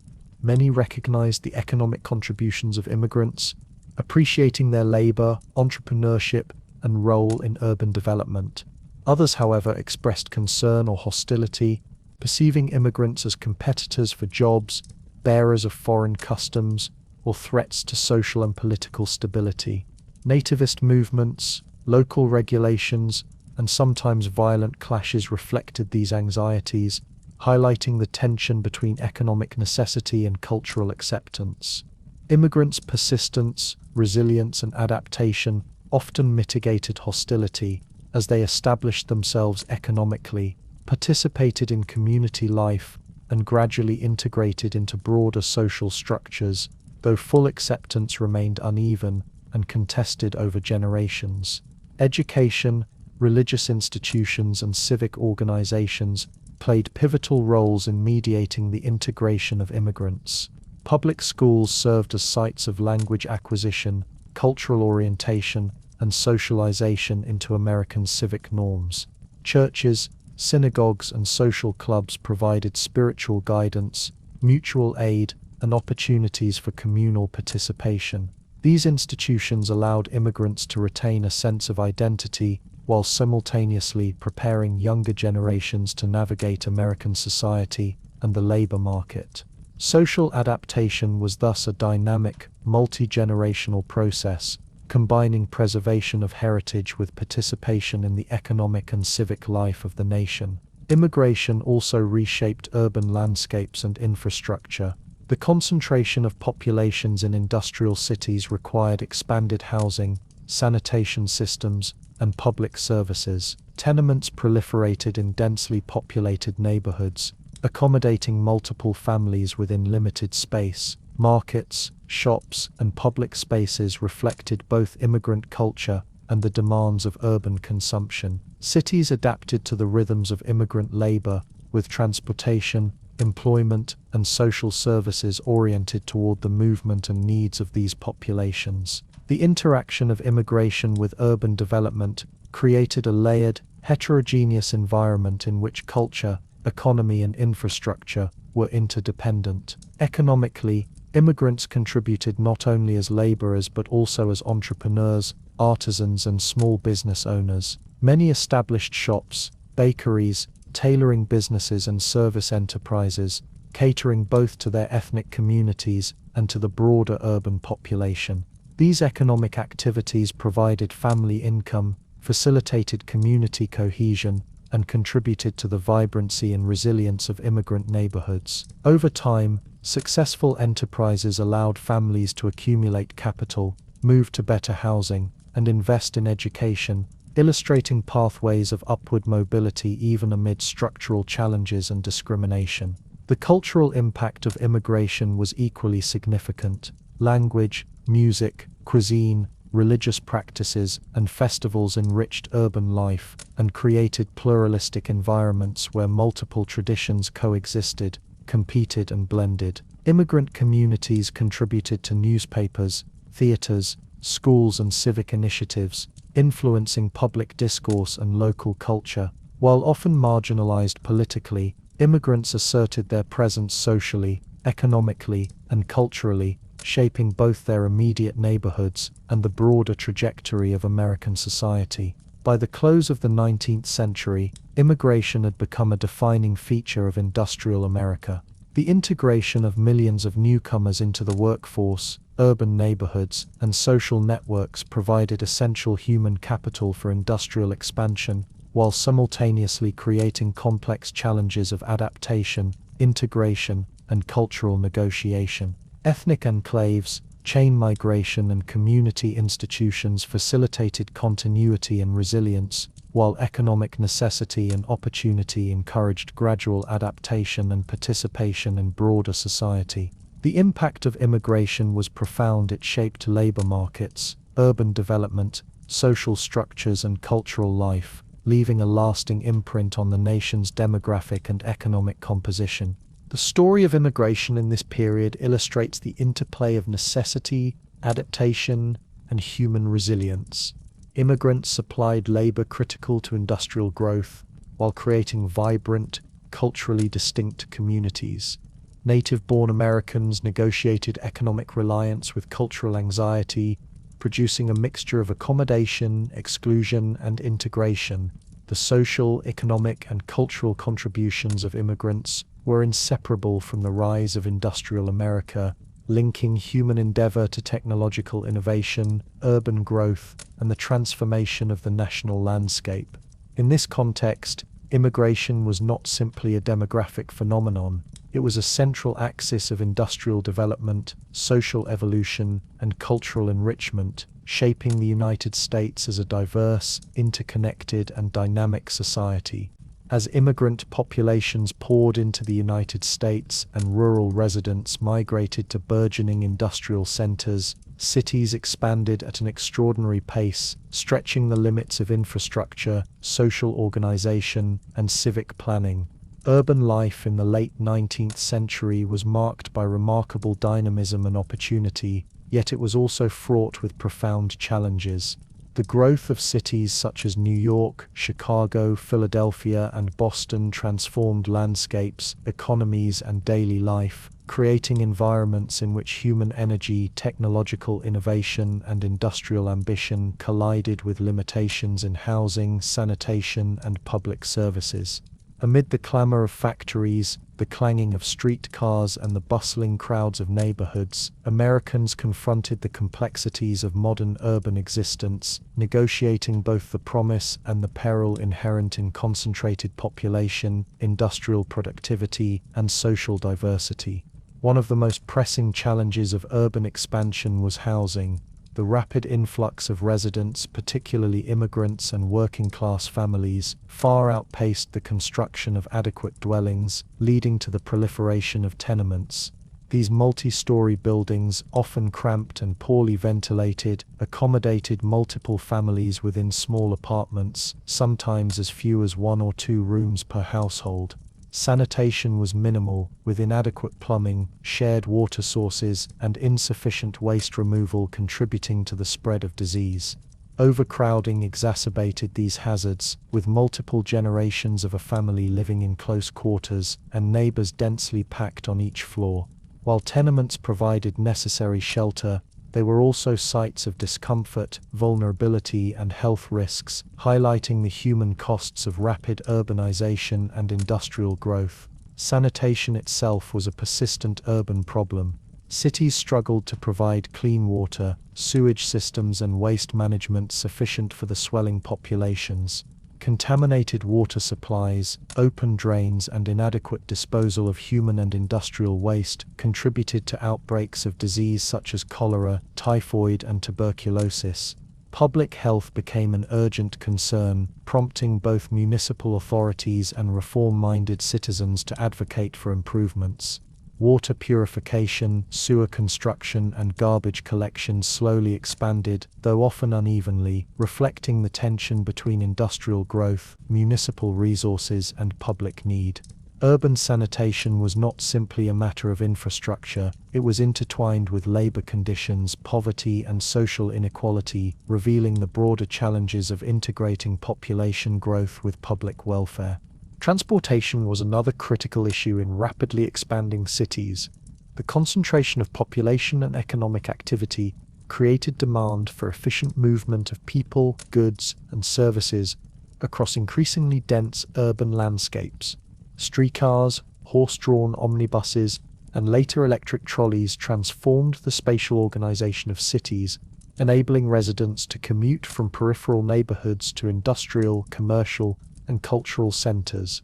Many recognized the economic contributions of immigrants, appreciating their labor, entrepreneurship, and role in urban development. Others, however, expressed concern or hostility, perceiving immigrants as competitors for jobs, bearers of foreign customs, or threats to social and political stability. Nativist movements, local regulations, and sometimes violent clashes reflected these anxieties, highlighting the tension between economic necessity and cultural acceptance. Immigrants' persistence, resilience, and adaptation often mitigated hostility as they established themselves economically, participated in community life, and gradually integrated into broader social structures, though full acceptance remained uneven and contested over generations. Education, religious institutions, and civic organizations played pivotal roles in mediating the integration of immigrants. Public schools served as sites of language acquisition, cultural orientation, and socialization into American civic norms. Churches, synagogues, and social clubs provided spiritual guidance, mutual aid, and opportunities for communal participation. These institutions allowed immigrants to retain a sense of identity while simultaneously preparing younger generations to navigate American society and the labor market. Social adaptation was thus a dynamic, multi-generational process, combining preservation of heritage with participation in the economic and civic life of the nation. Immigration also reshaped urban landscapes and infrastructure. The concentration of populations in industrial cities required expanded housing, sanitation systems, and public services. Tenements proliferated in densely populated neighborhoods, accommodating multiple families within limited space. Markets, shops, and public spaces reflected both immigrant culture and the demands of urban consumption. Cities adapted to the rhythms of immigrant labor, with transportation, employment, and social services oriented toward the movement and needs of these populations. The interaction of immigration with urban development created a layered, heterogeneous environment in which culture, economy, and infrastructure were interdependent. Economically, immigrants contributed not only as laborers but also as entrepreneurs, artisans, and small business owners. Many established shops, bakeries, tailoring businesses, and service enterprises, catering both to their ethnic communities and to the broader urban population. These economic activities provided family income, facilitated community cohesion, and contributed to the vibrancy and resilience of immigrant neighborhoods. Over time, successful enterprises allowed families to accumulate capital, move to better housing, and invest in education, illustrating pathways of upward mobility even amid structural challenges and discrimination. The cultural impact of immigration was equally significant. Language, music, cuisine, religious practices, and festivals enriched urban life and created pluralistic environments where multiple traditions coexisted, competed, and blended. Immigrant communities contributed to newspapers, theaters, schools, and civic initiatives, influencing public discourse and local culture. While often marginalized politically, immigrants asserted their presence socially, economically, and culturally, shaping both their immediate neighborhoods and the broader trajectory of American society. By the close of the 19th century, immigration had become a defining feature of industrial America. The integration of millions of newcomers into the workforce, urban neighborhoods, and social networks provided essential human capital for industrial expansion, while simultaneously creating complex challenges of adaptation, integration, and cultural negotiation. Ethnic enclaves, chain migration, and community institutions facilitated continuity and resilience, while economic necessity and opportunity encouraged gradual adaptation and participation in broader society. The impact of immigration was profound. It shaped labor markets, urban development, social structures, and cultural life, leaving a lasting imprint on the nation's demographic and economic composition. The story of immigration in this period illustrates the interplay of necessity, adaptation, and human resilience. Immigrants supplied labor critical to industrial growth, while creating vibrant, culturally distinct communities. Native-born Americans negotiated economic reliance with cultural anxiety, producing a mixture of accommodation, exclusion, and integration. The social, economic, and cultural contributions of immigrants were inseparable from the rise of industrial America, linking human endeavor to technological innovation, urban growth, and the transformation of the national landscape. In this context, immigration was not simply a demographic phenomenon. It was a central axis of industrial development, social evolution, and cultural enrichment, shaping the United States as a diverse, interconnected, and dynamic society. As immigrant populations poured into the United States and rural residents migrated to burgeoning industrial centers, cities expanded at an extraordinary pace, stretching the limits of infrastructure, social organization, and civic planning. Urban life in the late 19th century was marked by remarkable dynamism and opportunity, yet it was also fraught with profound challenges. The growth of cities such as New York, Chicago, Philadelphia, and Boston transformed landscapes, economies, and daily life, creating environments in which human energy, technological innovation, and industrial ambition collided with limitations in housing, sanitation, and public services. Amid the clamor of factories, the clanging of streetcars, and the bustling crowds of neighborhoods, Americans confronted the complexities of modern urban existence, negotiating both the promise and the peril inherent in concentrated population, industrial productivity, and social diversity. One of the most pressing challenges of urban expansion was housing. The rapid influx of residents, particularly immigrants and working-class families, far outpaced the construction of adequate dwellings, leading to the proliferation of tenements. These multi-story buildings, often cramped and poorly ventilated, accommodated multiple families within small apartments, sometimes as few as 1 or 2 rooms per household. Sanitation was minimal, with inadequate plumbing, shared water sources, and insufficient waste removal contributing to the spread of disease. Overcrowding exacerbated these hazards, with multiple generations of a family living in close quarters and neighbors densely packed on each floor. While tenements provided necessary shelter, they were also sites of discomfort, vulnerability, and health risks, highlighting the human costs of rapid urbanization and industrial growth. Sanitation itself was a persistent urban problem. Cities struggled to provide clean water, sewage systems, and waste management sufficient for the swelling populations. Contaminated water supplies, open drains, and inadequate disposal of human and industrial waste contributed to outbreaks of disease such as cholera, typhoid, and tuberculosis. Public health became an urgent concern, prompting both municipal authorities and reform-minded citizens to advocate for improvements. Water purification, sewer construction, and garbage collection slowly expanded, though often unevenly, reflecting the tension between industrial growth, municipal resources, and public need. Urban sanitation was not simply a matter of infrastructure, it was intertwined with labor conditions, poverty, and social inequality, revealing the broader challenges of integrating population growth with public welfare. Transportation was another critical issue in rapidly expanding cities. The concentration of population and economic activity created demand for efficient movement of people, goods, and services across increasingly dense urban landscapes. Streetcars, horse-drawn omnibuses, and later electric trolleys transformed the spatial organization of cities, enabling residents to commute from peripheral neighborhoods to industrial, commercial, and cultural centers.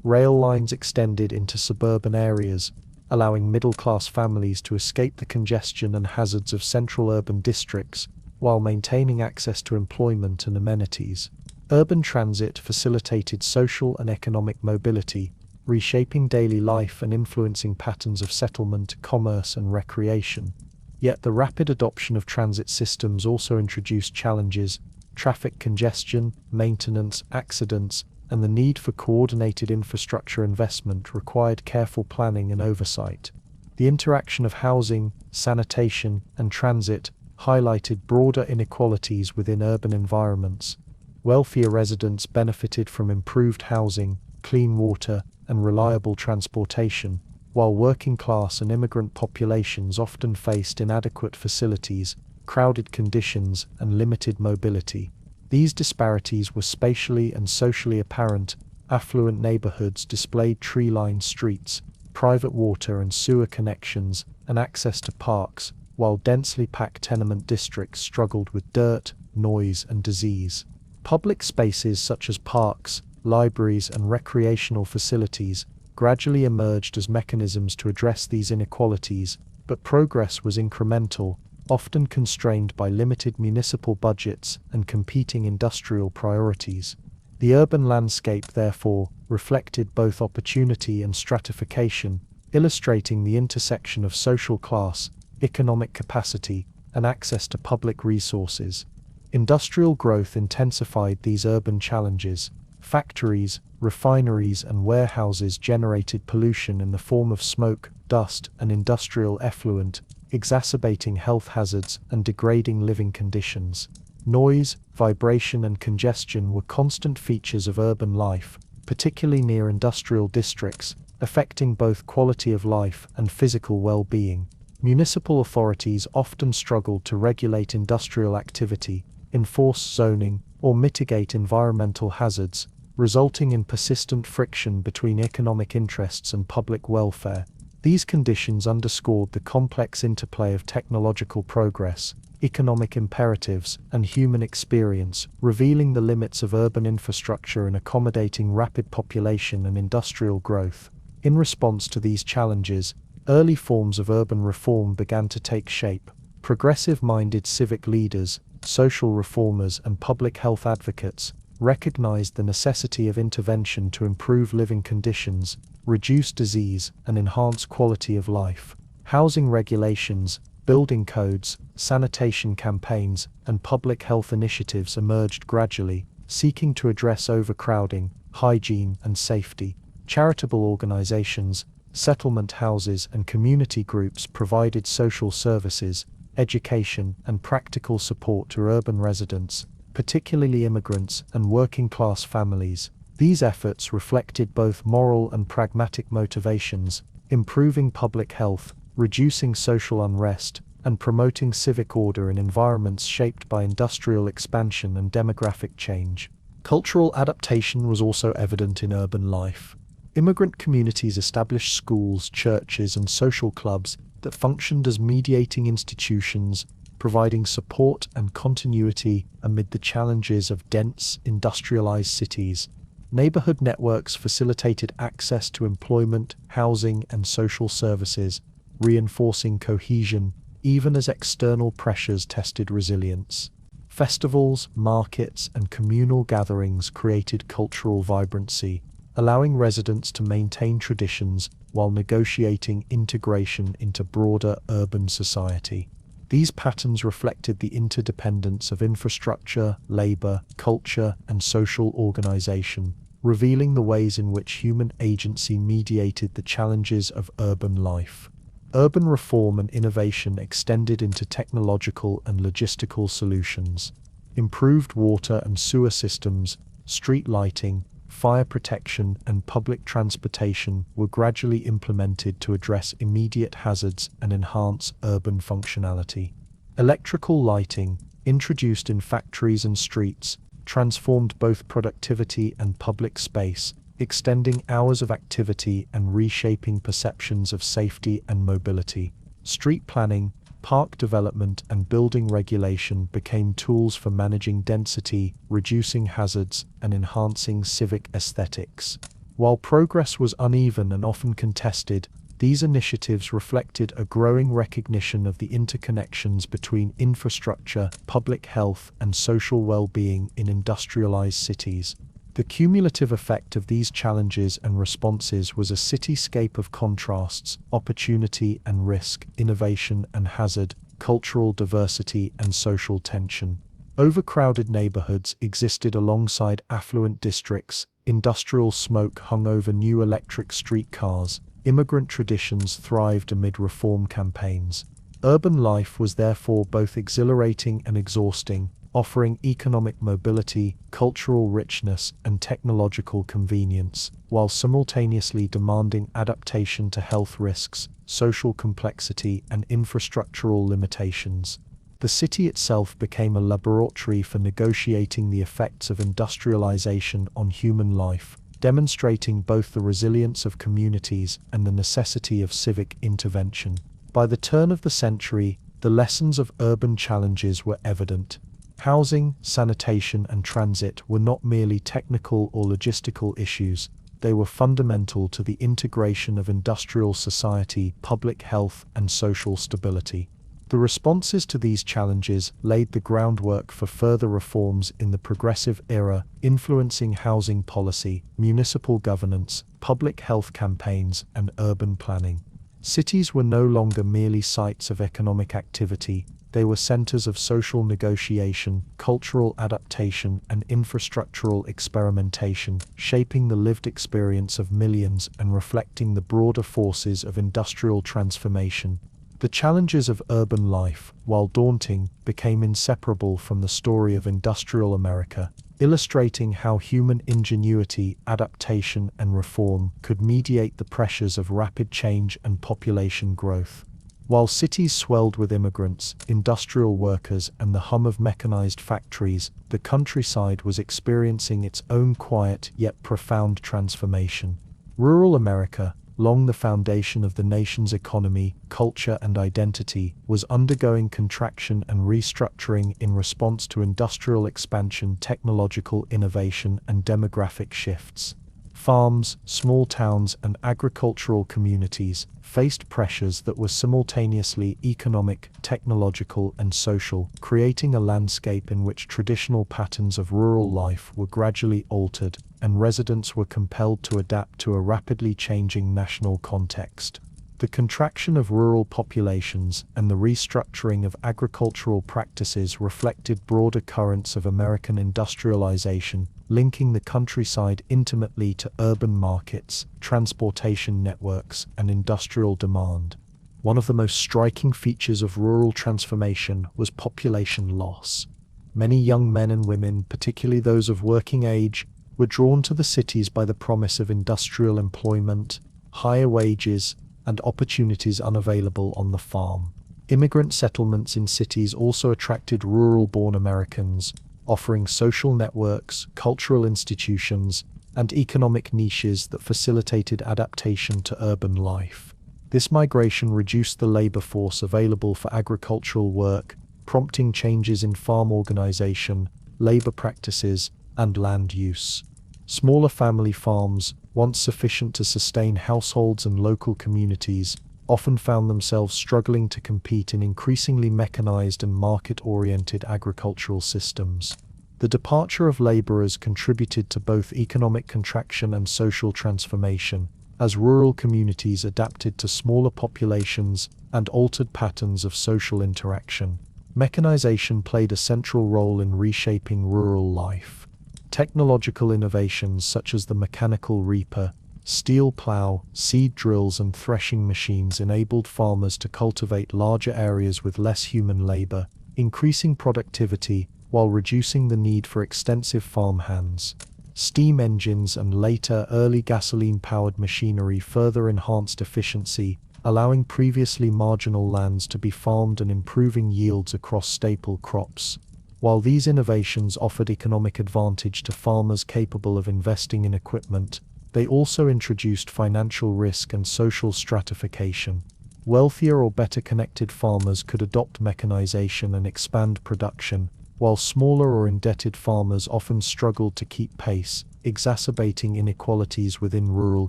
Rail lines extended into suburban areas, allowing middle-class families to escape the congestion and hazards of central urban districts while maintaining access to employment and amenities. Urban transit facilitated social and economic mobility, reshaping daily life and influencing patterns of settlement, commerce, and recreation. Yet the rapid adoption of transit systems also introduced challenges. Traffic congestion, maintenance, accidents, and the need for coordinated infrastructure investment required careful planning and oversight. The interaction of housing, sanitation, and transit highlighted broader inequalities within urban environments. Wealthier residents benefited from improved housing, clean water, and reliable transportation, while working-class and immigrant populations often faced inadequate facilities, crowded conditions, and limited mobility. These disparities were spatially and socially apparent. Affluent neighborhoods displayed tree-lined streets, private water and sewer connections, and access to parks, while densely packed tenement districts struggled with dirt, noise, and disease. Public spaces such as parks, libraries, and recreational facilities gradually emerged as mechanisms to address these inequalities, but progress was incremental, often constrained by limited municipal budgets and competing industrial priorities. The urban landscape, therefore, reflected both opportunity and stratification, illustrating the intersection of social class, economic capacity, and access to public resources. Industrial growth intensified these urban challenges. Factories, refineries, and warehouses generated pollution in the form of smoke, dust, and industrial effluent, exacerbating health hazards and degrading living conditions. Noise, vibration, and congestion were constant features of urban life, particularly near industrial districts, affecting both quality of life and physical well-being. Municipal authorities often struggled to regulate industrial activity, enforce zoning, or mitigate environmental hazards, resulting in persistent friction between economic interests and public welfare. These conditions underscored the complex interplay of technological progress, economic imperatives, and human experience, revealing the limits of urban infrastructure in accommodating rapid population and industrial growth. In response to these challenges, early forms of urban reform began to take shape. Progressive-minded civic leaders, social reformers, and public health advocates recognized the necessity of intervention to improve living conditions, reduce disease, and enhance quality of life. Housing regulations, building codes, sanitation campaigns, and public health initiatives emerged gradually, seeking to address overcrowding, hygiene, and safety. Charitable organizations, settlement houses, and community groups provided social services, education, and practical support to urban residents, particularly immigrants and working-class families. These efforts reflected both moral and pragmatic motivations, improving public health, reducing social unrest, and promoting civic order in environments shaped by industrial expansion and demographic change. Cultural adaptation was also evident in urban life. Immigrant communities established schools, churches, and social clubs that functioned as mediating institutions, providing support and continuity amid the challenges of dense, industrialized cities. Neighborhood networks facilitated access to employment, housing, and social services, reinforcing cohesion even as external pressures tested resilience. Festivals, markets, and communal gatherings created cultural vibrancy, allowing residents to maintain traditions while negotiating integration into broader urban society. These patterns reflected the interdependence of infrastructure, labor, culture, and social organization, revealing the ways in which human agency mediated the challenges of urban life. Urban reform and innovation extended into technological and logistical solutions. Improved water and sewer systems, street lighting, fire protection, and public transportation were gradually implemented to address immediate hazards and enhance urban functionality. Electrical lighting, introduced in factories and streets, transformed both productivity and public space, extending hours of activity and reshaping perceptions of safety and mobility. Street planning, park development, and building regulation became tools for managing density, reducing hazards, and enhancing civic aesthetics. While progress was uneven and often contested, these initiatives reflected a growing recognition of the interconnections between infrastructure, public health, and social well-being in industrialized cities. The cumulative effect of these challenges and responses was a cityscape of contrasts, opportunity and risk, innovation and hazard, cultural diversity and social tension. Overcrowded neighborhoods existed alongside affluent districts, industrial smoke hung over new electric streetcars, immigrant traditions thrived amid reform campaigns. Urban life was therefore both exhilarating and exhausting, offering economic mobility, cultural richness, and technological convenience, while simultaneously demanding adaptation to health risks, social complexity, and infrastructural limitations. The city itself became a laboratory for negotiating the effects of industrialization on human life, demonstrating both the resilience of communities and the necessity of civic intervention. By the turn of the century, the lessons of urban challenges were evident. Housing, sanitation, and transit were not merely technical or logistical issues, they were fundamental to the integration of industrial society, public health, and social stability. The responses to these challenges laid the groundwork for further reforms in the progressive era, influencing housing policy, municipal governance, public health campaigns, and urban planning. Cities were no longer merely sites of economic activity, they were centers of social negotiation, cultural adaptation, and infrastructural experimentation, shaping the lived experience of millions and reflecting the broader forces of industrial transformation. The challenges of urban life, while daunting, became inseparable from the story of industrial America, illustrating how human ingenuity, adaptation, and reform could mediate the pressures of rapid change and population growth. While cities swelled with immigrants, industrial workers, and the hum of mechanized factories, the countryside was experiencing its own quiet yet profound transformation. Rural America, long the foundation of the nation's economy, culture, and identity, was undergoing contraction and restructuring in response to industrial expansion, technological innovation, and demographic shifts. Farms, small towns, and agricultural communities faced pressures that were simultaneously economic, technological, and social, creating a landscape in which traditional patterns of rural life were gradually altered, and residents were compelled to adapt to a rapidly changing national context. The contraction of rural populations and the restructuring of agricultural practices reflected broader currents of American industrialization, linking the countryside intimately to urban markets, transportation networks, and industrial demand. One of the most striking features of rural transformation was population loss. Many young men and women, particularly those of working age, were drawn to the cities by the promise of industrial employment, higher wages, and opportunities unavailable on the farm. Immigrant settlements in cities also attracted rural-born Americans, offering social networks, cultural institutions, and economic niches that facilitated adaptation to urban life. This migration reduced the labor force available for agricultural work, prompting changes in farm organization, labor practices, and land use. Smaller family farms, once sufficient to sustain households and local communities, often found themselves struggling to compete in increasingly mechanized and market-oriented agricultural systems. The departure of laborers contributed to both economic contraction and social transformation, as rural communities adapted to smaller populations and altered patterns of social interaction. Mechanization played a central role in reshaping rural life. Technological innovations such as the mechanical reaper, steel plow, seed drills, and threshing machines enabled farmers to cultivate larger areas with less human labor, increasing productivity while reducing the need for extensive farm hands. Steam engines and later early gasoline-powered machinery further enhanced efficiency, allowing previously marginal lands to be farmed and improving yields across staple crops. While these innovations offered economic advantage to farmers capable of investing in equipment, they also introduced financial risk and social stratification. Wealthier or better connected farmers could adopt mechanization and expand production, while smaller or indebted farmers often struggled to keep pace, exacerbating inequalities within rural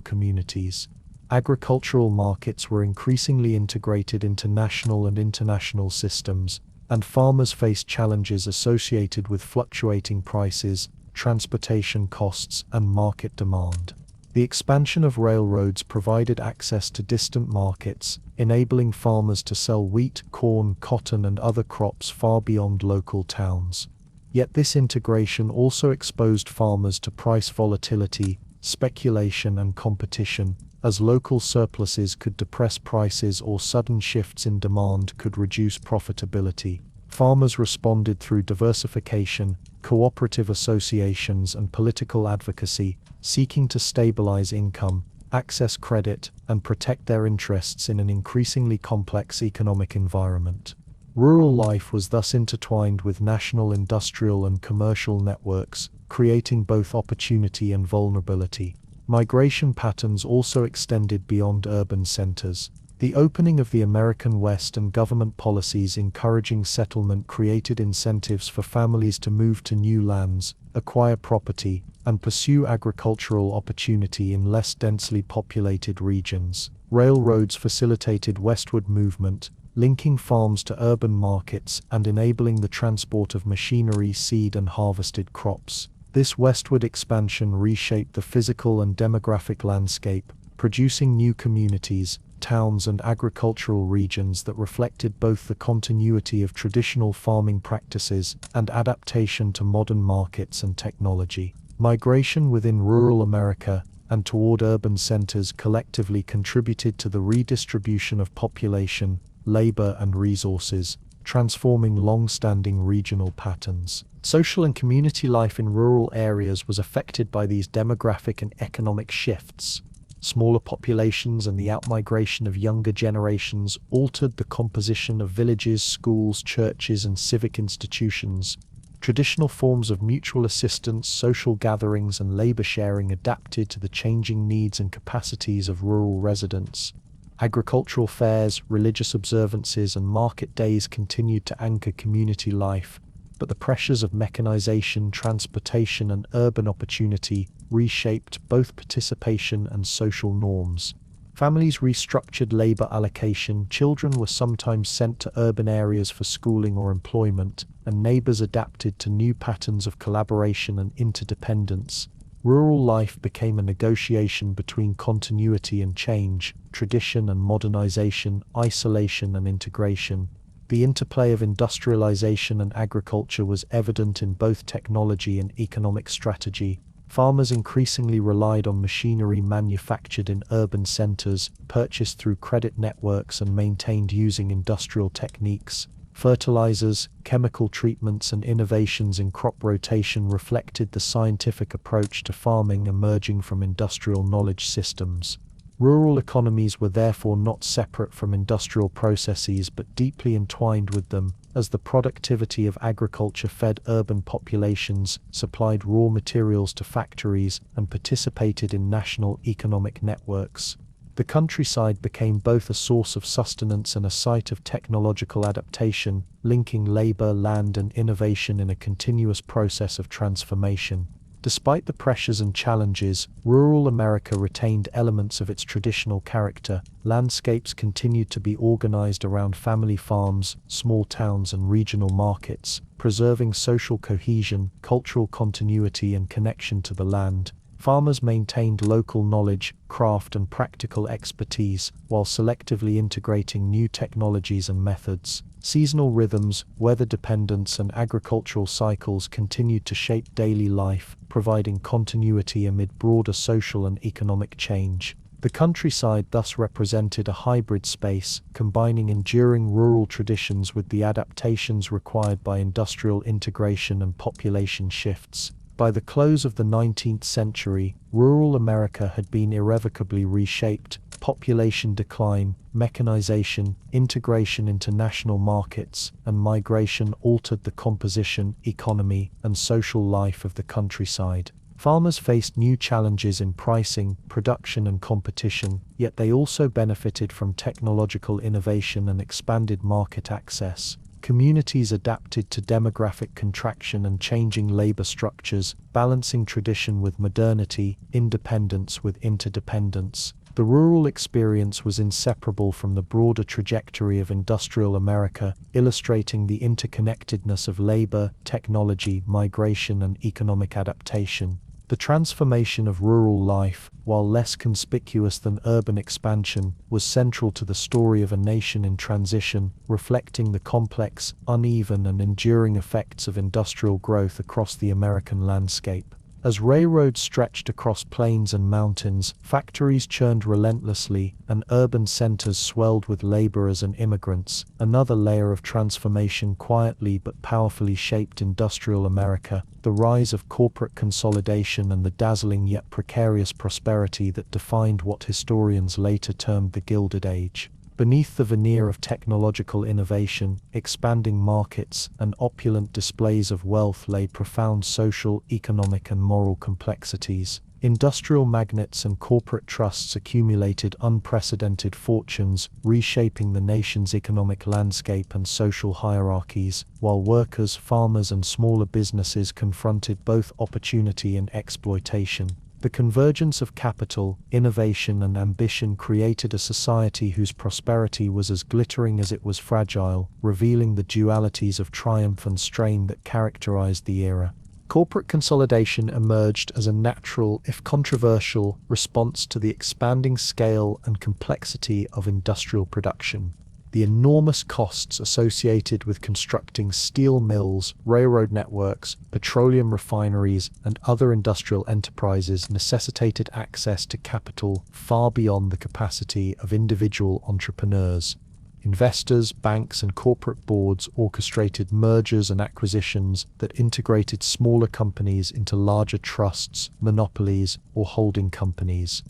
communities. Agricultural markets were increasingly integrated into national and international systems, and farmers faced challenges associated with fluctuating prices, transportation costs, and market demand. The expansion of railroads provided access to distant markets, enabling farmers to sell wheat, corn, cotton, and other crops far beyond local towns. Yet this integration also exposed farmers to price volatility, speculation, and competition, as local surpluses could depress prices or sudden shifts in demand could reduce profitability. Farmers responded through diversification, cooperative associations, and political advocacy, seeking to stabilize income, access credit, and protect their interests in an increasingly complex economic environment. Rural life was thus intertwined with national industrial and commercial networks, creating both opportunity and vulnerability. Migration patterns also extended beyond urban centers. The opening of the American West and government policies encouraging settlement created incentives for families to move to new lands, acquire property, and pursue agricultural opportunity in less densely populated regions. Railroads facilitated westward movement, linking farms to urban markets and enabling the transport of machinery, seed, and harvested crops. This westward expansion reshaped the physical and demographic landscape, producing new communities, towns, and agricultural regions that reflected both the continuity of traditional farming practices and adaptation to modern markets and technology. Migration within rural America and toward urban centers collectively contributed to the redistribution of population, labor, and resources, transforming long-standing regional patterns. Social and community life in rural areas was affected by these demographic and economic shifts. Smaller populations and the outmigration of younger generations altered the composition of villages, schools, churches, and civic institutions. Traditional forms of mutual assistance, social gatherings, and labor sharing adapted to the changing needs and capacities of rural residents. Agricultural fairs, religious observances, and market days continued to anchor community life, but the pressures of mechanization, transportation, and urban opportunity reshaped both participation and social norms. Families restructured labor allocation, children were sometimes sent to urban areas for schooling or employment, and neighbors adapted to new patterns of collaboration and interdependence. Rural life became a negotiation between continuity and change, tradition and modernization, isolation and integration. The interplay of industrialization and agriculture was evident in both technology and economic strategy. Farmers increasingly relied on machinery manufactured in urban centers, purchased through credit networks, and maintained using industrial techniques. Fertilizers, chemical treatments, and innovations in crop rotation reflected the scientific approach to farming emerging from industrial knowledge systems. Rural economies were therefore not separate from industrial processes but deeply entwined with them, as the productivity of agriculture fed urban populations, supplied raw materials to factories, and participated in national economic networks. The countryside became both a source of sustenance and a site of technological adaptation, linking labor, land, and innovation in a continuous process of transformation. Despite the pressures and challenges, rural America retained elements of its traditional character. Landscapes continued to be organized around family farms, small towns, and regional markets, preserving social cohesion, cultural continuity, and connection to the land. Farmers maintained local knowledge, craft, and practical expertise, while selectively integrating new technologies and methods. Seasonal rhythms, weather dependence, and agricultural cycles continued to shape daily life, providing continuity amid broader social and economic change. The countryside thus represented a hybrid space, combining enduring rural traditions with the adaptations required by industrial integration and population shifts. By the close of the 19th century, rural America had been irrevocably reshaped. Population decline, mechanization, integration into national markets, and migration altered the composition, economy, and social life of the countryside. Farmers faced new challenges in pricing, production, and competition, yet they also benefited from technological innovation and expanded market access. Communities adapted to demographic contraction and changing labor structures, balancing tradition with modernity, independence with interdependence. The rural experience was inseparable from the broader trajectory of industrial America, illustrating the interconnectedness of labor, technology, migration, and economic adaptation. The transformation of rural life, while less conspicuous than urban expansion, was central to the story of a nation in transition, reflecting the complex, uneven, and enduring effects of industrial growth across the American landscape. As railroads stretched across plains and mountains, factories churned relentlessly, and urban centers swelled with laborers and immigrants, another layer of transformation quietly but powerfully shaped industrial America. The rise of corporate consolidation and the dazzling yet precarious prosperity that defined what historians later termed the Gilded Age. Beneath the veneer of technological innovation, expanding markets, and opulent displays of wealth lay profound social, economic, and moral complexities. Industrial magnates and corporate trusts accumulated unprecedented fortunes, reshaping the nation's economic landscape and social hierarchies, while workers, farmers, and smaller businesses confronted both opportunity and exploitation. The convergence of capital, innovation, and ambition created a society whose prosperity was as glittering as it was fragile, revealing the dualities of triumph and strain that characterized the era. Corporate consolidation emerged as a natural, if controversial, response to the expanding scale and complexity of industrial production. The enormous costs associated with constructing steel mills, railroad networks, petroleum refineries, and other industrial enterprises necessitated access to capital far beyond the capacity of individual entrepreneurs. Investors, banks, and corporate boards orchestrated mergers and acquisitions that integrated smaller companies into larger trusts, monopolies, or holding companies.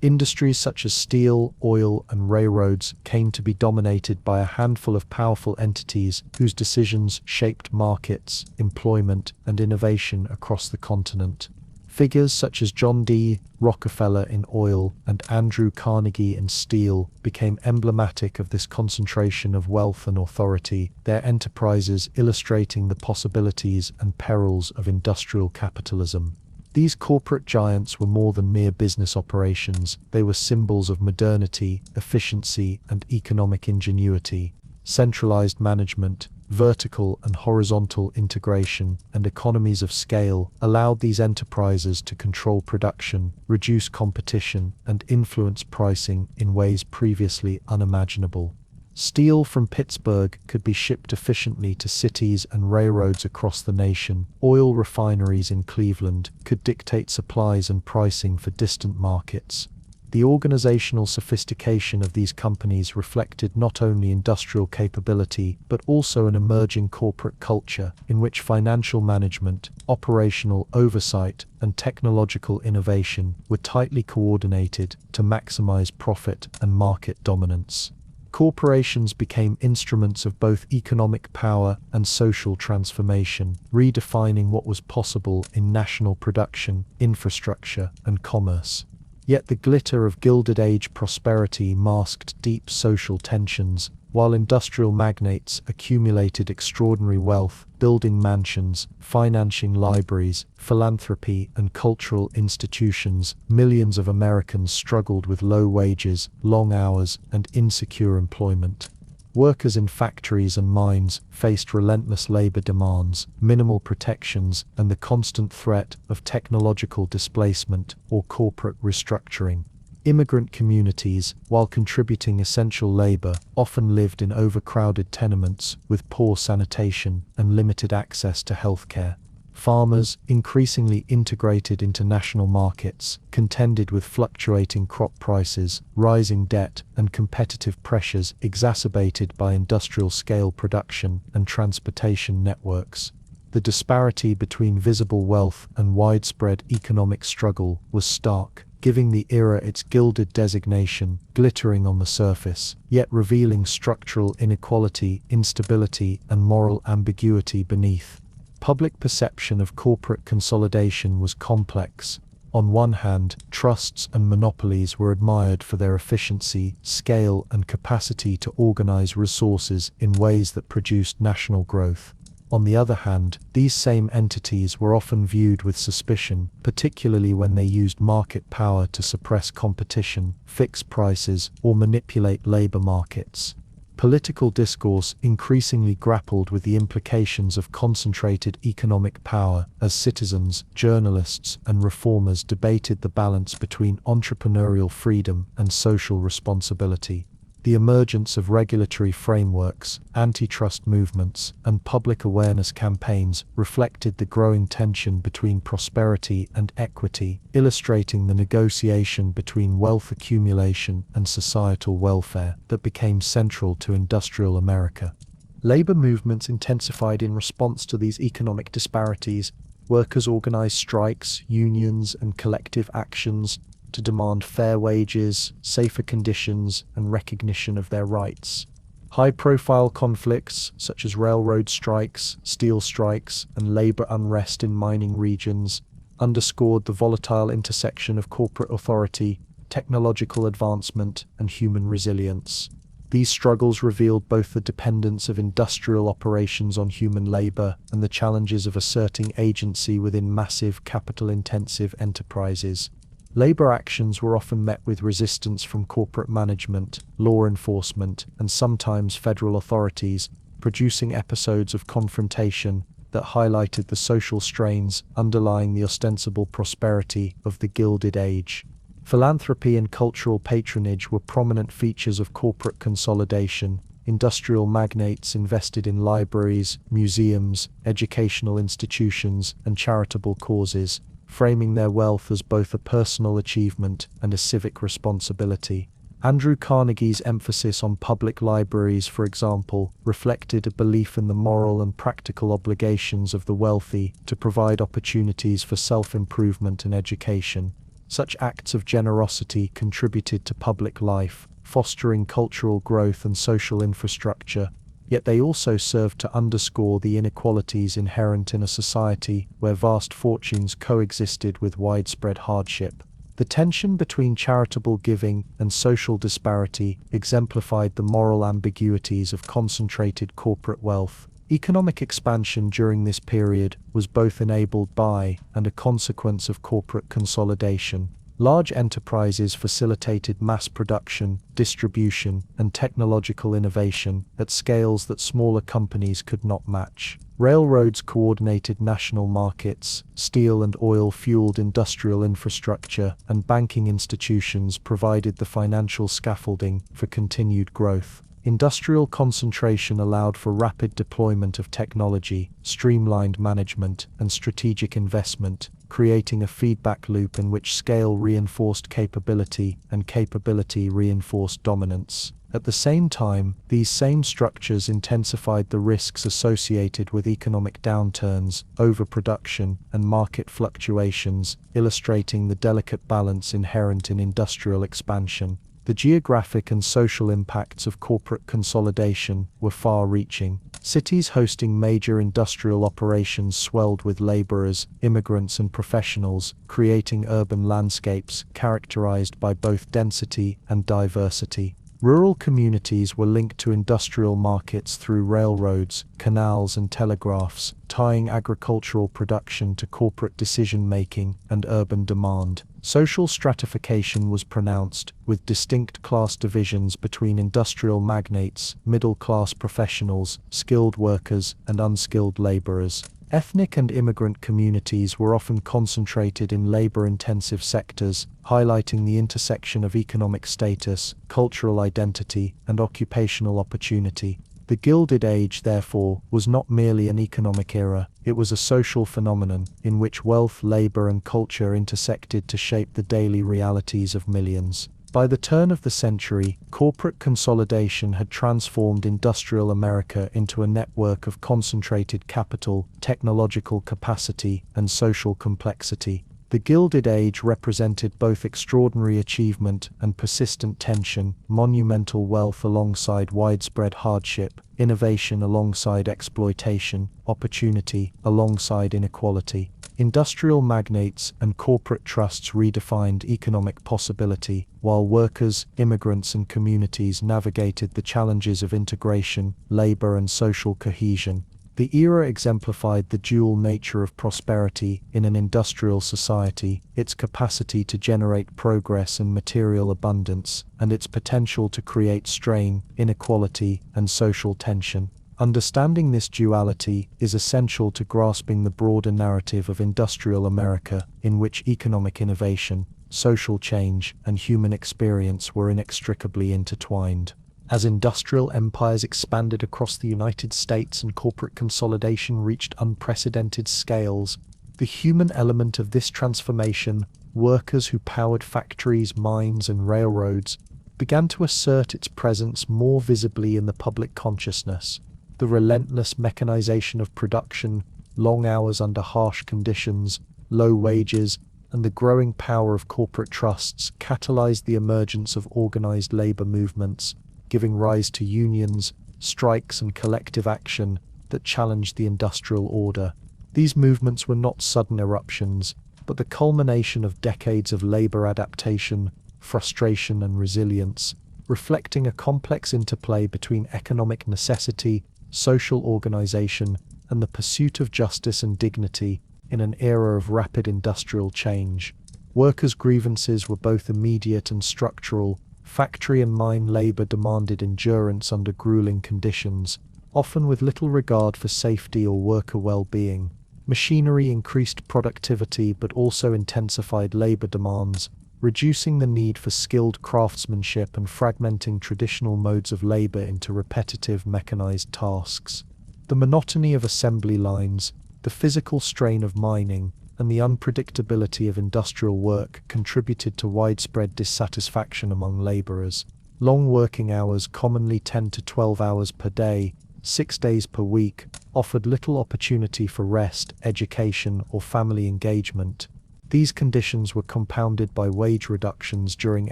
Industries such as steel, oil, and railroads came to be dominated by a handful of powerful entities whose decisions shaped markets, employment, and innovation across the continent. Figures such as John D. Rockefeller in oil and Andrew Carnegie in steel became emblematic of this concentration of wealth and authority, their enterprises illustrating the possibilities and perils of industrial capitalism. These corporate giants were more than mere business operations. They were symbols of modernity, efficiency, and economic ingenuity. Centralized management, vertical and horizontal integration, and economies of scale allowed these enterprises to control production, reduce competition, and influence pricing in ways previously unimaginable. Steel from Pittsburgh could be shipped efficiently to cities and railroads across the nation. Oil refineries in Cleveland could dictate supplies and pricing for distant markets. The organizational sophistication of these companies reflected not only industrial capability but also an emerging corporate culture in which financial management, operational oversight, and technological innovation were tightly coordinated to maximize profit and market dominance. Corporations became instruments of both economic power and social transformation, redefining what was possible in national production, infrastructure, and commerce. Yet the glitter of Gilded Age prosperity masked deep social tensions. While industrial magnates accumulated extraordinary wealth, building mansions, financing libraries, philanthropy, and cultural institutions, millions of Americans struggled with low wages, long hours, and insecure employment. Workers in factories and mines faced relentless labor demands, minimal protections, and the constant threat of technological displacement or corporate restructuring. Immigrant communities, while contributing essential labor, often lived in overcrowded tenements with poor sanitation and limited access to healthcare. Farmers, increasingly integrated into national markets, contended with fluctuating crop prices, rising debt, and competitive pressures exacerbated by industrial-scale production and transportation networks. The disparity between visible wealth and widespread economic struggle was stark, giving the era its gilded designation, glittering on the surface, yet revealing structural inequality, instability, and moral ambiguity beneath. Public perception of corporate consolidation was complex. On one hand, trusts and monopolies were admired for their efficiency, scale, and capacity to organize resources in ways that produced national growth. On the other hand, these same entities were often viewed with suspicion, particularly when they used market power to suppress competition, fix prices, or manipulate labor markets. Political discourse increasingly grappled with the implications of concentrated economic power as citizens, journalists, and reformers debated the balance between entrepreneurial freedom and social responsibility. The emergence of regulatory frameworks, antitrust movements, and public awareness campaigns reflected the growing tension between prosperity and equity, illustrating the negotiation between wealth accumulation and societal welfare that became central to industrial America. Labor movements intensified in response to these economic disparities. Workers organized strikes, unions, and collective actions to demand fair wages, safer conditions, and recognition of their rights. High-profile conflicts, such as railroad strikes, steel strikes, and labor unrest in mining regions, underscored the volatile intersection of corporate authority, technological advancement, and human resilience. These struggles revealed both the dependence of industrial operations on human labor and the challenges of asserting agency within massive, capital-intensive enterprises. Labor actions were often met with resistance from corporate management, law enforcement, and sometimes federal authorities, producing episodes of confrontation that highlighted the social strains underlying the ostensible prosperity of the Gilded Age. Philanthropy and cultural patronage were prominent features of corporate consolidation. Industrial magnates invested in libraries, museums, educational institutions, and charitable causes, framing their wealth as both a personal achievement and a civic responsibility. Andrew Carnegie's emphasis on public libraries, for example, reflected a belief in the moral and practical obligations of the wealthy to provide opportunities for self-improvement and education. Such acts of generosity contributed to public life, fostering cultural growth and social infrastructure, yet they also served to underscore the inequalities inherent in a society where vast fortunes coexisted with widespread hardship. The tension between charitable giving and social disparity exemplified the moral ambiguities of concentrated corporate wealth. Economic expansion during this period was both enabled by and a consequence of corporate consolidation. Large enterprises facilitated mass production, distribution, and technological innovation at scales that smaller companies could not match. Railroads coordinated national markets, steel and oil fueled industrial infrastructure, and banking institutions provided the financial scaffolding for continued growth. Industrial concentration allowed for rapid deployment of technology, streamlined management, and strategic investment, creating a feedback loop in which scale reinforced capability and capability reinforced dominance. At the same time, these same structures intensified the risks associated with economic downturns, overproduction, and market fluctuations, illustrating the delicate balance inherent in industrial expansion. The geographic and social impacts of corporate consolidation were far-reaching. Cities hosting major industrial operations swelled with laborers, immigrants, and professionals, creating urban landscapes characterized by both density and diversity. Rural communities were linked to industrial markets through railroads, canals, and telegraphs, tying agricultural production to corporate decision-making and urban demand. Social stratification was pronounced, with distinct class divisions between industrial magnates, middle-class professionals, skilled workers, and unskilled laborers. Ethnic and immigrant communities were often concentrated in labor-intensive sectors, highlighting the intersection of economic status, cultural identity, and occupational opportunity. The Gilded Age, therefore, was not merely an economic era, it was a social phenomenon in which wealth, labor, and culture intersected to shape the daily realities of millions. By the turn of the century, corporate consolidation had transformed industrial America into a network of concentrated capital, technological capacity, and social complexity. The Gilded Age represented both extraordinary achievement and persistent tension, monumental wealth alongside widespread hardship, innovation alongside exploitation, opportunity alongside inequality. Industrial magnates and corporate trusts redefined economic possibility, while workers, immigrants, and communities navigated the challenges of integration, labor, and social cohesion. The era exemplified the dual nature of prosperity in an industrial society, its capacity to generate progress and material abundance, and its potential to create strain, inequality, and social tension. Understanding this duality is essential to grasping the broader narrative of industrial America, in which economic innovation, social change, and human experience were inextricably intertwined. As industrial empires expanded across the United States and corporate consolidation reached unprecedented scales, the human element of this transformation, workers who powered factories, mines, and railroads, began to assert its presence more visibly in the public consciousness. The relentless mechanization of production, long hours under harsh conditions, low wages, and the growing power of corporate trusts catalyzed the emergence of organized labor movements, giving rise to unions, strikes, and collective action that challenged the industrial order. These movements were not sudden eruptions, but the culmination of decades of labor adaptation, frustration, and resilience, reflecting a complex interplay between economic necessity, social organization, and the pursuit of justice and dignity in an era of rapid industrial change. Workers' grievances were both immediate and structural. Factory and mine labor demanded endurance under grueling conditions, often with little regard for safety or worker well-being. Machinery increased productivity but also intensified labor demands, reducing the need for skilled craftsmanship and fragmenting traditional modes of labor into repetitive mechanized tasks. The monotony of assembly lines, the physical strain of mining, and the unpredictability of industrial work contributed to widespread dissatisfaction among laborers. Long working hours, commonly 10 to 12 hours per day, 6 days per week, offered little opportunity for rest, education, or family engagement. These conditions were compounded by wage reductions during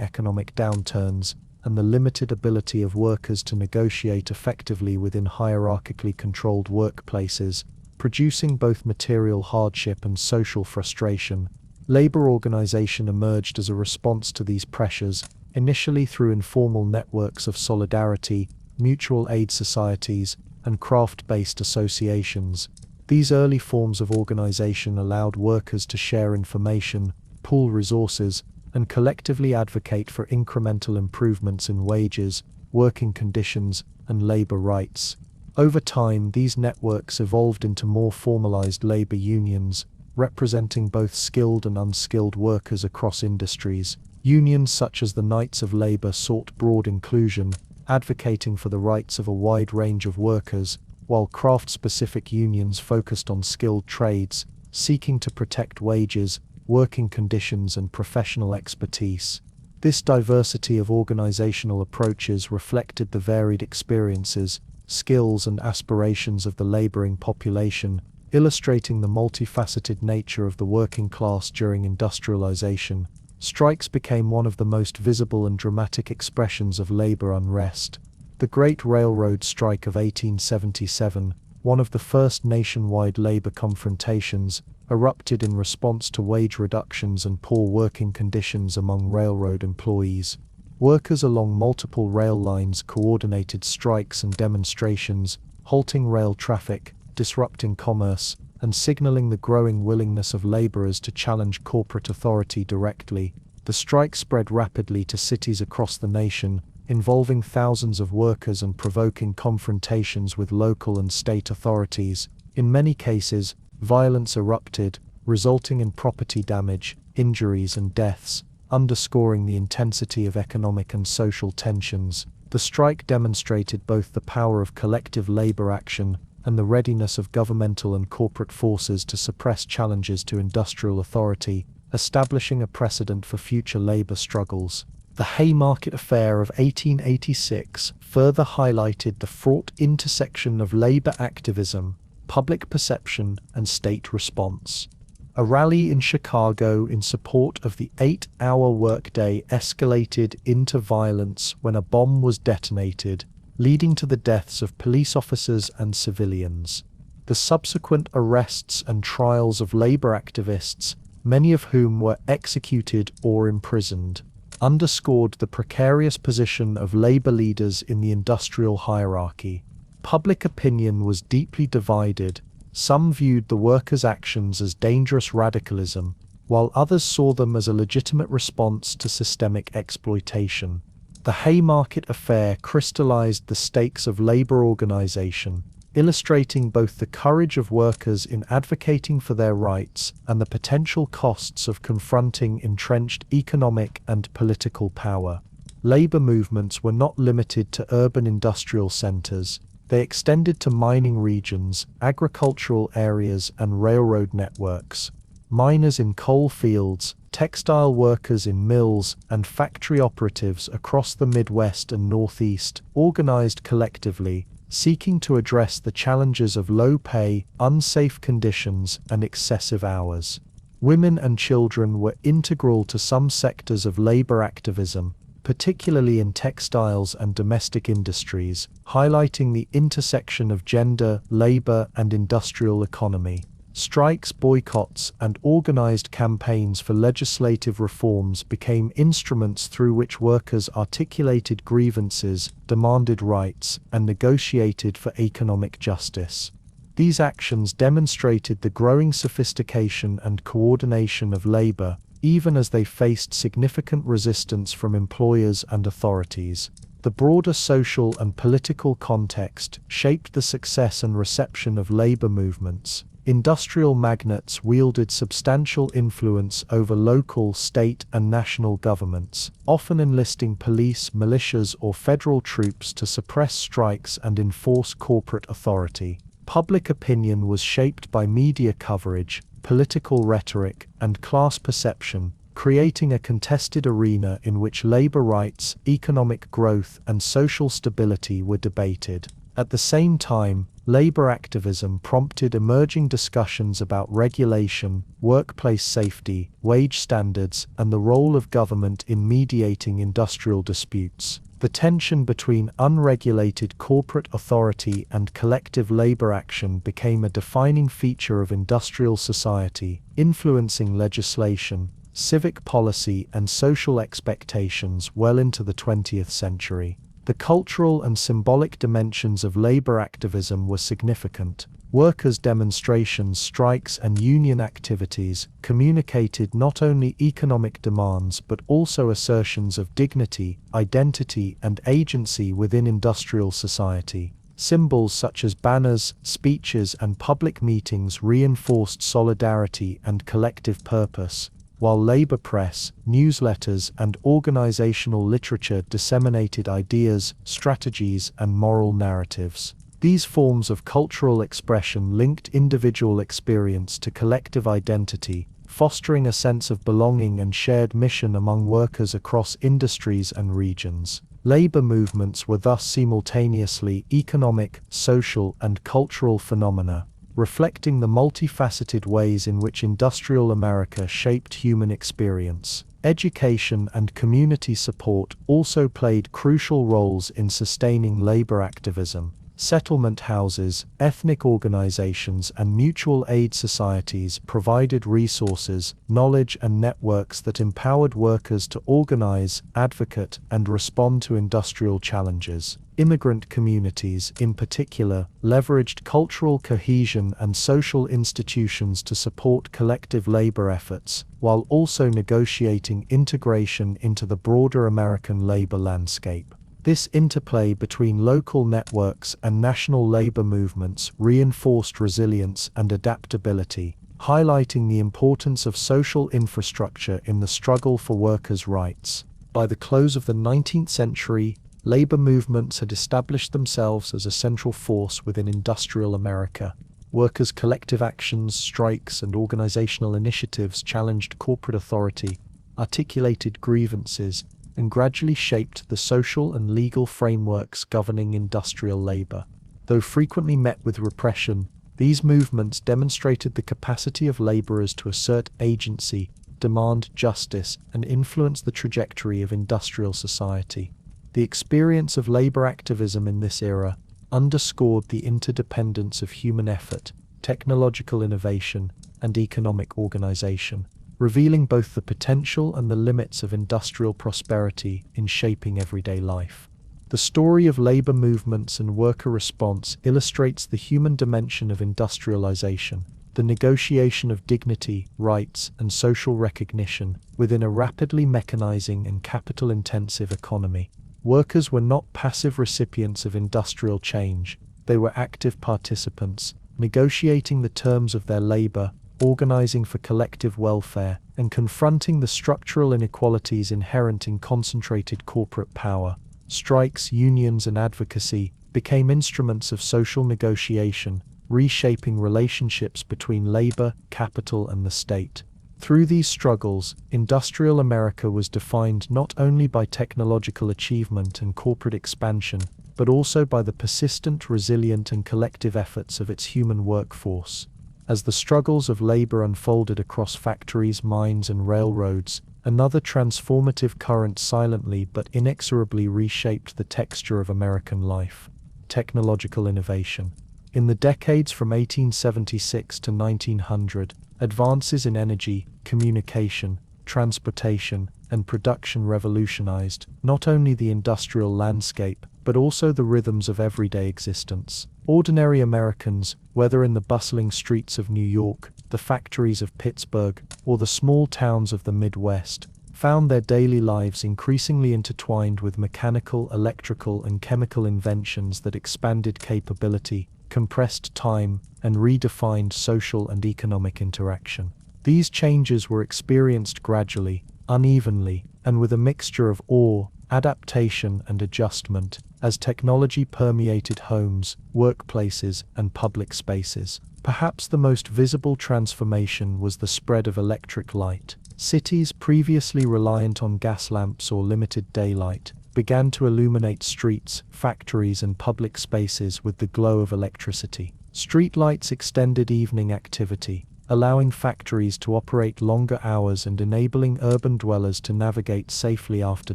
economic downturns and the limited ability of workers to negotiate effectively within hierarchically controlled workplaces, producing both material hardship and social frustration. Labor organization emerged as a response to these pressures, initially through informal networks of solidarity, mutual aid societies, and craft-based associations. These early forms of organization allowed workers to share information, pool resources, and collectively advocate for incremental improvements in wages, working conditions, and labor rights. Over time, these networks evolved into more formalized labor unions, representing both skilled and unskilled workers across industries. Unions such as the Knights of Labor sought broad inclusion, advocating for the rights of a wide range of workers, while craft-specific unions focused on skilled trades, seeking to protect wages, working conditions, and professional expertise. This diversity of organizational approaches reflected the varied experiences, skills, and aspirations of the laboring population, illustrating the multifaceted nature of the working class during industrialization. Strikes became one of the most visible and dramatic expressions of labor unrest. The Great Railroad Strike of 1877, one of the first nationwide labor confrontations, erupted in response to wage reductions and poor working conditions among railroad employees. Workers along multiple rail lines coordinated strikes and demonstrations, halting rail traffic, disrupting commerce, and signaling the growing willingness of laborers to challenge corporate authority directly. The strike spread rapidly to cities across the nation, involving thousands of workers and provoking confrontations with local and state authorities. In many cases, violence erupted, resulting in property damage, injuries, and deaths, underscoring the intensity of economic and social tensions. The strike demonstrated both the power of collective labor action and the readiness of governmental and corporate forces to suppress challenges to industrial authority, establishing a precedent for future labor struggles. The Haymarket Affair of 1886 further highlighted the fraught intersection of labor activism, public perception, and state response. A rally in Chicago in support of the 8-hour workday escalated into violence when a bomb was detonated, leading to the deaths of police officers and civilians. The subsequent arrests and trials of labor activists, many of whom were executed or imprisoned, underscored the precarious position of labor leaders in the industrial hierarchy. Public opinion was deeply divided. Some viewed the workers' actions as dangerous radicalism, while others saw them as a legitimate response to systemic exploitation. The Haymarket Affair crystallized the stakes of labor organization, illustrating both the courage of workers in advocating for their rights and the potential costs of confronting entrenched economic and political power. Labor movements were not limited to urban industrial centers. They extended to mining regions, agricultural areas, and railroad networks. Miners in coal fields, textile workers in mills, and factory operatives across the Midwest and Northeast organized collectively, seeking to address the challenges of low pay, unsafe conditions, and excessive hours. Women and children were integral to some sectors of labor activism, particularly in textiles and domestic industries, highlighting the intersection of gender, labor, and industrial economy. Strikes, boycotts, and organized campaigns for legislative reforms became instruments through which workers articulated grievances, demanded rights, and negotiated for economic justice. These actions demonstrated the growing sophistication and coordination of labor, even as they faced significant resistance from employers and authorities. The broader social and political context shaped the success and reception of labor movements. Industrial magnates wielded substantial influence over local, state, and national governments, often enlisting police, militias, or federal troops to suppress strikes and enforce corporate authority. Public opinion was shaped by media coverage, political rhetoric, and class perception, creating a contested arena in which labor rights, economic growth, and social stability were debated. At the same time, labor activism prompted emerging discussions about regulation, workplace safety, wage standards, and the role of government in mediating industrial disputes. The tension between unregulated corporate authority and collective labor action became a defining feature of industrial society, influencing legislation, civic policy, and social expectations well into the 20th century. The cultural and symbolic dimensions of labor activism were significant. Workers' demonstrations, strikes, and union activities communicated not only economic demands but also assertions of dignity, identity, and agency within industrial society. Symbols such as banners, speeches, and public meetings reinforced solidarity and collective purpose, while labor press, newsletters, and organizational literature disseminated ideas, strategies, and moral narratives. These forms of cultural expression linked individual experience to collective identity, fostering a sense of belonging and shared mission among workers across industries and regions. Labor movements were thus simultaneously economic, social, and cultural phenomena, reflecting the multifaceted ways in which industrial America shaped human experience. Education and community support also played crucial roles in sustaining labor activism. Settlement houses, ethnic organizations, and mutual aid societies provided resources, knowledge, and networks that empowered workers to organize, advocate, and respond to industrial challenges. Immigrant communities, in particular, leveraged cultural cohesion and social institutions to support collective labor efforts, while also negotiating integration into the broader American labor landscape. This interplay between local networks and national labor movements reinforced resilience and adaptability, highlighting the importance of social infrastructure in the struggle for workers' rights. By the close of the 19th century, labor movements had established themselves as a central force within industrial America. Workers' collective actions, strikes, and organizational initiatives challenged corporate authority, articulated grievances, and gradually shaped the social and legal frameworks governing industrial labor. Though frequently met with repression, these movements demonstrated the capacity of laborers to assert agency, demand justice, and influence the trajectory of industrial society. The experience of labor activism in this era underscored the interdependence of human effort, technological innovation, and economic organization, revealing both the potential and the limits of industrial prosperity in shaping everyday life. The story of labor movements and worker response illustrates the human dimension of industrialization, the negotiation of dignity, rights, and social recognition within a rapidly mechanizing and capital-intensive economy. Workers were not passive recipients of industrial change, they were active participants, negotiating the terms of their labor, organizing for collective welfare, and confronting the structural inequalities inherent in concentrated corporate power. Strikes, unions, and advocacy became instruments of social negotiation, reshaping relationships between labor, capital, and the state. Through these struggles, industrial America was defined not only by technological achievement and corporate expansion, but also by the persistent, resilient, and collective efforts of its human workforce. As the struggles of labor unfolded across factories, mines, and railroads, another transformative current silently but inexorably reshaped the texture of American life: technological innovation. In the decades from 1876 to 1900, advances in energy, communication, transportation, and production revolutionized not only the industrial landscape, but also the rhythms of everyday existence. Ordinary Americans, whether in the bustling streets of New York, the factories of Pittsburgh, or the small towns of the Midwest, found their daily lives increasingly intertwined with mechanical, electrical, and chemical inventions that expanded capability, compressed time, and redefined social and economic interaction. These changes were experienced gradually, unevenly, and with a mixture of awe, adaptation, and adjustment, as technology permeated homes, workplaces, and public spaces. Perhaps the most visible transformation was the spread of electric light. Cities previously reliant on gas lamps or limited daylight began to illuminate streets, factories, and public spaces with the glow of electricity. Streetlights extended evening activity, allowing factories to operate longer hours and enabling urban dwellers to navigate safely after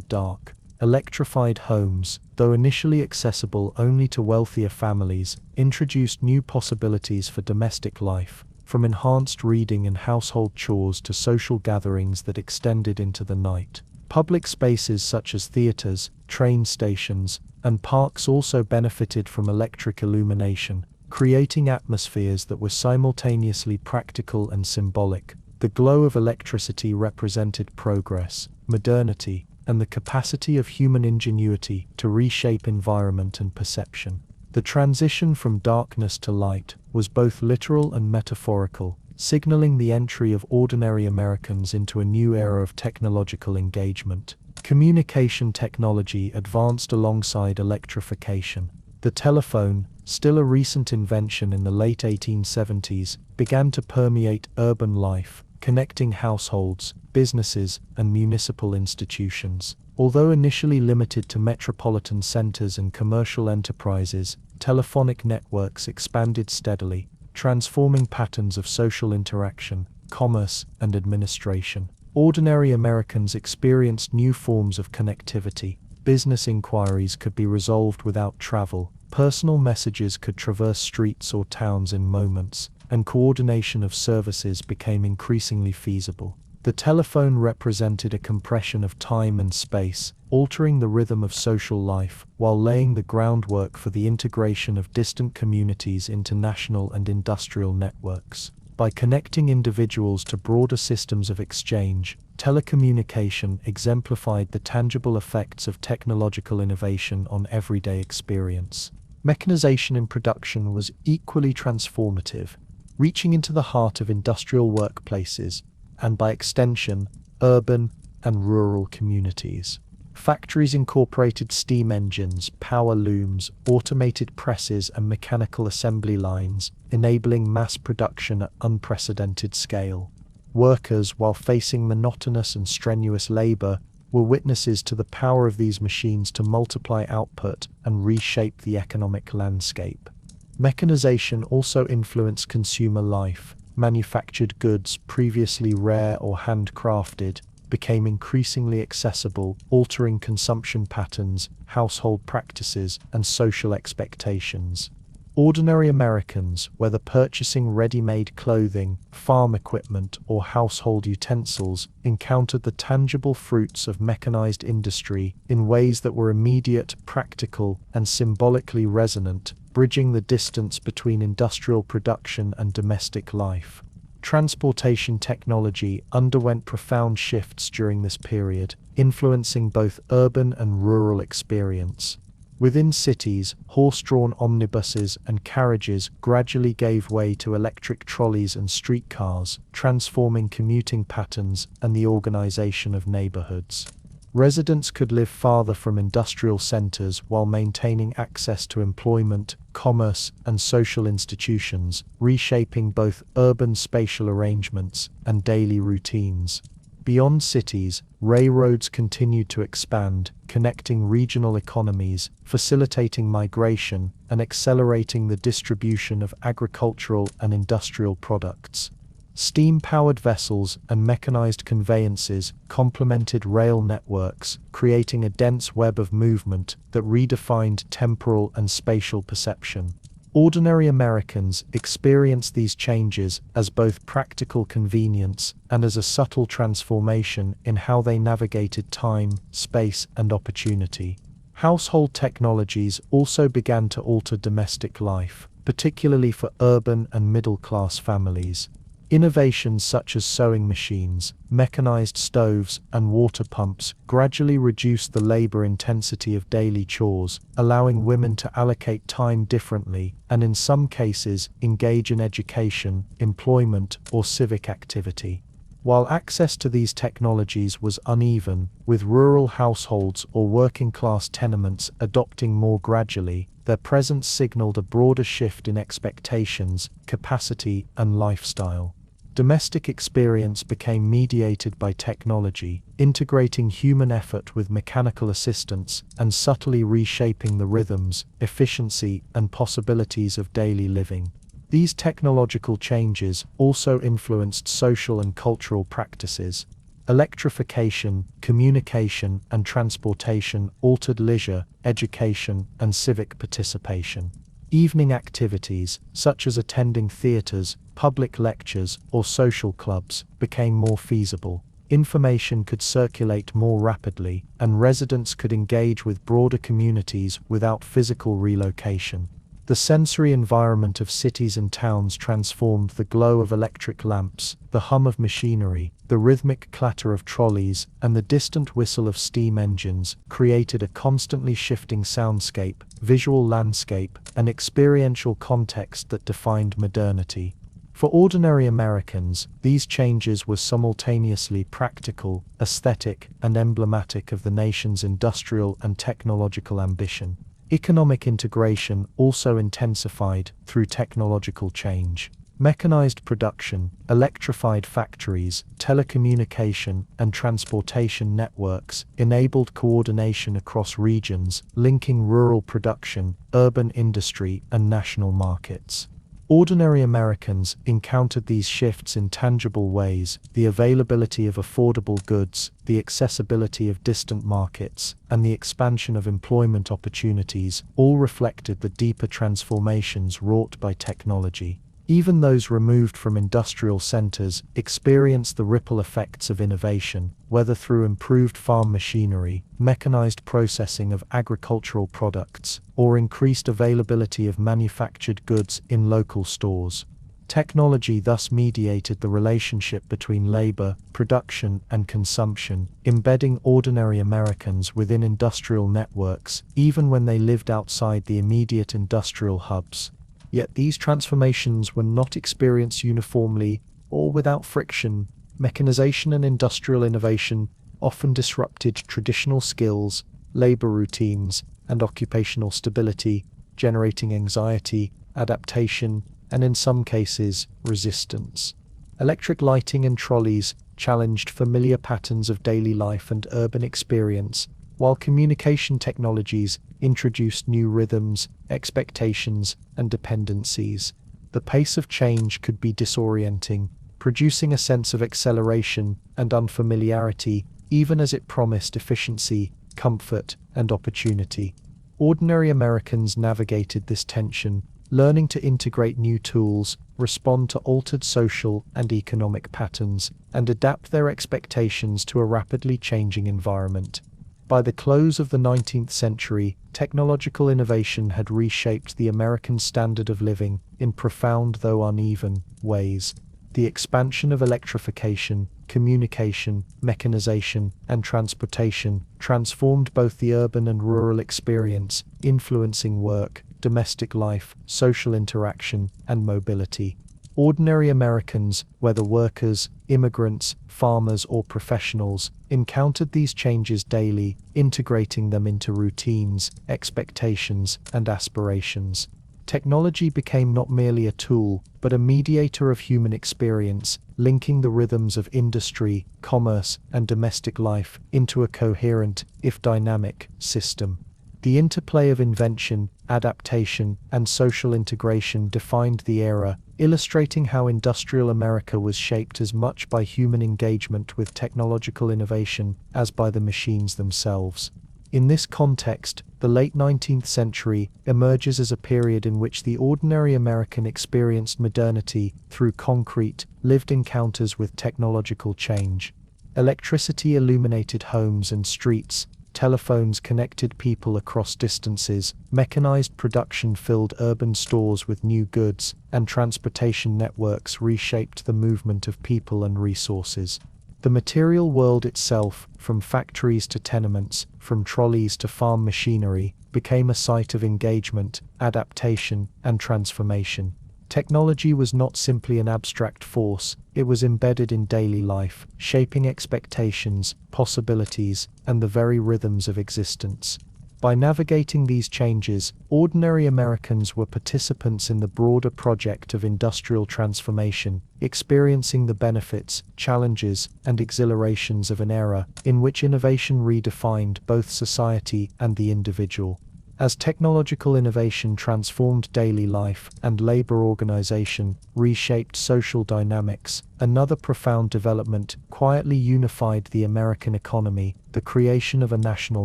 dark. Electrified homes, though initially accessible only to wealthier families, introduced new possibilities for domestic life, from enhanced reading and household chores to social gatherings that extended into the night. Public spaces such as theaters, train stations, and parks also benefited from electric illumination, creating atmospheres that were simultaneously practical and symbolic. The glow of electricity represented progress, modernity, and the capacity of human ingenuity to reshape environment and perception. The transition from darkness to light was both literal and metaphorical, signaling the entry of ordinary Americans into a new era of technological engagement. Communication technology advanced alongside electrification. The telephone, still a recent invention in the late 1870s, began to permeate urban life, connecting households, businesses, and municipal institutions. Although initially limited to metropolitan centers and commercial enterprises, telephonic networks expanded steadily, transforming patterns of social interaction, commerce, and administration. Ordinary Americans experienced new forms of connectivity. Business inquiries could be resolved without travel, personal messages could traverse streets or towns in moments, and coordination of services became increasingly feasible. The telephone represented a compression of time and space, altering the rhythm of social life, while laying the groundwork for the integration of distant communities into national and industrial networks. By connecting individuals to broader systems of exchange, telecommunication exemplified the tangible effects of technological innovation on everyday experience. Mechanization in production was equally transformative, reaching into the heart of industrial workplaces, and by extension, urban and rural communities. Factories incorporated steam engines, power looms, automated presses, and mechanical assembly lines, enabling mass production at unprecedented scale. Workers, while facing monotonous and strenuous labor, were witnesses to the power of these machines to multiply output and reshape the economic landscape. Mechanization also influenced consumer life. Manufactured goods, previously rare or handcrafted, became increasingly accessible, altering consumption patterns, household practices, and social expectations. Ordinary Americans, whether purchasing ready-made clothing, farm equipment, or household utensils, encountered the tangible fruits of mechanized industry in ways that were immediate, practical, and symbolically resonant, bridging the distance between industrial production and domestic life. Transportation technology underwent profound shifts during this period, influencing both urban and rural experience. Within cities, horse-drawn omnibuses and carriages gradually gave way to electric trolleys and streetcars, transforming commuting patterns and the organization of neighborhoods. Residents could live farther from industrial centers while maintaining access to employment, commerce, and social institutions, reshaping both urban spatial arrangements and daily routines. Beyond cities, railroads continued to expand, connecting regional economies, facilitating migration, and accelerating the distribution of agricultural and industrial products. Steam-powered vessels and mechanized conveyances complemented rail networks, creating a dense web of movement that redefined temporal and spatial perception. Ordinary Americans experienced these changes as both practical convenience and as a subtle transformation in how they navigated time, space, and opportunity. Household technologies also began to alter domestic life, particularly for urban and middle-class families. Innovations such as sewing machines, mechanized stoves, and water pumps gradually reduced the labor intensity of daily chores, allowing women to allocate time differently and, in some cases, engage in education, employment, or civic activity. While access to these technologies was uneven, with rural households or working-class tenements adopting more gradually, their presence signaled a broader shift in expectations, capacity, and lifestyle. Domestic experience became mediated by technology, integrating human effort with mechanical assistance and subtly reshaping the rhythms, efficiency, and possibilities of daily living. These technological changes also influenced social and cultural practices. Electrification, communication, and transportation altered leisure, education, and civic participation. Evening activities, such as attending theaters, public lectures, or social clubs, became more feasible. Information could circulate more rapidly, and residents could engage with broader communities without physical relocation. The sensory environment of cities and towns transformed. The glow of electric lamps, the hum of machinery, the rhythmic clatter of trolleys, and the distant whistle of steam engines created a constantly shifting soundscape, visual landscape, and experiential context that defined modernity. For ordinary Americans, these changes were simultaneously practical, aesthetic, and emblematic of the nation's industrial and technological ambition. Economic integration also intensified through technological change. Mechanized production, electrified factories, telecommunication, and transportation networks enabled coordination across regions, linking rural production, urban industry, and national markets. Ordinary Americans encountered these shifts in tangible ways: the availability of affordable goods, the accessibility of distant markets, and the expansion of employment opportunities, all reflected the deeper transformations wrought by technology. Even those removed from industrial centers experienced the ripple effects of innovation, whether through improved farm machinery, mechanized processing of agricultural products, or increased availability of manufactured goods in local stores. Technology thus mediated the relationship between labor, production, and consumption, embedding ordinary Americans within industrial networks, even when they lived outside the immediate industrial hubs. Yet these transformations were not experienced uniformly or without friction. Mechanization and industrial innovation often disrupted traditional skills, labor routines, and occupational stability, generating anxiety, adaptation, and in some cases, resistance. Electric lighting and trolleys challenged familiar patterns of daily life and urban experience, while communication technologies introduced new rhythms, expectations, and dependencies. The pace of change could be disorienting, producing a sense of acceleration and unfamiliarity, even as it promised efficiency, comfort, and opportunity. Ordinary Americans navigated this tension, learning to integrate new tools, respond to altered social and economic patterns, and adapt their expectations to a rapidly changing environment. By the close of the 19th century, technological innovation had reshaped the American standard of living in profound though uneven ways. The expansion of electrification, communication, mechanization, and transportation transformed both the urban and rural experience, influencing work, domestic life, social interaction, and mobility. Ordinary Americans, whether workers, immigrants, farmers, or professionals, encountered these changes daily, integrating them into routines, expectations, and aspirations. Technology became not merely a tool, but a mediator of human experience, linking the rhythms of industry, commerce, and domestic life into a coherent, if dynamic, system. The interplay of invention, adaptation, and social integration defined the era, illustrating how industrial America was shaped as much by human engagement with technological innovation as by the machines themselves. In this context, the late 19th century emerges as a period in which the ordinary American experienced modernity through concrete, lived encounters with technological change. Electricity illuminated homes and streets, telephones connected people across distances, mechanized production filled urban stores with new goods, and transportation networks reshaped the movement of people and resources. The material world itself, from factories to tenements, from trolleys to farm machinery, became a site of engagement, adaptation, and transformation. Technology was not simply an abstract force, it was embedded in daily life, shaping expectations, possibilities, and the very rhythms of existence. By navigating these changes, ordinary Americans were participants in the broader project of industrial transformation, experiencing the benefits, challenges, and exhilarations of an era in which innovation redefined both society and the individual. As technological innovation transformed daily life and labor organization reshaped social dynamics, another profound development quietly unified the American economy: the creation of a national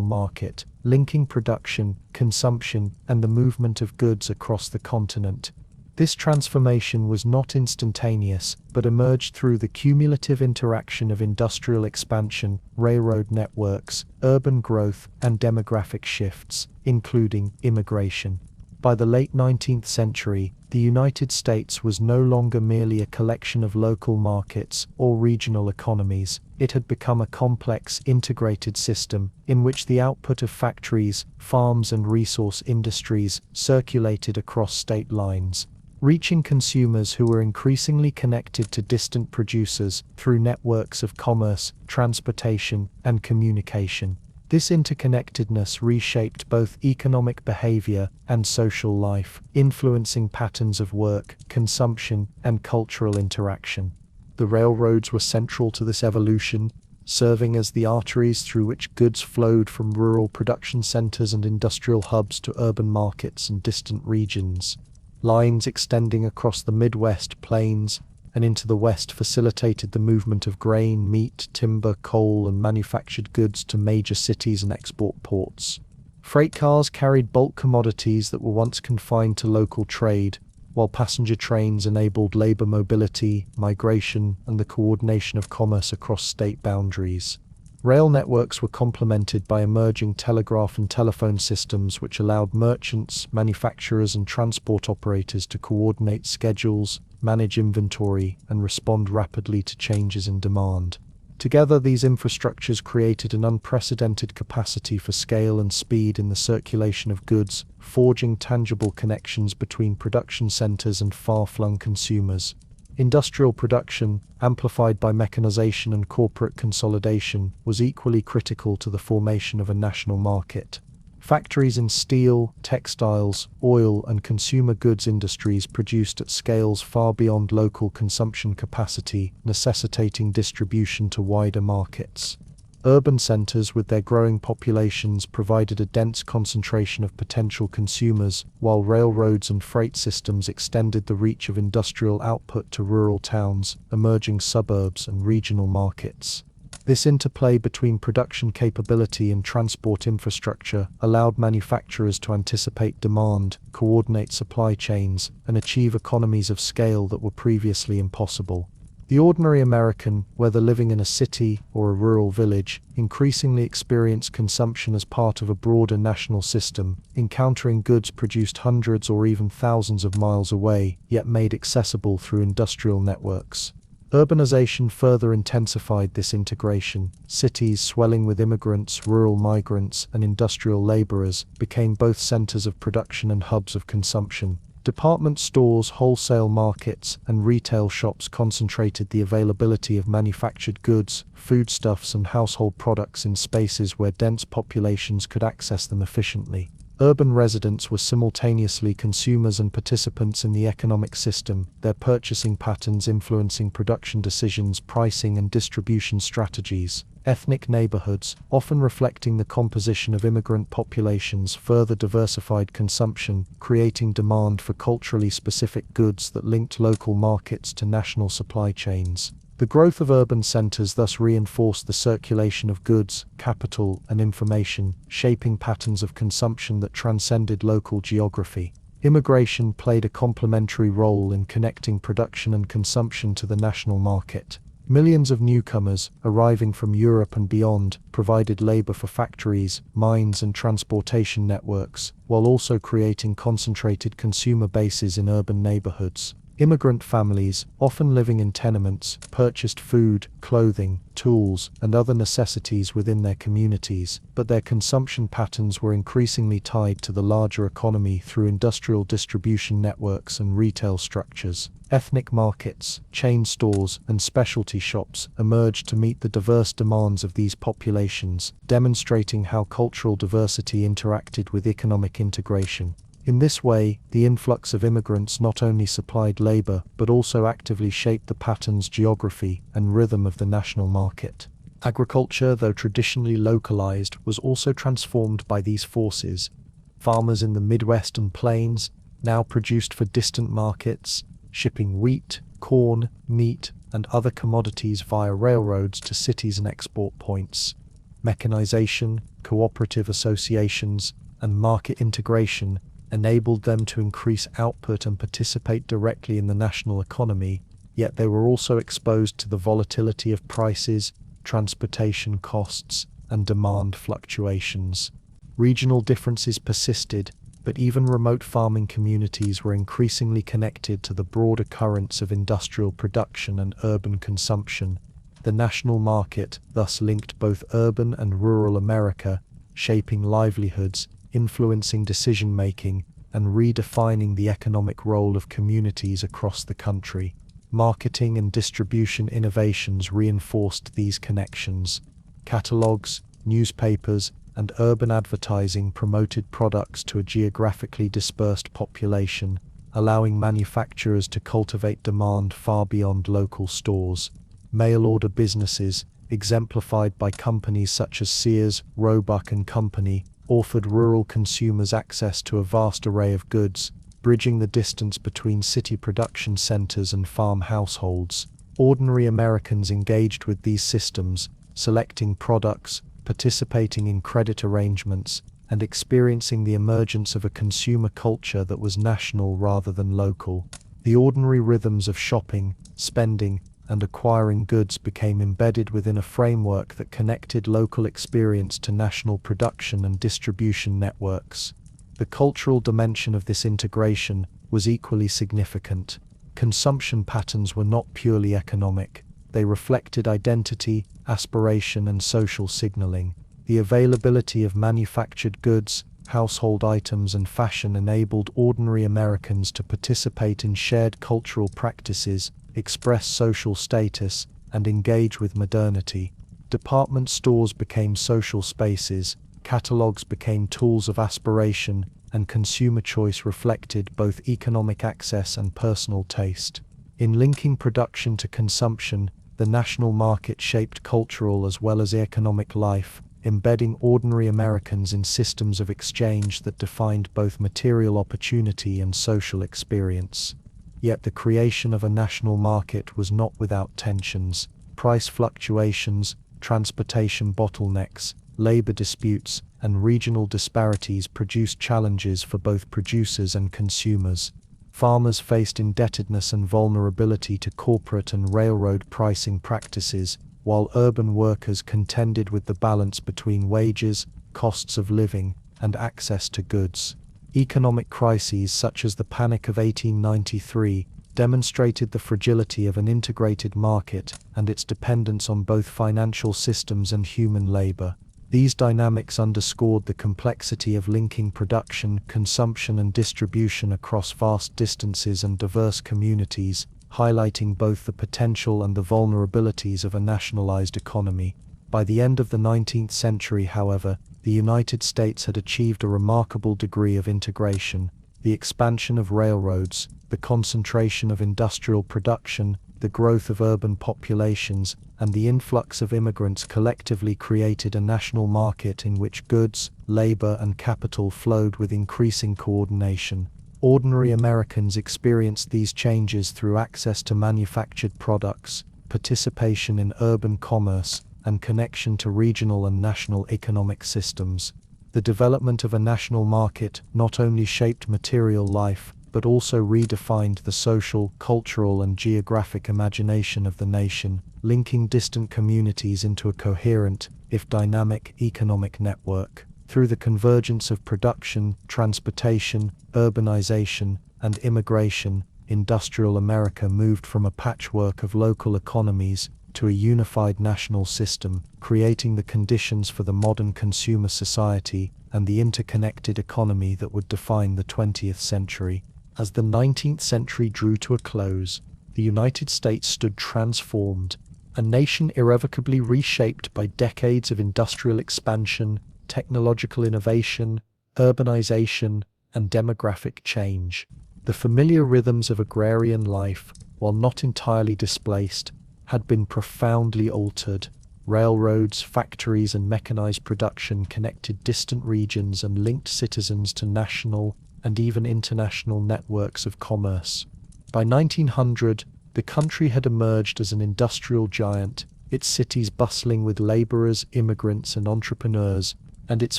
market, linking production, consumption, and the movement of goods across the continent. This transformation was not instantaneous, but emerged through the cumulative interaction of industrial expansion, railroad networks, urban growth, and demographic shifts, including immigration. By the late 19th century, the United States was no longer merely a collection of local markets or regional economies. It had become a complex, integrated system in which the output of factories, farms, and resource industries circulated across state lines, reaching consumers who were increasingly connected to distant producers through networks of commerce, transportation, and communication. This interconnectedness reshaped both economic behavior and social life, influencing patterns of work, consumption, and cultural interaction. The railroads were central to this evolution, serving as the arteries through which goods flowed from rural production centers and industrial hubs to urban markets and distant regions. Lines extending across the Midwest plains and into the West facilitated the movement of grain, meat, timber, coal, and manufactured goods to major cities and export ports. Freight cars carried bulk commodities that were once confined to local trade, while passenger trains enabled labor mobility, migration, and the coordination of commerce across state boundaries. Rail networks were complemented by emerging telegraph and telephone systems which allowed merchants, manufacturers, and transport operators to coordinate schedules, manage inventory, and respond rapidly to changes in demand. Together, these infrastructures created an unprecedented capacity for scale and speed in the circulation of goods, forging tangible connections between production centers and far-flung consumers. Industrial production, amplified by mechanization and corporate consolidation, was equally critical to the formation of a national market. Factories in steel, textiles, oil, and consumer goods industries produced at scales far beyond local consumption capacity, necessitating distribution to wider markets. Urban centers with their growing populations provided a dense concentration of potential consumers, while railroads and freight systems extended the reach of industrial output to rural towns, emerging suburbs, and regional markets. This interplay between production capability and transport infrastructure allowed manufacturers to anticipate demand, coordinate supply chains, and achieve economies of scale that were previously impossible. The ordinary American, whether living in a city or a rural village, increasingly experienced consumption as part of a broader national system, encountering goods produced hundreds or even thousands of miles away, yet made accessible through industrial networks. Urbanization further intensified this integration. Cities swelling with immigrants, rural migrants, and industrial laborers became both centers of production and hubs of consumption. Department stores, wholesale markets, and retail shops concentrated the availability of manufactured goods, foodstuffs, and household products in spaces where dense populations could access them efficiently. Urban residents were simultaneously consumers and participants in the economic system, their purchasing patterns influencing production decisions, pricing, and distribution strategies. Ethnic neighborhoods, often reflecting the composition of immigrant populations, further diversified consumption, creating demand for culturally specific goods that linked local markets to national supply chains. The growth of urban centers thus reinforced the circulation of goods, capital, and information, shaping patterns of consumption that transcended local geography. Immigration played a complementary role in connecting production and consumption to the national market. Millions of newcomers, arriving from Europe and beyond, provided labor for factories, mines, and transportation networks, while also creating concentrated consumer bases in urban neighborhoods. Immigrant families, often living in tenements, purchased food, clothing, tools, and other necessities within their communities, but their consumption patterns were increasingly tied to the larger economy through industrial distribution networks and retail structures. Ethnic markets, chain stores, and specialty shops emerged to meet the diverse demands of these populations, demonstrating how cultural diversity interacted with economic integration. In this way, the influx of immigrants not only supplied labor, but also actively shaped the patterns, geography, and rhythm of the national market. Agriculture, though traditionally localized, was also transformed by these forces. Farmers in the Midwest and Plains now produced for distant markets, shipping wheat, corn, meat, and other commodities via railroads to cities and export points. Mechanization, cooperative associations, and market integration enabled them to increase output and participate directly in the national economy, yet they were also exposed to the volatility of prices, transportation costs, and demand fluctuations. Regional differences persisted, but even remote farming communities were increasingly connected to the broader currents of industrial production and urban consumption. The national market thus linked both urban and rural America, shaping livelihoods, influencing decision-making, and redefining the economic role of communities across the country. Marketing and distribution innovations reinforced these connections. Catalogs, newspapers, and urban advertising promoted products to a geographically dispersed population, allowing manufacturers to cultivate demand far beyond local stores. Mail-order businesses, exemplified by companies such as Sears, Roebuck and Company, offered rural consumers access to a vast array of goods, bridging the distance between city production centers and farm households. Ordinary Americans engaged with these systems, selecting products, participating in credit arrangements, and experiencing the emergence of a consumer culture that was national rather than local. The ordinary rhythms of shopping, spending, and acquiring goods became embedded within a framework that connected local experience to national production and distribution networks. The cultural dimension of this integration was equally significant. Consumption patterns were not purely economic. They reflected identity, aspiration, and social signaling. The availability of manufactured goods, household items, and fashion enabled ordinary Americans to participate in shared cultural practices, express social status, and engage with modernity. Department stores became social spaces, catalogs became tools of aspiration, and consumer choice reflected both economic access and personal taste. In linking production to consumption, the national market shaped cultural as well as economic life, embedding ordinary Americans in systems of exchange that defined both material opportunity and social experience. Yet the creation of a national market was not without tensions. Price fluctuations, transportation bottlenecks, labor disputes, and regional disparities produced challenges for both producers and consumers. Farmers faced indebtedness and vulnerability to corporate and railroad pricing practices, while urban workers contended with the balance between wages, costs of living, and access to goods. Economic crises such as the Panic of 1893 demonstrated the fragility of an integrated market and its dependence on both financial systems and human labor. These dynamics underscored the complexity of linking production, consumption, and distribution across vast distances and diverse communities, highlighting both the potential and the vulnerabilities of a nationalized economy. By the end of the 19th century, however, the United States had achieved a remarkable degree of integration. The expansion of railroads, the concentration of industrial production, the growth of urban populations, and the influx of immigrants collectively created a national market in which goods, labor, and capital flowed with increasing coordination. Ordinary Americans experienced these changes through access to manufactured products, participation in urban commerce, and connection to regional and national economic systems. The development of a national market not only shaped material life, but also redefined the social, cultural, and geographic imagination of the nation, linking distant communities into a coherent, if dynamic, economic network. Through the convergence of production, transportation, urbanization, and immigration, industrial America moved from a patchwork of local economies to a unified national system, creating the conditions for the modern consumer society and the interconnected economy that would define the 20th century. As the 19th century drew to a close, the United States stood transformed, a nation irrevocably reshaped by decades of industrial expansion, technological innovation, urbanization, and demographic change. The familiar rhythms of agrarian life, while not entirely displaced, had been profoundly altered. Railroads, factories, and mechanized production connected distant regions and linked citizens to national and even international networks of commerce. By 1900, the country had emerged as an industrial giant, its cities bustling with laborers, immigrants, and entrepreneurs, and its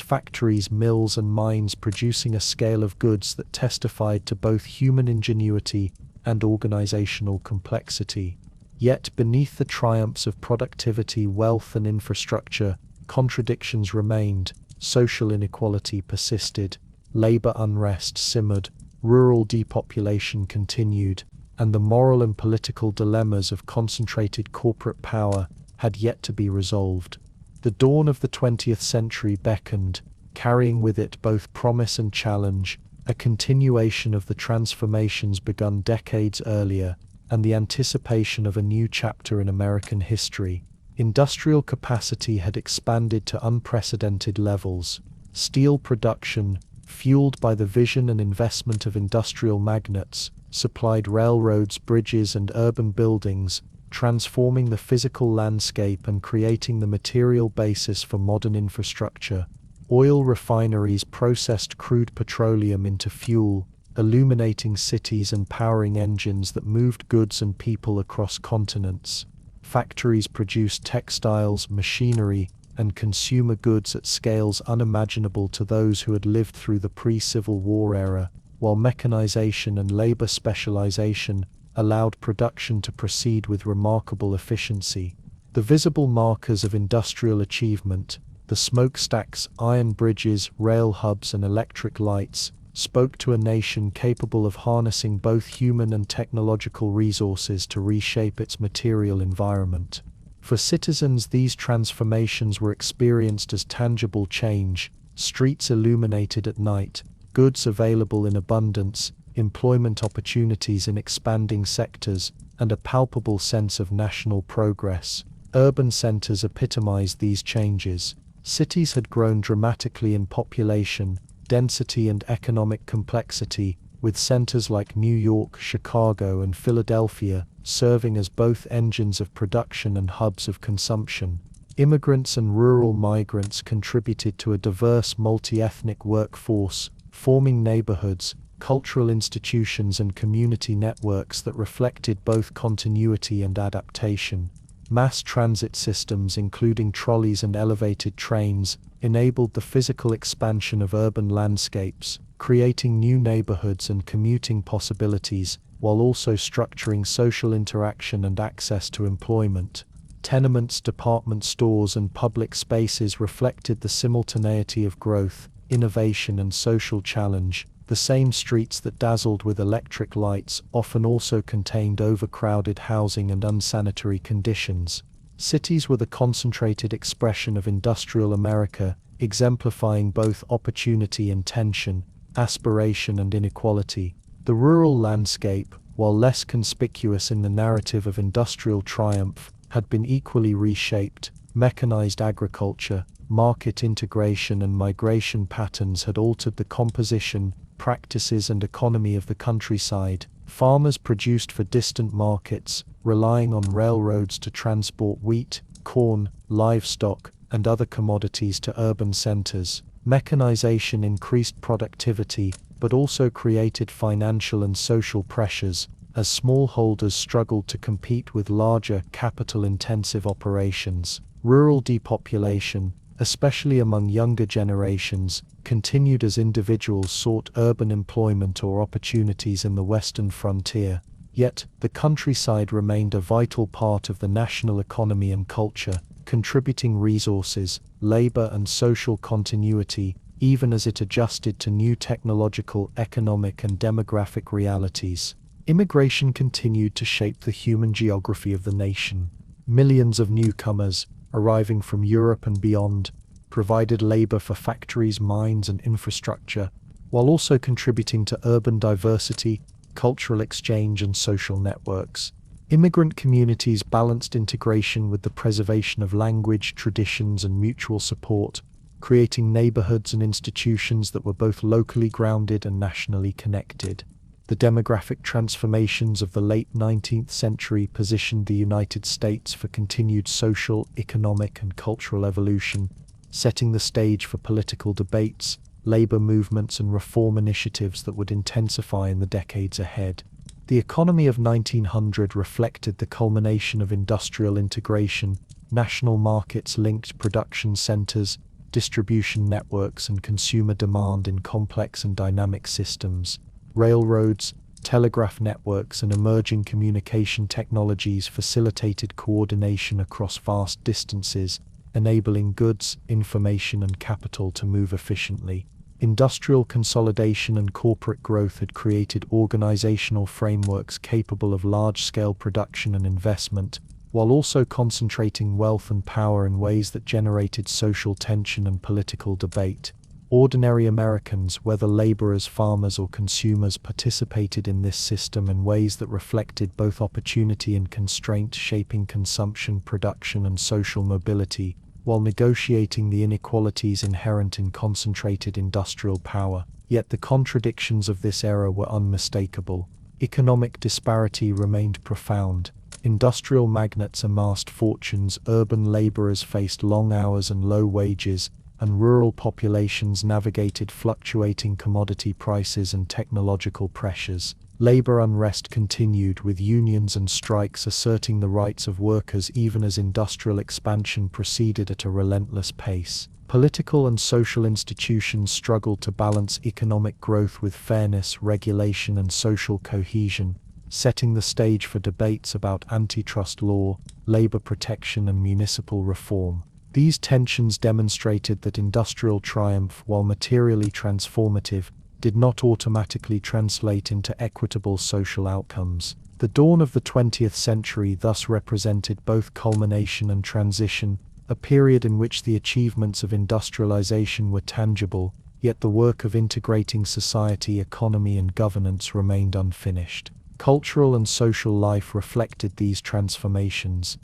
factories, mills, and mines producing a scale of goods that testified to both human ingenuity and organizational complexity. Yet beneath the triumphs of productivity, wealth, and infrastructure, contradictions remained, social inequality persisted, labor unrest simmered, rural depopulation continued, and the moral and political dilemmas of concentrated corporate power had yet to be resolved. The dawn of the 20th century beckoned, carrying with it both promise and challenge, a continuation of the transformations begun decades earlier, and the anticipation of a new chapter in American history. Industrial capacity had expanded to unprecedented levels. Steel production, fueled by the vision and investment of industrial magnates, supplied railroads, bridges, and urban buildings, transforming the physical landscape and creating the material basis for modern infrastructure. Oil refineries processed crude petroleum into fuel, illuminating cities and powering engines that moved goods and people across continents. Factories produced textiles, machinery, and consumer goods at scales unimaginable to those who had lived through the pre-Civil War era, while mechanization and labor specialization allowed production to proceed with remarkable efficiency. The visible markers of industrial achievement, the smokestacks, iron bridges, rail hubs, and electric lights, spoke to a nation capable of harnessing both human and technological resources to reshape its material environment. For citizens, these transformations were experienced as tangible change: streets illuminated at night, goods available in abundance, employment opportunities in expanding sectors, and a palpable sense of national progress. Urban centers epitomized these changes. Cities had grown dramatically in population, density, and economic complexity, with centers like New York, Chicago, and Philadelphia serving as both engines of production and hubs of consumption. Immigrants and rural migrants contributed to a diverse multi-ethnic workforce, forming neighborhoods, cultural institutions, and community networks that reflected both continuity and adaptation. Mass transit systems, including trolleys and elevated trains, enabled the physical expansion of urban landscapes, creating new neighborhoods and commuting possibilities, while also structuring social interaction and access to employment. Tenements, department stores, and public spaces reflected the simultaneity of growth, innovation, and social challenge. The same streets that dazzled with electric lights often also contained overcrowded housing and unsanitary conditions. Cities were the concentrated expression of industrial America, exemplifying both opportunity and tension, aspiration and inequality. The rural landscape, while less conspicuous in the narrative of industrial triumph, had been equally reshaped. Mechanized agriculture, market integration, and migration patterns had altered the composition, practices, and economy of the countryside. Farmers produced for distant markets, relying on railroads to transport wheat, corn, livestock, and other commodities to urban centers. Mechanization increased productivity, but also created financial and social pressures, as smallholders struggled to compete with larger, capital-intensive operations. Rural depopulation, especially among younger generations, continued as individuals sought urban employment or opportunities in the western frontier. Yet, the countryside remained a vital part of the national economy and culture, contributing resources, labor, and social continuity, even as it adjusted to new technological, economic, and demographic realities. Immigration continued to shape the human geography of the nation. Millions of newcomers, arriving from Europe and beyond, provided labor for factories, mines, and infrastructure, while also contributing to urban diversity, cultural exchange, and social networks. Immigrant communities balanced integration with the preservation of language, traditions, and mutual support, creating neighborhoods and institutions that were both locally grounded and nationally connected. The demographic transformations of the late 19th century positioned the United States for continued social, economic, and cultural evolution, setting the stage for political debates, labor movements, and reform initiatives that would intensify in the decades ahead. The economy of 1900 reflected the culmination of industrial integration. National markets linked production centers, distribution networks, and consumer demand in complex and dynamic systems. Railroads, telegraph networks, and emerging communication technologies facilitated coordination across vast distances, enabling goods, information, and capital to move efficiently. Industrial consolidation and corporate growth had created organizational frameworks capable of large-scale production and investment, while also concentrating wealth and power in ways that generated social tension and political debate. Ordinary Americans, whether laborers, farmers, or consumers, participated in this system in ways that reflected both opportunity and constraint, shaping consumption, production, and social mobility, while negotiating the inequalities inherent in concentrated industrial power. Yet the contradictions of this era were unmistakable. Economic disparity remained profound. Industrial magnates amassed fortunes, urban laborers faced long hours and low wages, and rural populations navigated fluctuating commodity prices and technological pressures. Labor unrest continued, with unions and strikes asserting the rights of workers even as industrial expansion proceeded at a relentless pace. Political and social institutions struggled to balance economic growth with fairness, regulation, and social cohesion, setting the stage for debates about antitrust law, labor protection, and municipal reform. These tensions demonstrated that industrial triumph, while materially transformative, did not automatically translate into equitable social outcomes. The dawn of the 20th century thus represented both culmination and transition, a period in which the achievements of industrialization were tangible, yet the work of integrating society, economy, and governance remained unfinished. Cultural and social life reflected these transformations.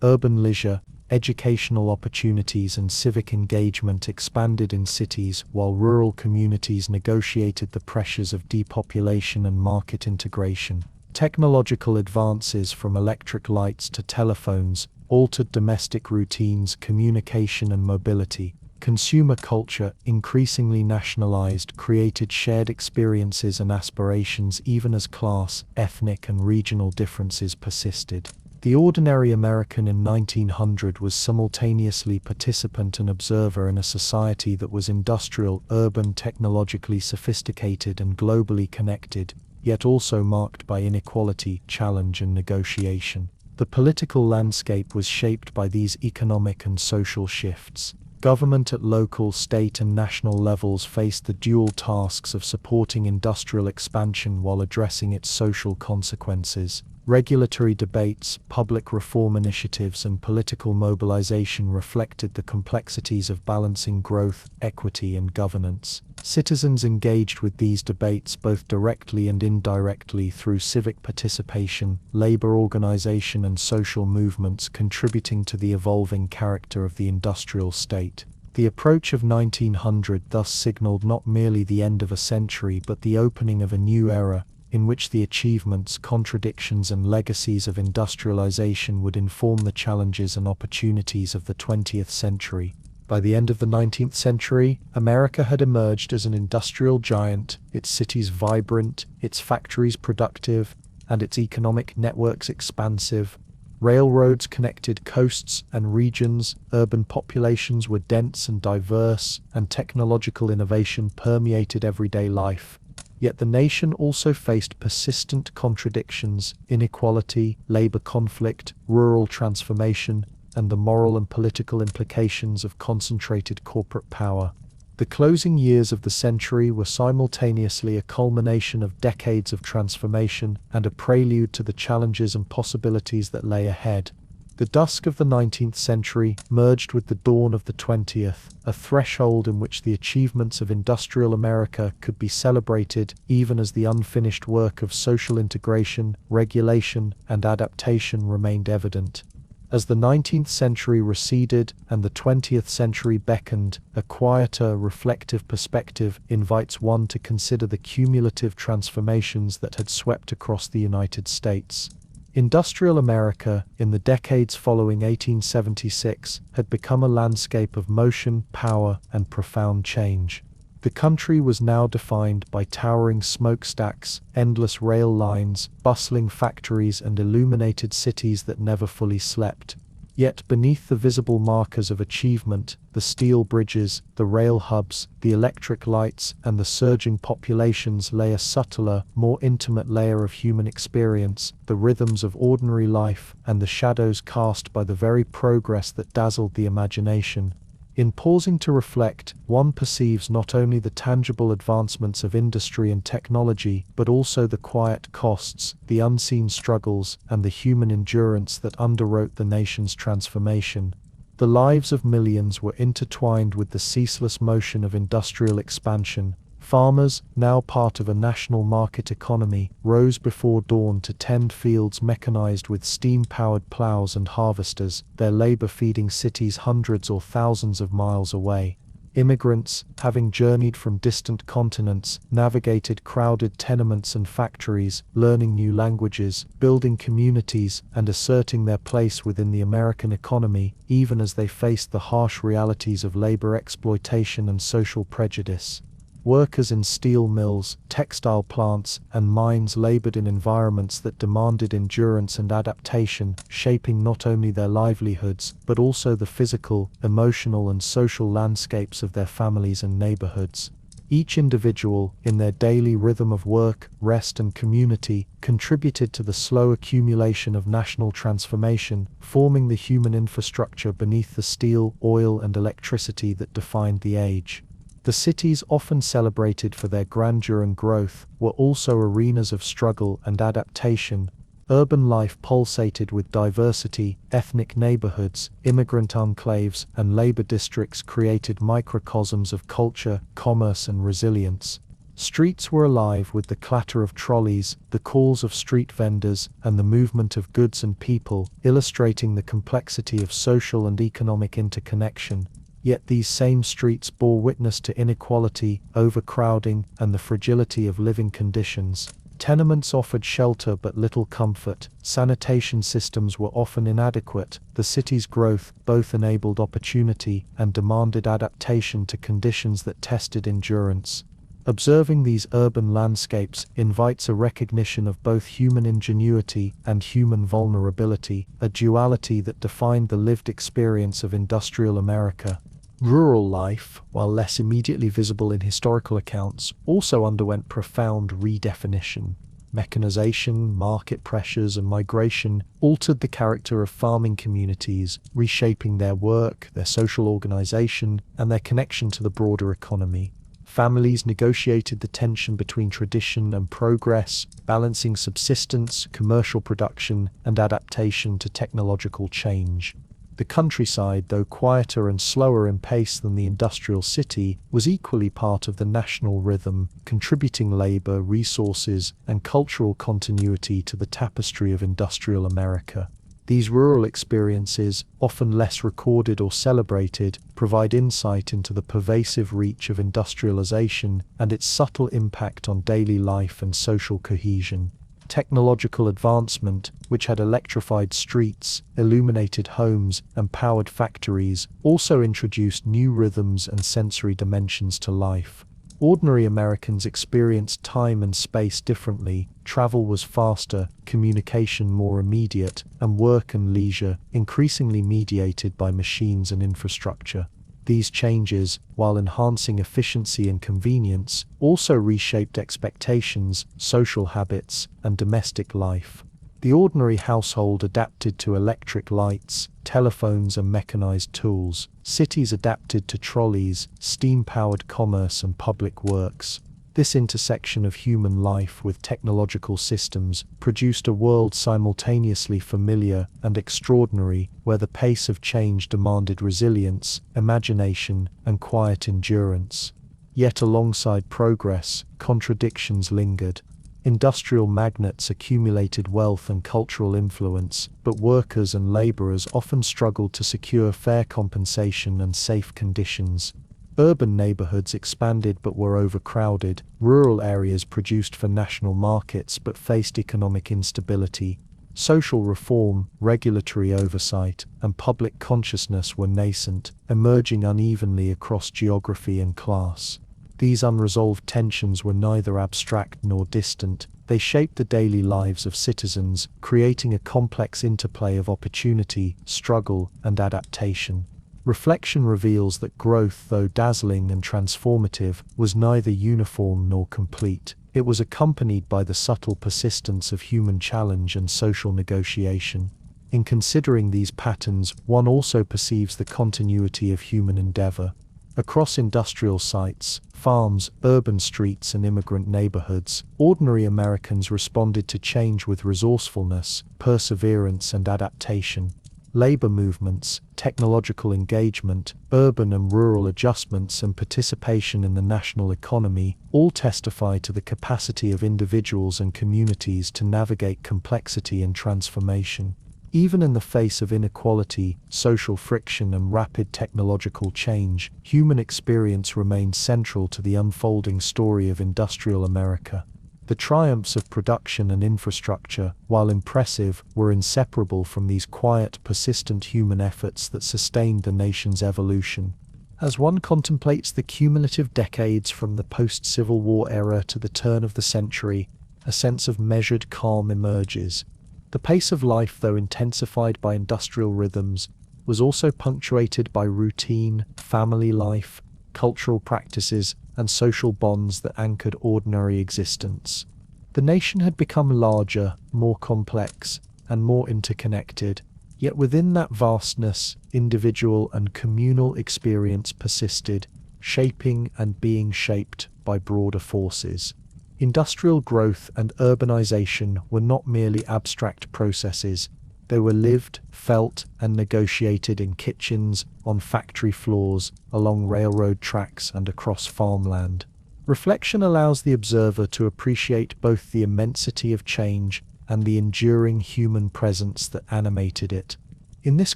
Urban leisure, educational opportunities, and civic engagement expanded in cities, while rural communities negotiated the pressures of depopulation and market integration. Technological advances, from electric lights to telephones, altered domestic routines, communication, and mobility. Consumer culture, increasingly nationalized, created shared experiences and aspirations even as class, ethnic, and regional differences persisted. The ordinary American in 1900 was simultaneously participant and observer in a society that was industrial, urban, technologically sophisticated, and globally connected, yet also marked by inequality, challenge, and negotiation. The political landscape was shaped by these economic and social shifts. Government at local, state, and national levels faced the dual tasks of supporting industrial expansion while addressing its social consequences. Regulatory debates, public reform initiatives, and political mobilization reflected the complexities of balancing growth, equity, and governance. Citizens engaged with these debates both directly and indirectly through civic participation, labor organization, and social movements, contributing to the evolving character of the industrial state. The approach of 1900 thus signaled not merely the end of a century but the opening of a new era, in which the achievements, contradictions, and legacies of industrialization would inform the challenges and opportunities of the 20th century. By the end of the 19th century, America had emerged as an industrial giant, its cities vibrant, its factories productive, and its economic networks expansive. Railroads connected coasts and regions, urban populations were dense and diverse, and technological innovation permeated everyday life. Yet the nation also faced persistent contradictions: inequality, labor conflict, rural transformation, and the moral and political implications of concentrated corporate power. The closing years of the century were simultaneously a culmination of decades of transformation and a prelude to the challenges and possibilities that lay ahead. The dusk of the 19th century merged with the dawn of the 20th, a threshold in which the achievements of industrial America could be celebrated even as the unfinished work of social integration, regulation, and adaptation remained evident. As the 19th century receded and the 20th century beckoned, a quieter, reflective perspective invites one to consider the cumulative transformations that had swept across the United States. Industrial America, in the decades following 1876, had become a landscape of motion, power, and profound change. The country was now defined by towering smokestacks, endless rail lines, bustling factories, and illuminated cities that never fully slept. Yet beneath the visible markers of achievement, the steel bridges, the rail hubs, the electric lights, and the surging populations lay a subtler, more intimate layer of human experience, the rhythms of ordinary life, and the shadows cast by the very progress that dazzled the imagination. In pausing to reflect, one perceives not only the tangible advancements of industry and technology, but also the quiet costs, the unseen struggles, and the human endurance that underwrote the nation's transformation. The lives of millions were intertwined with the ceaseless motion of industrial expansion. Farmers, now part of a national market economy, rose before dawn to tend fields mechanized with steam-powered plows and harvesters, their labor feeding cities hundreds or thousands of miles away. Immigrants, having journeyed from distant continents, navigated crowded tenements and factories, learning new languages, building communities, and asserting their place within the American economy, even as they faced the harsh realities of labor exploitation and social prejudice. Workers in steel mills, textile plants, and mines labored in environments that demanded endurance and adaptation, shaping not only their livelihoods, but also the physical, emotional, and social landscapes of their families and neighborhoods. Each individual, in their daily rhythm of work, rest, and community, contributed to the slow accumulation of national transformation, forming the human infrastructure beneath the steel, oil, and electricity that defined the age. The cities, often celebrated for their grandeur and growth, were also arenas of struggle and adaptation. Urban life pulsated with diversity, ethnic neighborhoods, immigrant enclaves, and labor districts created microcosms of culture, commerce, and resilience. Streets were alive with the clatter of trolleys, the calls of street vendors, and the movement of goods and people, illustrating the complexity of social and economic interconnection. Yet these same streets bore witness to inequality, overcrowding, and the fragility of living conditions. Tenements offered shelter but little comfort, sanitation systems were often inadequate, the city's growth both enabled opportunity and demanded adaptation to conditions that tested endurance. Observing these urban landscapes invites a recognition of both human ingenuity and human vulnerability, a duality that defined the lived experience of industrial America. Rural life, while less immediately visible in historical accounts, also underwent profound redefinition. Mechanization, market pressures, and migration altered the character of farming communities, reshaping their work, their social organization, and their connection to the broader economy. Families negotiated the tension between tradition and progress, balancing subsistence, commercial production, and adaptation to technological change. The countryside, though quieter and slower in pace than the industrial city, was equally part of the national rhythm, contributing labor, resources, and cultural continuity to the tapestry of industrial America. These rural experiences, often less recorded or celebrated, provide insight into the pervasive reach of industrialization and its subtle impact on daily life and social cohesion. Technological advancement, which had electrified streets, illuminated homes, and powered factories, also introduced new rhythms and sensory dimensions to life. Ordinary Americans experienced time and space differently. Travel was faster, communication more immediate, and work and leisure increasingly mediated by machines and infrastructure. These changes, while enhancing efficiency and convenience, also reshaped expectations, social habits, and domestic life. The ordinary household adapted to electric lights, telephones, and mechanized tools. Cities adapted to trolleys, steam-powered commerce, and public works. This intersection of human life with technological systems produced a world simultaneously familiar and extraordinary, where the pace of change demanded resilience, imagination, and quiet endurance. Yet alongside progress, contradictions lingered. Industrial magnates accumulated wealth and cultural influence, but workers and laborers often struggled to secure fair compensation and safe conditions. Urban neighborhoods expanded but were overcrowded. Rural areas produced for national markets but faced economic instability. Social reform, regulatory oversight, and public consciousness were nascent, emerging unevenly across geography and class. These unresolved tensions were neither abstract nor distant. They shaped the daily lives of citizens, creating a complex interplay of opportunity, struggle, and adaptation. Reflection reveals that growth, though dazzling and transformative, was neither uniform nor complete. It was accompanied by the subtle persistence of human challenge and social negotiation. In considering these patterns, one also perceives the continuity of human endeavor. Across industrial sites, farms, urban streets, and immigrant neighborhoods, ordinary Americans responded to change with resourcefulness, perseverance, and adaptation. labor movements, technological engagement, urban and rural adjustments, and participation in the national economy all testify to the capacity of individuals and communities to navigate complexity and transformation. Even in the face of inequality, social friction, and rapid technological change, human experience remains central to the unfolding story of industrial America. The triumphs of production and infrastructure, while impressive, were inseparable from these quiet, persistent human efforts that sustained the nation's evolution. As one contemplates the cumulative decades from the post-Civil War era to the turn of the century, a sense of measured calm emerges. The pace of life, though intensified by industrial rhythms, was also punctuated by routine, family life, cultural practices, and social bonds that anchored ordinary existence. The nation had become larger, more complex, and more interconnected, yet within that vastness, individual and communal experience persisted, shaping and being shaped by broader forces. Industrial growth and urbanization were not merely abstract processes. They were lived, felt, and negotiated in kitchens, on factory floors, along railroad tracks, and across farmland. Reflection allows the observer to appreciate both the immensity of change and the enduring human presence that animated it. In this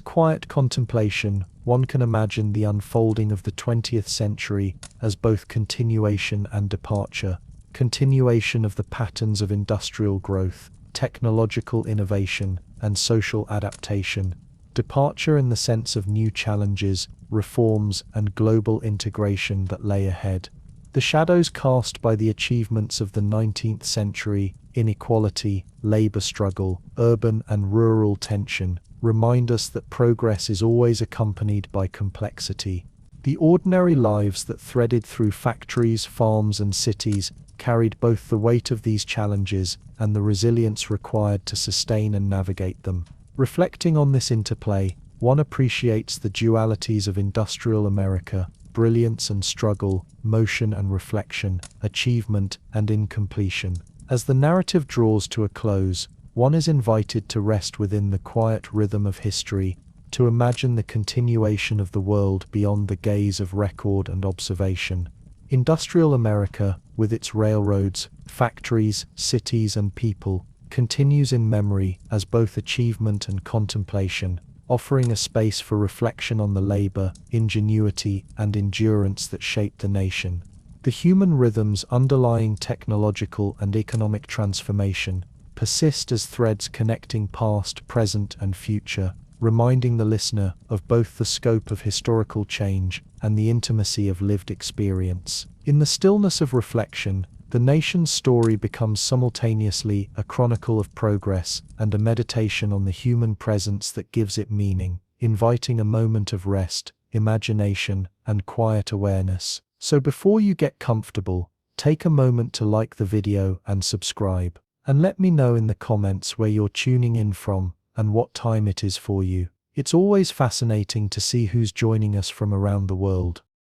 quiet contemplation, one can imagine the unfolding of the 20th century as both continuation and departure, continuation of the patterns of industrial growth, technological innovation, and social adaptation, departure in the sense of new challenges, reforms, and global integration that lay ahead. The shadows cast by the achievements of the 19th century, inequality, labor struggle, urban and rural tension, remind us that progress is always accompanied by complexity. The ordinary lives that threaded through factories, farms, and cities carried both the weight of these challenges and the resilience required to sustain and navigate them. Reflecting on this interplay, one appreciates the dualities of industrial America: brilliance and struggle, motion and reflection, achievement and incompletion. As the narrative draws to a close, one is invited to rest within the quiet rhythm of history, to imagine the continuation of the world beyond the gaze of record and observation. Industrial America, with its railroads, factories, cities, and people, continues in memory as both achievement and contemplation, offering a space for reflection on the labor, ingenuity, and endurance that shaped the nation. The human rhythms underlying technological and economic transformation persist as threads connecting past, present, and future, reminding the listener of both the scope of historical change and the intimacy of lived experience. In the stillness of reflection, the nation's story becomes simultaneously a chronicle of progress and a meditation on the human presence that gives it meaning, inviting a moment of rest, imagination, and quiet awareness. So before you get comfortable, take a moment to like the video and subscribe, and let me know in the comments where you're tuning in from and what time it is for you. It's always fascinating to see who's joining us from around the world.